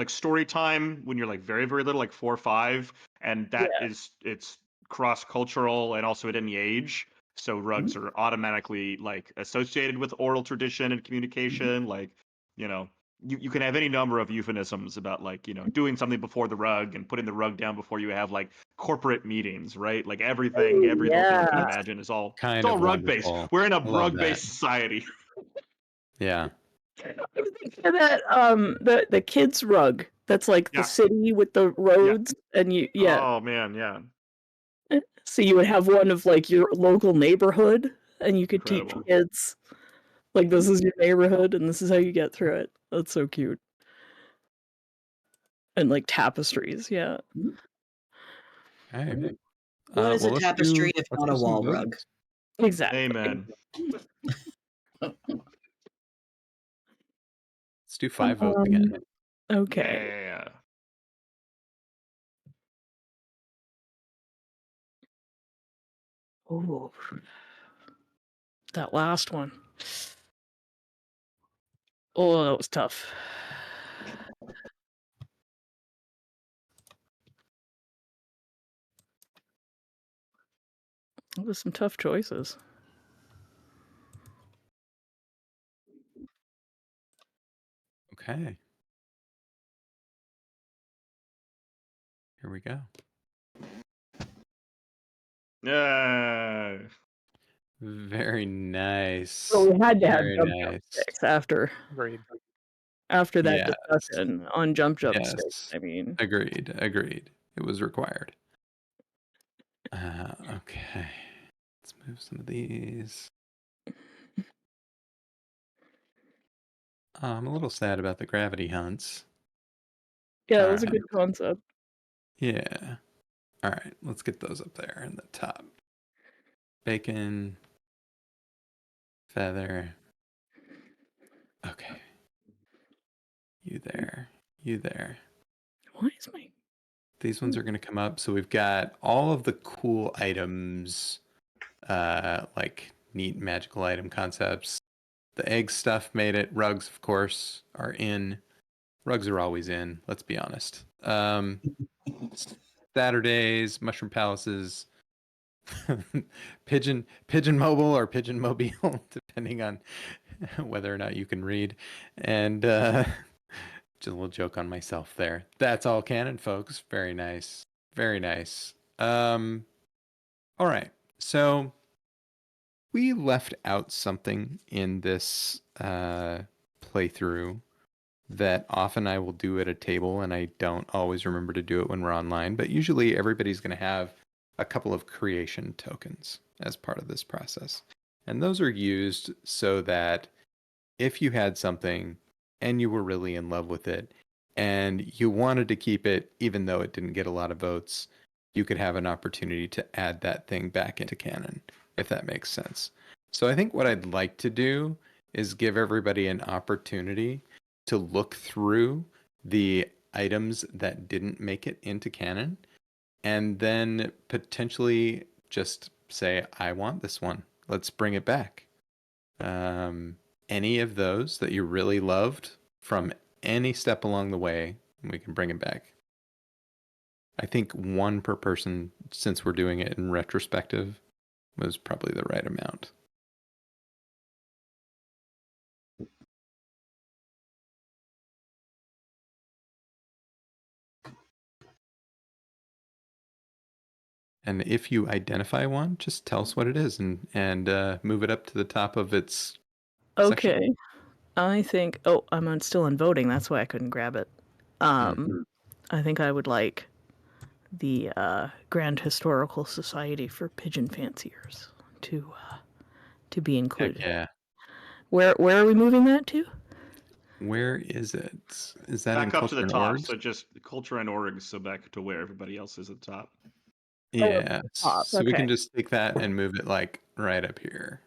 story time when you're like very very little, like 4 or 5, and that is it's cross cultural and also at any age. So rugs are automatically like associated with oral tradition and communication. Like, you know, you can have any number of euphemisms about like, you know, doing something before the rug and putting the rug down before you have like corporate meetings, right? Like every little thing you can yeah. imagine is all Kind it's all of rug based. wonderful. We're in a I love rug based society. Yeah. I was thinking of that the kids rug that's like Yeah. the city with the roads and Oh man, yeah. so you would have one of like your local neighborhood and you could Incredible. teach kids like this is your neighborhood and this is how you get through it. That's so cute. And like tapestries, yeah. Okay. What is a let's tapestry do- if let's not do a some wall votes. rug? Exactly. Amen. Let's do 5 votes again. Okay. Yeah. Oh, that last one. Oh, that was tough. That was some tough choices. Okay. Here we go. Yeah. Very nice. So we had to have Very jump nice. sticks after Agreed. that Yes. discussion on jump Yes. sticks. I mean, Agreed. It was required. Okay. Let's move some of these. I'm a little sad about the gravity hunts. yeah, that was a Alright. good concept. Yeah. All right. Let's get those up there in the top. Bacon. Feather. Okay. You there. You there. Why is my... These ones are going to come up. So we've got all of the cool items, like neat magical item concepts. The egg stuff made it. Rugs, of course, are in. Rugs are always in, let's be honest. Saturdays, mushroom palaces, pigeon mobile or pigeon mobile, depending on whether or not you can read. And just a little joke on myself there. That's all canon, folks. Very nice. Very nice. All right. So we left out something in this playthrough that often I will do at a table, and I don't always remember to do it when we're online. But usually everybody's going to have a couple of creation tokens as part of this process. And those are used so that if you had something and you were really in love with it and you wanted to keep it, even though it didn't get a lot of votes, you could have an opportunity to add that thing back into canon, if that makes sense. So I think what I'd like to do is give everybody an opportunity to look through the items that didn't make it into canon and then potentially just say, I want this one. Let's bring it back. Any of those that you really loved from any step along the way, we can bring it back. I think one per person, since we're doing it in retrospective, was probably the right amount. And if you identify one, just tell us what it is and move it up to the top of its section. Okay. I think... Oh, I'm still on voting. That's why I couldn't grab it. I think I would like the Grand Historical Society for Pigeon Fanciers to be included. Heck yeah. Where are we moving that to? Where is it? Is that in Back up to culture the and top. orgs? So just culture and orgs. So back to where everybody else is at the top. Yeah. top, So we can okay. just take that and move it like right up here.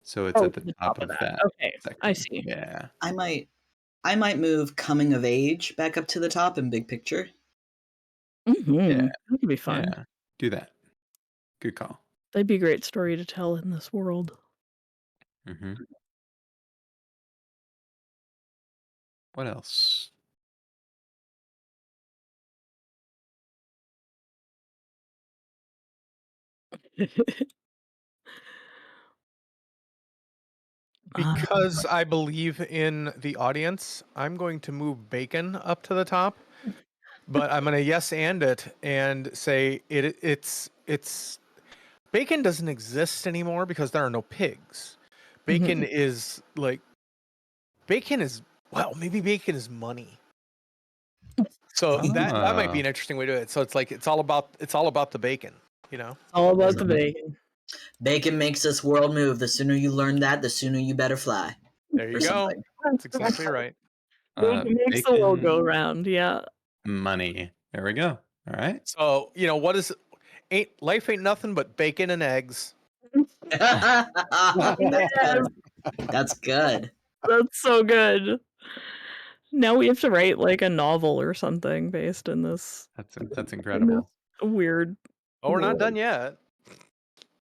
So it's Oh, at the top of that. Okay, section. I see. Yeah. I might move coming of age back up to the top in big picture. Yeah. That could be fun. Yeah. Do that. Good call. That'd be a great story to tell in this world. Mm-hmm. What else? Because I believe in the audience, I'm going to move bacon up to the top, but I'm going to yes and it and say it's bacon doesn't exist anymore because there are no pigs. Bacon is like maybe bacon is money. So that might be an interesting way to do it. So it's like it's all about the bacon, you know? All about the bacon. Bacon makes this world move. The sooner you learn that, the sooner you better fly. There you Or go. something. That's exactly right. Bacon makes the world go round, yeah. Money. There we go. All right. So, life ain't nothing but bacon and eggs. That's good. That's good. That's so good. Now we have to write like a novel or something based in this. That's incredible. Weird. Oh, we're not world. done yet.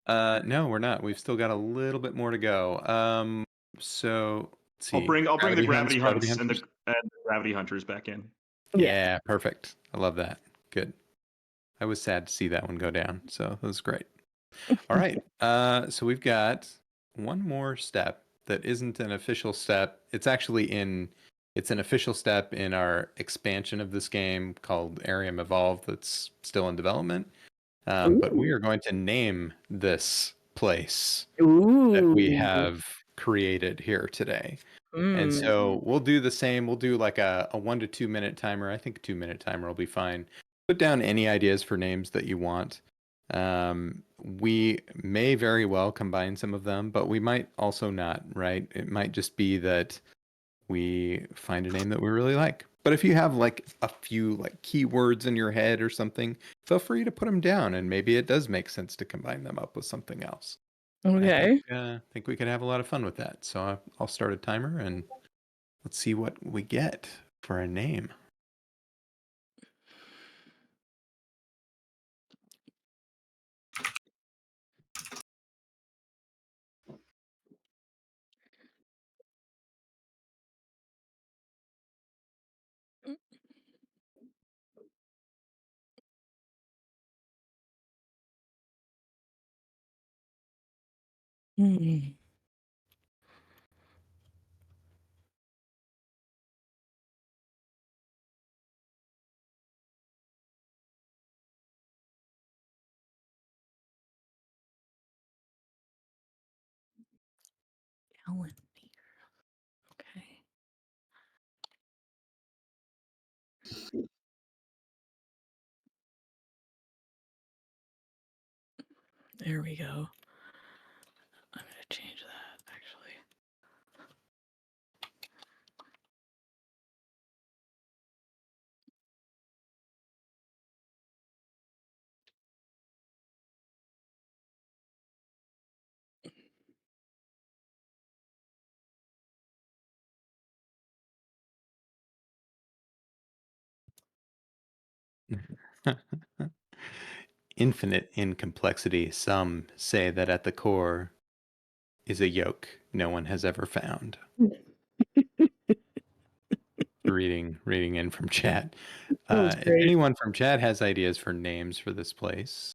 No, we're not. We've still got a little bit more to go. So let's see. I'll bring the gravity Hunts, hunts and the gravity hunters back in. Yeah, perfect. I love that. Good. I was sad to see that one go down, so that was great. All right. So we've got one more step that isn't an official step. It's an official step in our expansion of this game called Arium Evolved that's still in development. But we are going to name this place that we have created here today. And so we'll do the same. We'll do like a 1 to 2 minute timer. I think a 2-minute timer will be fine. Put down any ideas for names that you want. We may very well combine some of them, but we might also not, right? It might just be that we find a name that we really like But if you have like a few like keywords in your head or something, feel free to put them down, and maybe it does make sense to combine them up with something else. Okay. I think we could have a lot of fun with that. So I'll start a timer and let's see what we get for a name. Hmm. Calendar. Okay. There we go. I'm gonna change that actually. Infinite in complexity, some say that at the core is a yoke no one has ever found. Reading in from chat. That was If great. anyone from chat has ideas for names for this place,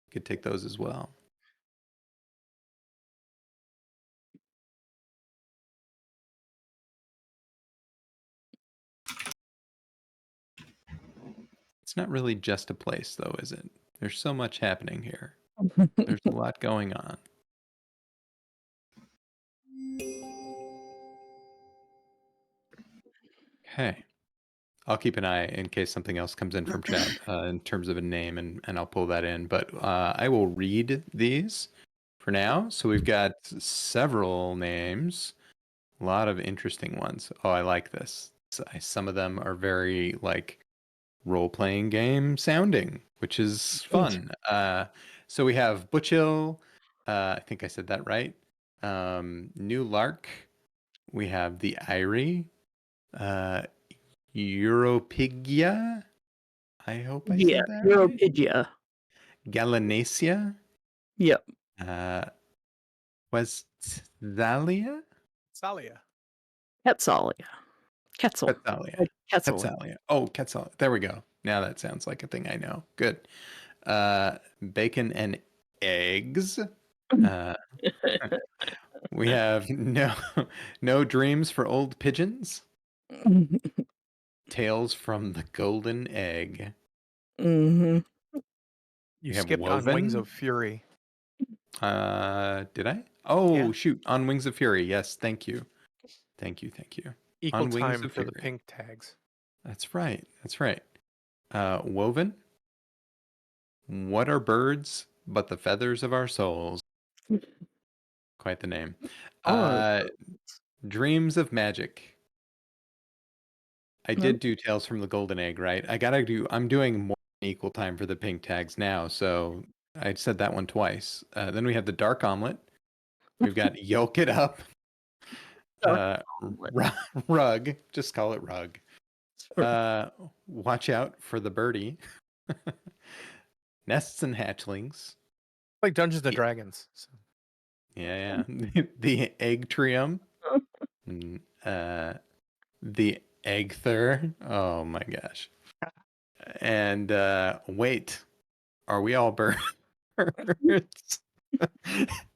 you could take those as well. It's not really just a place, though, is it? There's so much happening here. There's a lot going on. Okay. I'll keep an eye in case something else comes in from chat in terms of a name, and I'll pull that in. But I will read these for now. So we've got several names, a lot of interesting ones. Oh, I like this. Some of them are very like role-playing game sounding, which is fun. So we have Butchill. I think I said that right. New Lark. We have the Irie. Europigia. I hope I Yeah, said that right. Europedia. Gallinaceae. Yep. Westphalia. Salia. Quetzallia. Quetzal. Quetzalia. Like Quetzal. Quetzalia. Oh, Quetzal. There we go. Now that sounds like a thing I know. Good. Bacon and eggs. We have no dreams for old pigeons. Tales from the golden egg. Mm-hmm. You We have skipped on Wings woven. of Fury. Did I? Oh, Yeah. shoot. On Wings of Fury. Yes, thank you. Thank you. Equal On Wings time of for the Fury. pink tags. That's right. Woven. What are birds but the feathers of our souls? Quite the name. Oh, Dreams of Magic. I no. did do Tales from the Golden Egg, right? I'm doing more than equal time for the pink tags now, so I said that one twice. Then we have the Dark Omelet. We've got Yolk It Up. Dark Omelet. Rug. Just call it Rug. Watch out for the birdie. Nests and hatchlings. Like Dungeons and Yeah. Dragons. So. Yeah. The egg trium. The Eggther. Oh my gosh. And wait, are we all birds?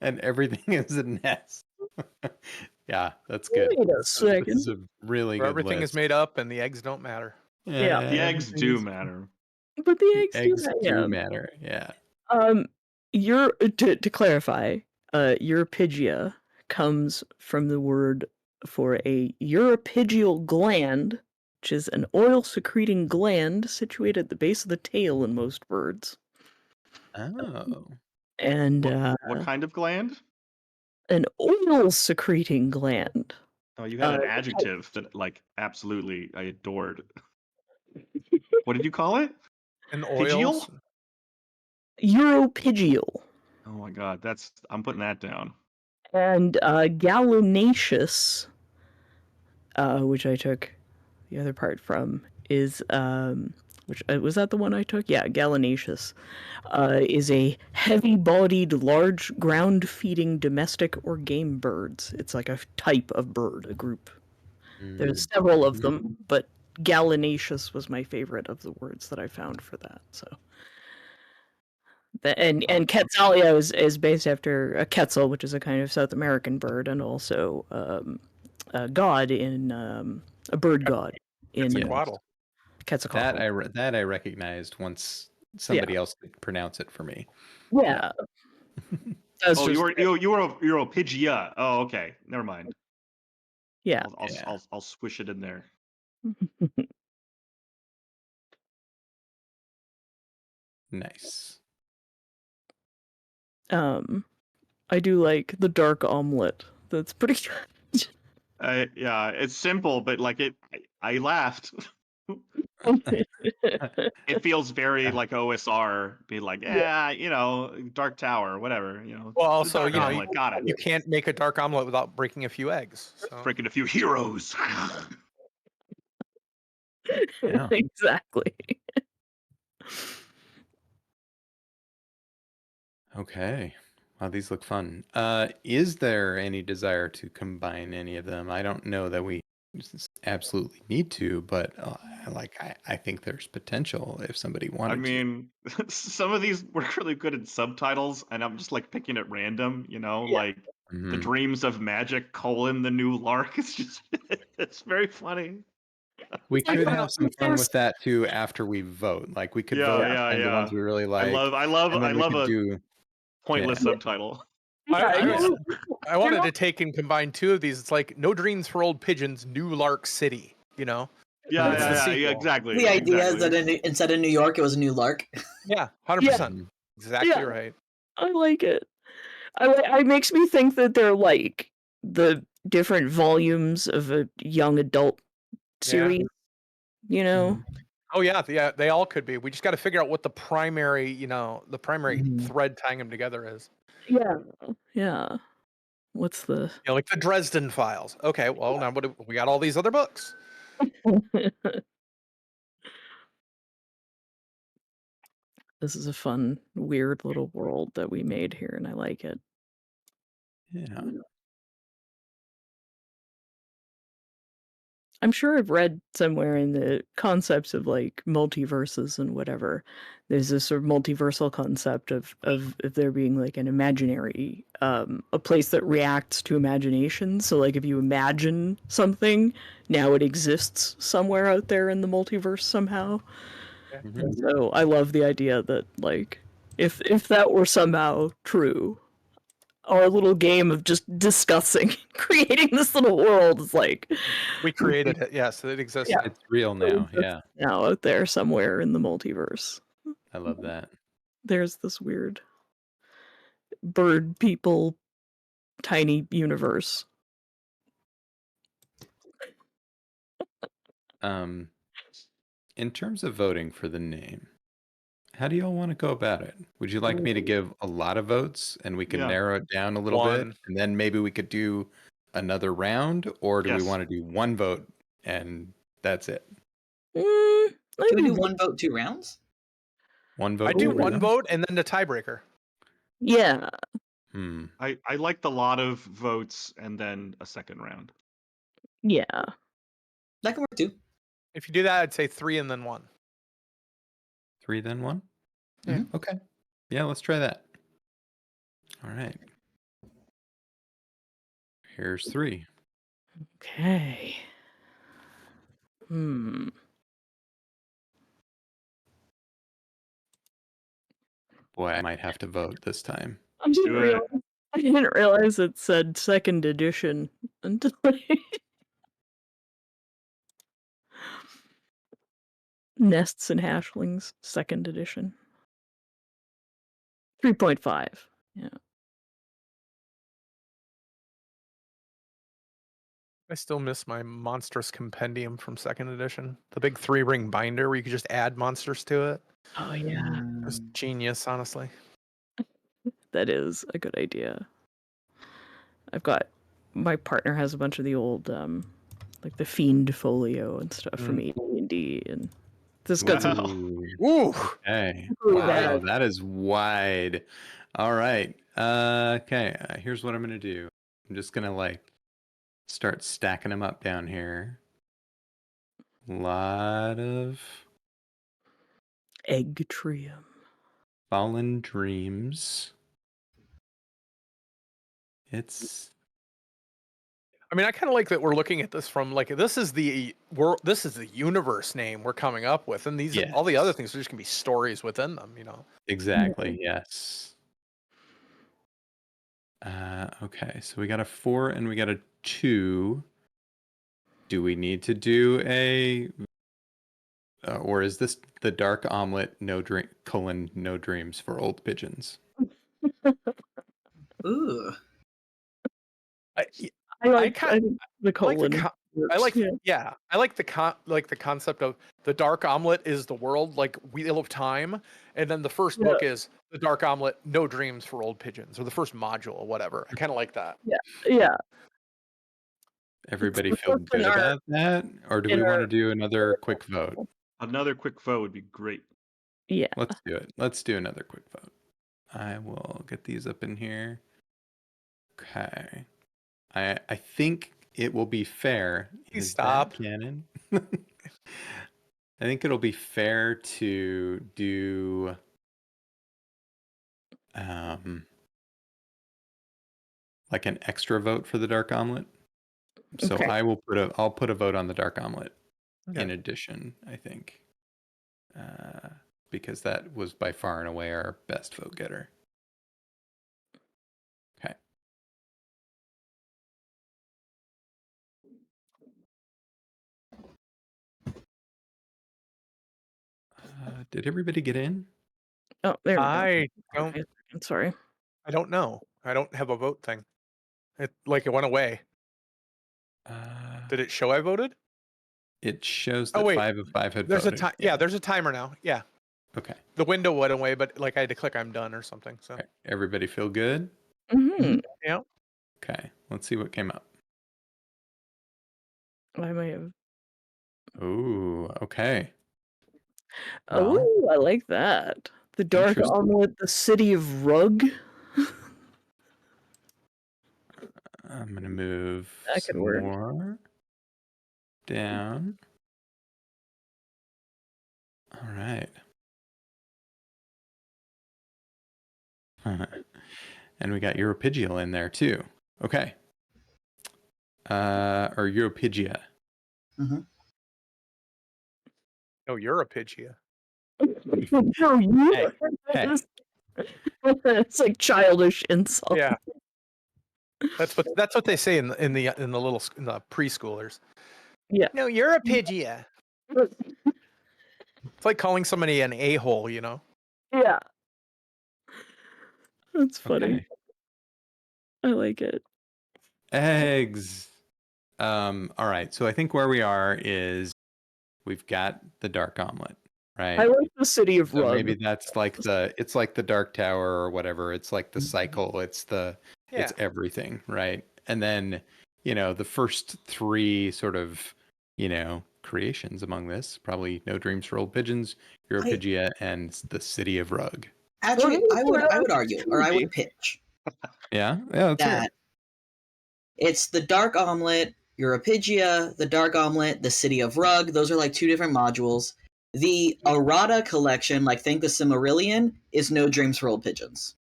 And everything is a nest. Yeah, that's good. Wait a This second. is a really Where good everything list. is made up and the eggs don't matter. Yeah. The eggs everything do is- matter. But the eggs, Eggs do do that. matter. Yeah. Your to clarify, Europigia comes from the word for a Europygial gland, which is an oil-secreting gland situated at the base of the tail in most birds. Oh. And What kind of gland? an oil-secreting gland. Oh, you had Uh, an adjective that like absolutely I adored. What did you call it? And Pigeal? oils. Europygial. Oh my god, I'm putting that down. And gallinaceous, which I took the other part from, is which was that the one I took? Yeah, gallinaceous, is a heavy-bodied, large, ground-feeding domestic or game birds. It's like a type of bird, a group. There's several of them, but gallinaceous was my favorite of the words that I found for that. So, and Quetzalia is based after a quetzal, which is a kind of South American bird, and also a god in a bird god in Quetzalcoatl. Quetzalcoatl. That I recognized once Yeah, somebody else could pronounce it for me. yeah. That's Oh, just you're a Pigia. Oh, okay. Never mind. yeah. I'll squish it in there. Nice. I do like the dark omelet. That's pretty good. Yeah, it's simple, but like I laughed. It feels very like OSR. Be like, Dark Tower, whatever. Well, the also, dark you know, omelet, got it. you can't make a dark omelet without breaking a few eggs. So. Freaking a few heroes. Yeah. Exactly. Okay. Wow, these look fun. Is there any desire to combine any of them? I don't know that we absolutely need to, but I think there's potential if somebody I wanted to. mean, some of these work really good in subtitles, and I'm just like picking at random, like the Mhm. dreams of magic, the new lark. It's just, it's very funny. We could have some fun with that too after we vote. Like we could vote and the ones we really I like, love and then we could a do pointless subtitle. I wanted to take and combine two of these. It's like No Dreams for Old Pigeons, New Lark City. You know? Yeah, exactly. The idea is exactly. that instead of New York, it was New Lark. Yeah, 100%. Exactly right. I like it. It makes me think that they're like the different volumes of a young adult series. You know? Oh yeah, they all could be. We just got to figure out what the primary thread tying them together is. Yeah. What's the Like the Dresden Files. Okay, well now we got all these other books. This is a fun, weird little world that we made here, and I like it. Yeah. I'm sure I've read somewhere in the concepts of like multiverses and whatever. There's this sort of multiversal concept of there being like an imaginary, a place that reacts to imagination. So like if you imagine something, now it exists somewhere out there in the multiverse somehow. And so I love the idea that like if that were somehow true, our little game of just discussing creating this little world is like we created it. Yes, it exists. It's real now. Yeah. now out there somewhere in the multiverse. I love that. There's this weird bird people tiny universe. In terms of voting for the name, how do y'all want to go about it? Would you like me to give a lot of votes and we can Yeah. narrow it down a little bit, and then maybe we could do another round, or do we Yes. want to do one vote and that's it? Can we do one vote, 2 rounds? One vote. I do two one rounds? vote and then the tiebreaker. Yeah. I liked a lot of votes and then a second round. Yeah. That can work too. If you do that, I'd say 3 and then 1. 3 then 1? Yeah. Okay. Yeah, let's try that. All right. Here's 3. Okay. Boy, I might have to vote this time. I didn't realize it said second edition until Nests and Hashlings, second edition. 3.5. Yeah. I still miss my monstrous compendium from 2nd edition. The big 3-ring binder where you could just add monsters to it. Oh yeah, It was genius, honestly. that is a good idea. My partner has a bunch of the old like the Fiend folio and stuff from AD&D, and this got some Ooh. Okay. really Wow, bad. that is wide. All right. Okay. Here's what I'm gonna do. I'm just gonna like start stacking them up down here. Lot of Egg Trium. fallen dreams. It's I mean, I kind of like that we're looking at this from like this is the universe name we're coming up with, and these all the other yes. things are just gonna be stories within them, you know. Exactly. Yes. Okay. So we got a 4 and we got a 2. Do we need to do a or is this the dark omelet no dreams for old pigeons? Ooh. I I like kind the colon. I like yeah. I like the concept of the dark omelet is the world, like Wheel of Time, and then the first book is the dark omelet, no dreams for old pigeons, or the first module or whatever. I kind of like that. Yeah. Everybody the feel book in good our- about that? Or do in we want to our- do another quick vote? Another quick vote would be great. Yeah. Let's do it. Let's do another quick vote. I will get these up in here. Okay. I think it will be fair. Please Is stop. that canon? I think it'll be fair to do like an extra vote for the dark omelet. So Okay. I'll put a vote on the dark omelet Okay. in addition, I think. Because that was by far and away our best vote getter. Okay. Did everybody get in? Oh, there we go. I don't. I'm sorry. I don't know. I don't have a vote thing. It went away. Did it show I voted? It shows Oh, that wait. 5 had There's voted. a time. Yeah, there's a timer now. Yeah. Okay. The window went away, but like I had to click I'm done or something. So Okay. Everybody feel good? Mm-hmm. yeah. Okay. Let's see what came up. I might have. Ooh, okay. Oh, Well, I like that. The dark interesting. omelet, the city of Rug. I'm gonna move That could some work. more down. All right. And we got Europigial in there too. Okay. Or Europigia. No, you're a Pigia. No, you. Hey. It's like childish insult. Yeah. That's what they say in the preschoolers. Yeah. No, you're a Pigia. It's like calling somebody an a-hole, you know. Yeah. That's funny. Okay. I like it. Eggs. All right. So I think where we are is we've got the dark omelet, right? I like the city of So Rug. maybe that's like it's like the dark tower or whatever. It's like the cycle. It's it's everything, right? And then, the first 3 sort of, creations among this, probably No Dreams for Old Pigeons, Europigia, and the City of Rug. Actually, I would argue, or I would pitch Yeah, that's that it's the Dark Omelet, Europigia, the Dark Omelet, the City of Rug. Those are like 2 different modules. The errata collection, like think the Silmarillion, is No Dreams for Old Pigeons.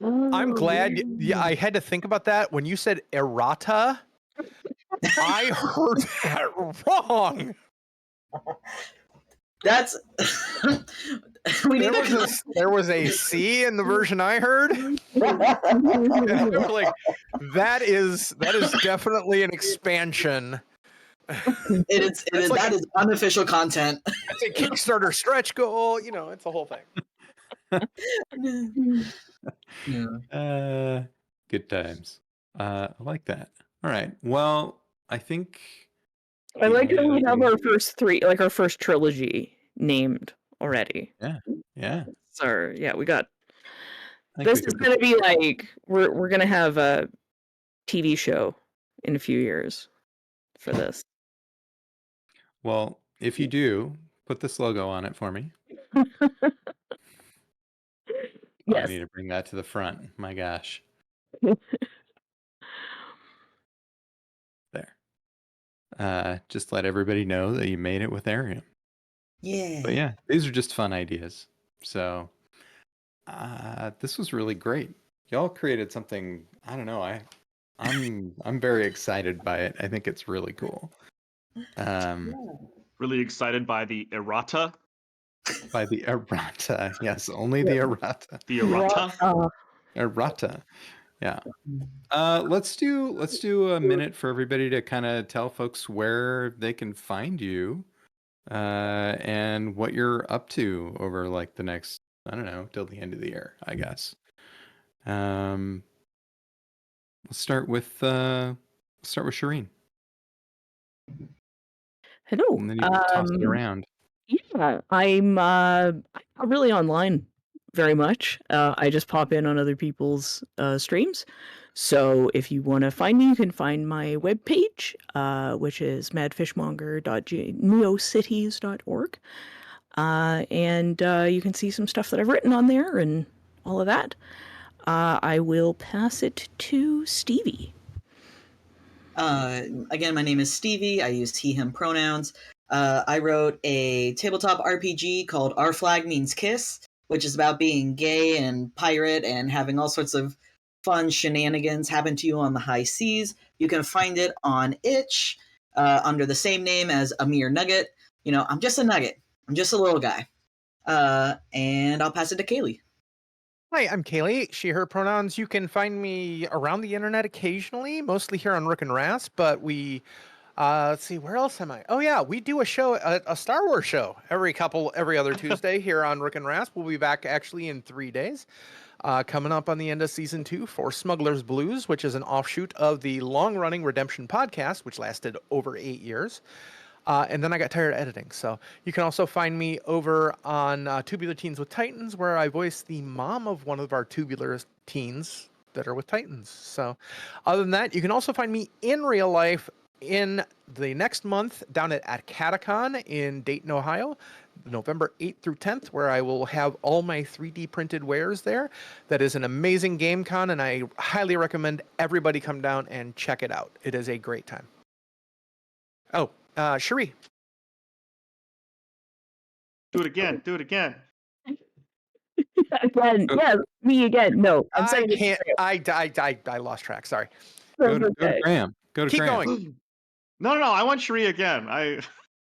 I'm glad. Yeah, I had to think about that when you said errata. I heard that wrong. That's there was a C in the version I heard. I was like, that is definitely an expansion. That is unofficial content. It's a Kickstarter stretch goal. It's a whole thing. Yeah. Good times. I like that. All right. Well, I think I the like only that other we have thing. our first three, like our first trilogy named already. Yeah. So yeah, we got. I think This we is could. gonna be like we're gonna have a TV show in a few years for this. Well, if you do, put this logo on it for me. Oh, I Yes. need to bring that to the front. My gosh. There. Just let everybody know that you made it with Arium. Yeah. But yeah, these are just fun ideas. So this was really great. Y'all created something. I don't know. I'm very excited by it. I think it's really cool. Really excited by the errata. By the errata. Yes, only the errata. The errata. Errata. Yeah. Let's do a minute for everybody to kind of tell folks where they can find you, and what you're up to over like the next, I don't know, till the end of the year, I guess. Let's start with Sharene, Hello. and then you can toss it around. Yeah, I'm not really online very much. I just pop in on other people's streams. So if you want to find me, you can find my webpage, which is madfishmonger.neocities.org. And you can see some stuff that I've written on there and all of that. I will pass it to Stevie. Again, my name is Stevie. I use he, him pronouns. I wrote a tabletop RPG called Our Flag Means Kiss, which is about being gay and pirate and having all sorts of fun shenanigans happen to you on the high seas. You can find it on itch under the same name as Amerenugget. You know, I'm just a nugget. I'm just a little guy. And I'll pass it to Kaylee. Hi, I'm Kaylee. She, her pronouns. You can find me around the internet occasionally, mostly here on Rook and Ras, but we, let's see, where else am I? Oh yeah, we do a show, a Star Wars show every other Tuesday here on Rook and Ras. We'll be back actually in 3 days. Coming up on the end of season 2 for Smuggler's Blues, which is an offshoot of the long-running Redemption podcast, which lasted over 8 years. And then I got tired of editing. So you can also find me over on Tubular Teens with Titans, where I voice the mom of one of our tubular teens that are with Titans. So other than that, you can also find me in real life in the next month down at Catacon in Dayton, Ohio, November 8th through 10th, where I will have all my 3D printed wares there. That is an amazing game con, and I highly recommend everybody come down and check it out. It is a great time. Oh, Cherie. Do it again. Do it again. Again, yes, me again. No, I'm I saying it can't. again. I lost track. Sorry. Go to Okay. Graham. Go to Keep Graham. going. No. I want Cherie again.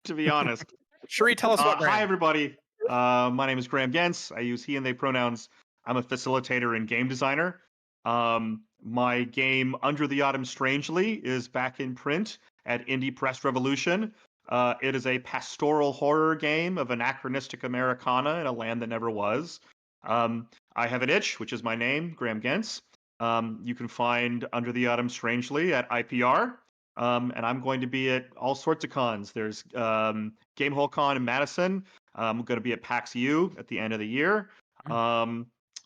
To be honest. Cherie, tell us about Graham. Hi, everybody. My name is Graham Gentz. I use he and they pronouns. I'm a facilitator and game designer. My game Under the Autumn Strangely is back in print at Indie Press Revolution. It is a pastoral horror game of anachronistic Americana in a land that never was. I have an itch, which is my name, Graham Gentz. You can find Under the Autumn Strangely at IPR. And I'm going to be at all sorts of cons. There's Gamehole Con in Madison. I'm going to be at PAX U at the end of the year.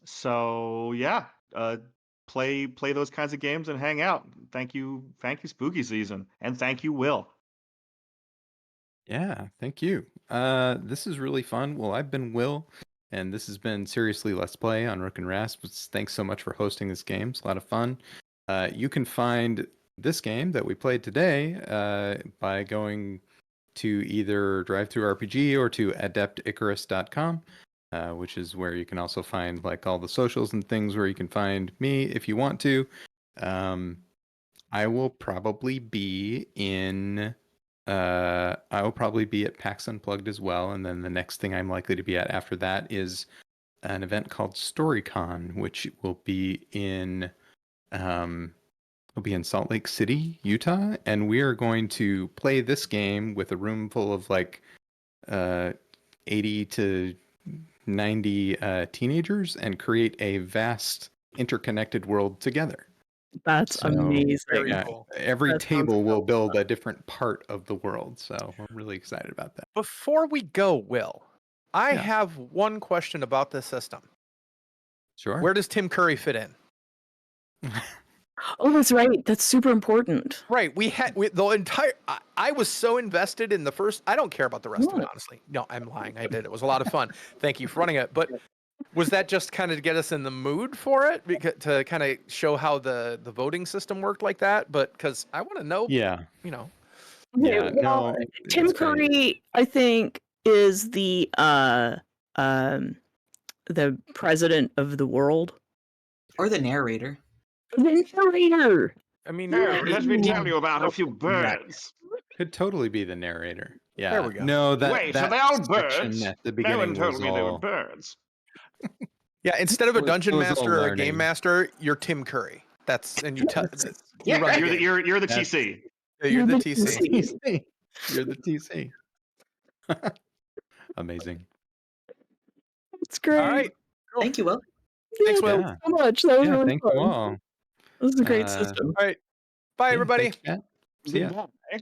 So yeah, play those kinds of games and hang out. Thank you, Spooky Season, and thank you, Will. Yeah, thank you. This is really fun. Well, I've been Will, and this has been Seriously Let's Play on Rook and Rasp. Thanks so much for hosting this game. It's a lot of fun. You can find this game that we played today by going to either DriveThruRPG or to AdeptIcarus.com, which is where you can also find like all the socials and things where you can find me if you want to. I will probably be at PAX Unplugged as well, and then the next thing I'm likely to be at after that is an event called StoryCon, which will be in Salt Lake City, Utah, and we are going to play this game with a room full of like 80 to 90 teenagers and create a vast interconnected world together. That's So, amazing. Very yeah, cool. every That sounds table will so build a different part of the world. So we're really excited about that. Before we go, Will, I Yeah. have one question about this system. Sure. Where does Tim Curry fit in? Oh, that's right. That's super important. Right. The entire. I was so invested in the first. I don't care about the rest of it, Yeah. honestly. No, I'm lying. I did. It was a lot of fun. Thank you for running it. But was that just kind of to get us in the mood for it, to kind of show how the voting system worked like that? But because I want to know. Yeah. You know. Okay, Yeah. well, No. Tim it's great. Curry, I think, is the president of the world. Or the narrator. The narrator. I mean, Now, let me tell you about a few Right. birds. Could totally be the narrator. Yeah. we go. No, Wait, so that they're all section birds? at the No beginning one told was me they were all. birds. Yeah. Instead of a It dungeon was all master or a learning. game master, you're Tim Curry. That's and you tell. Yeah, You run the You're the, game. you're the That's- TC. Yeah, you're the the TC. TC. You're the TC. Amazing. That's great. All right. Cool. Thank you, Will. Thanks, Will. Thanks so much. That was Yeah. really Thank fun. you all. This is a great Uh, system. All right. Bye, Yeah, everybody. thanks, Matt. See ya. Bye.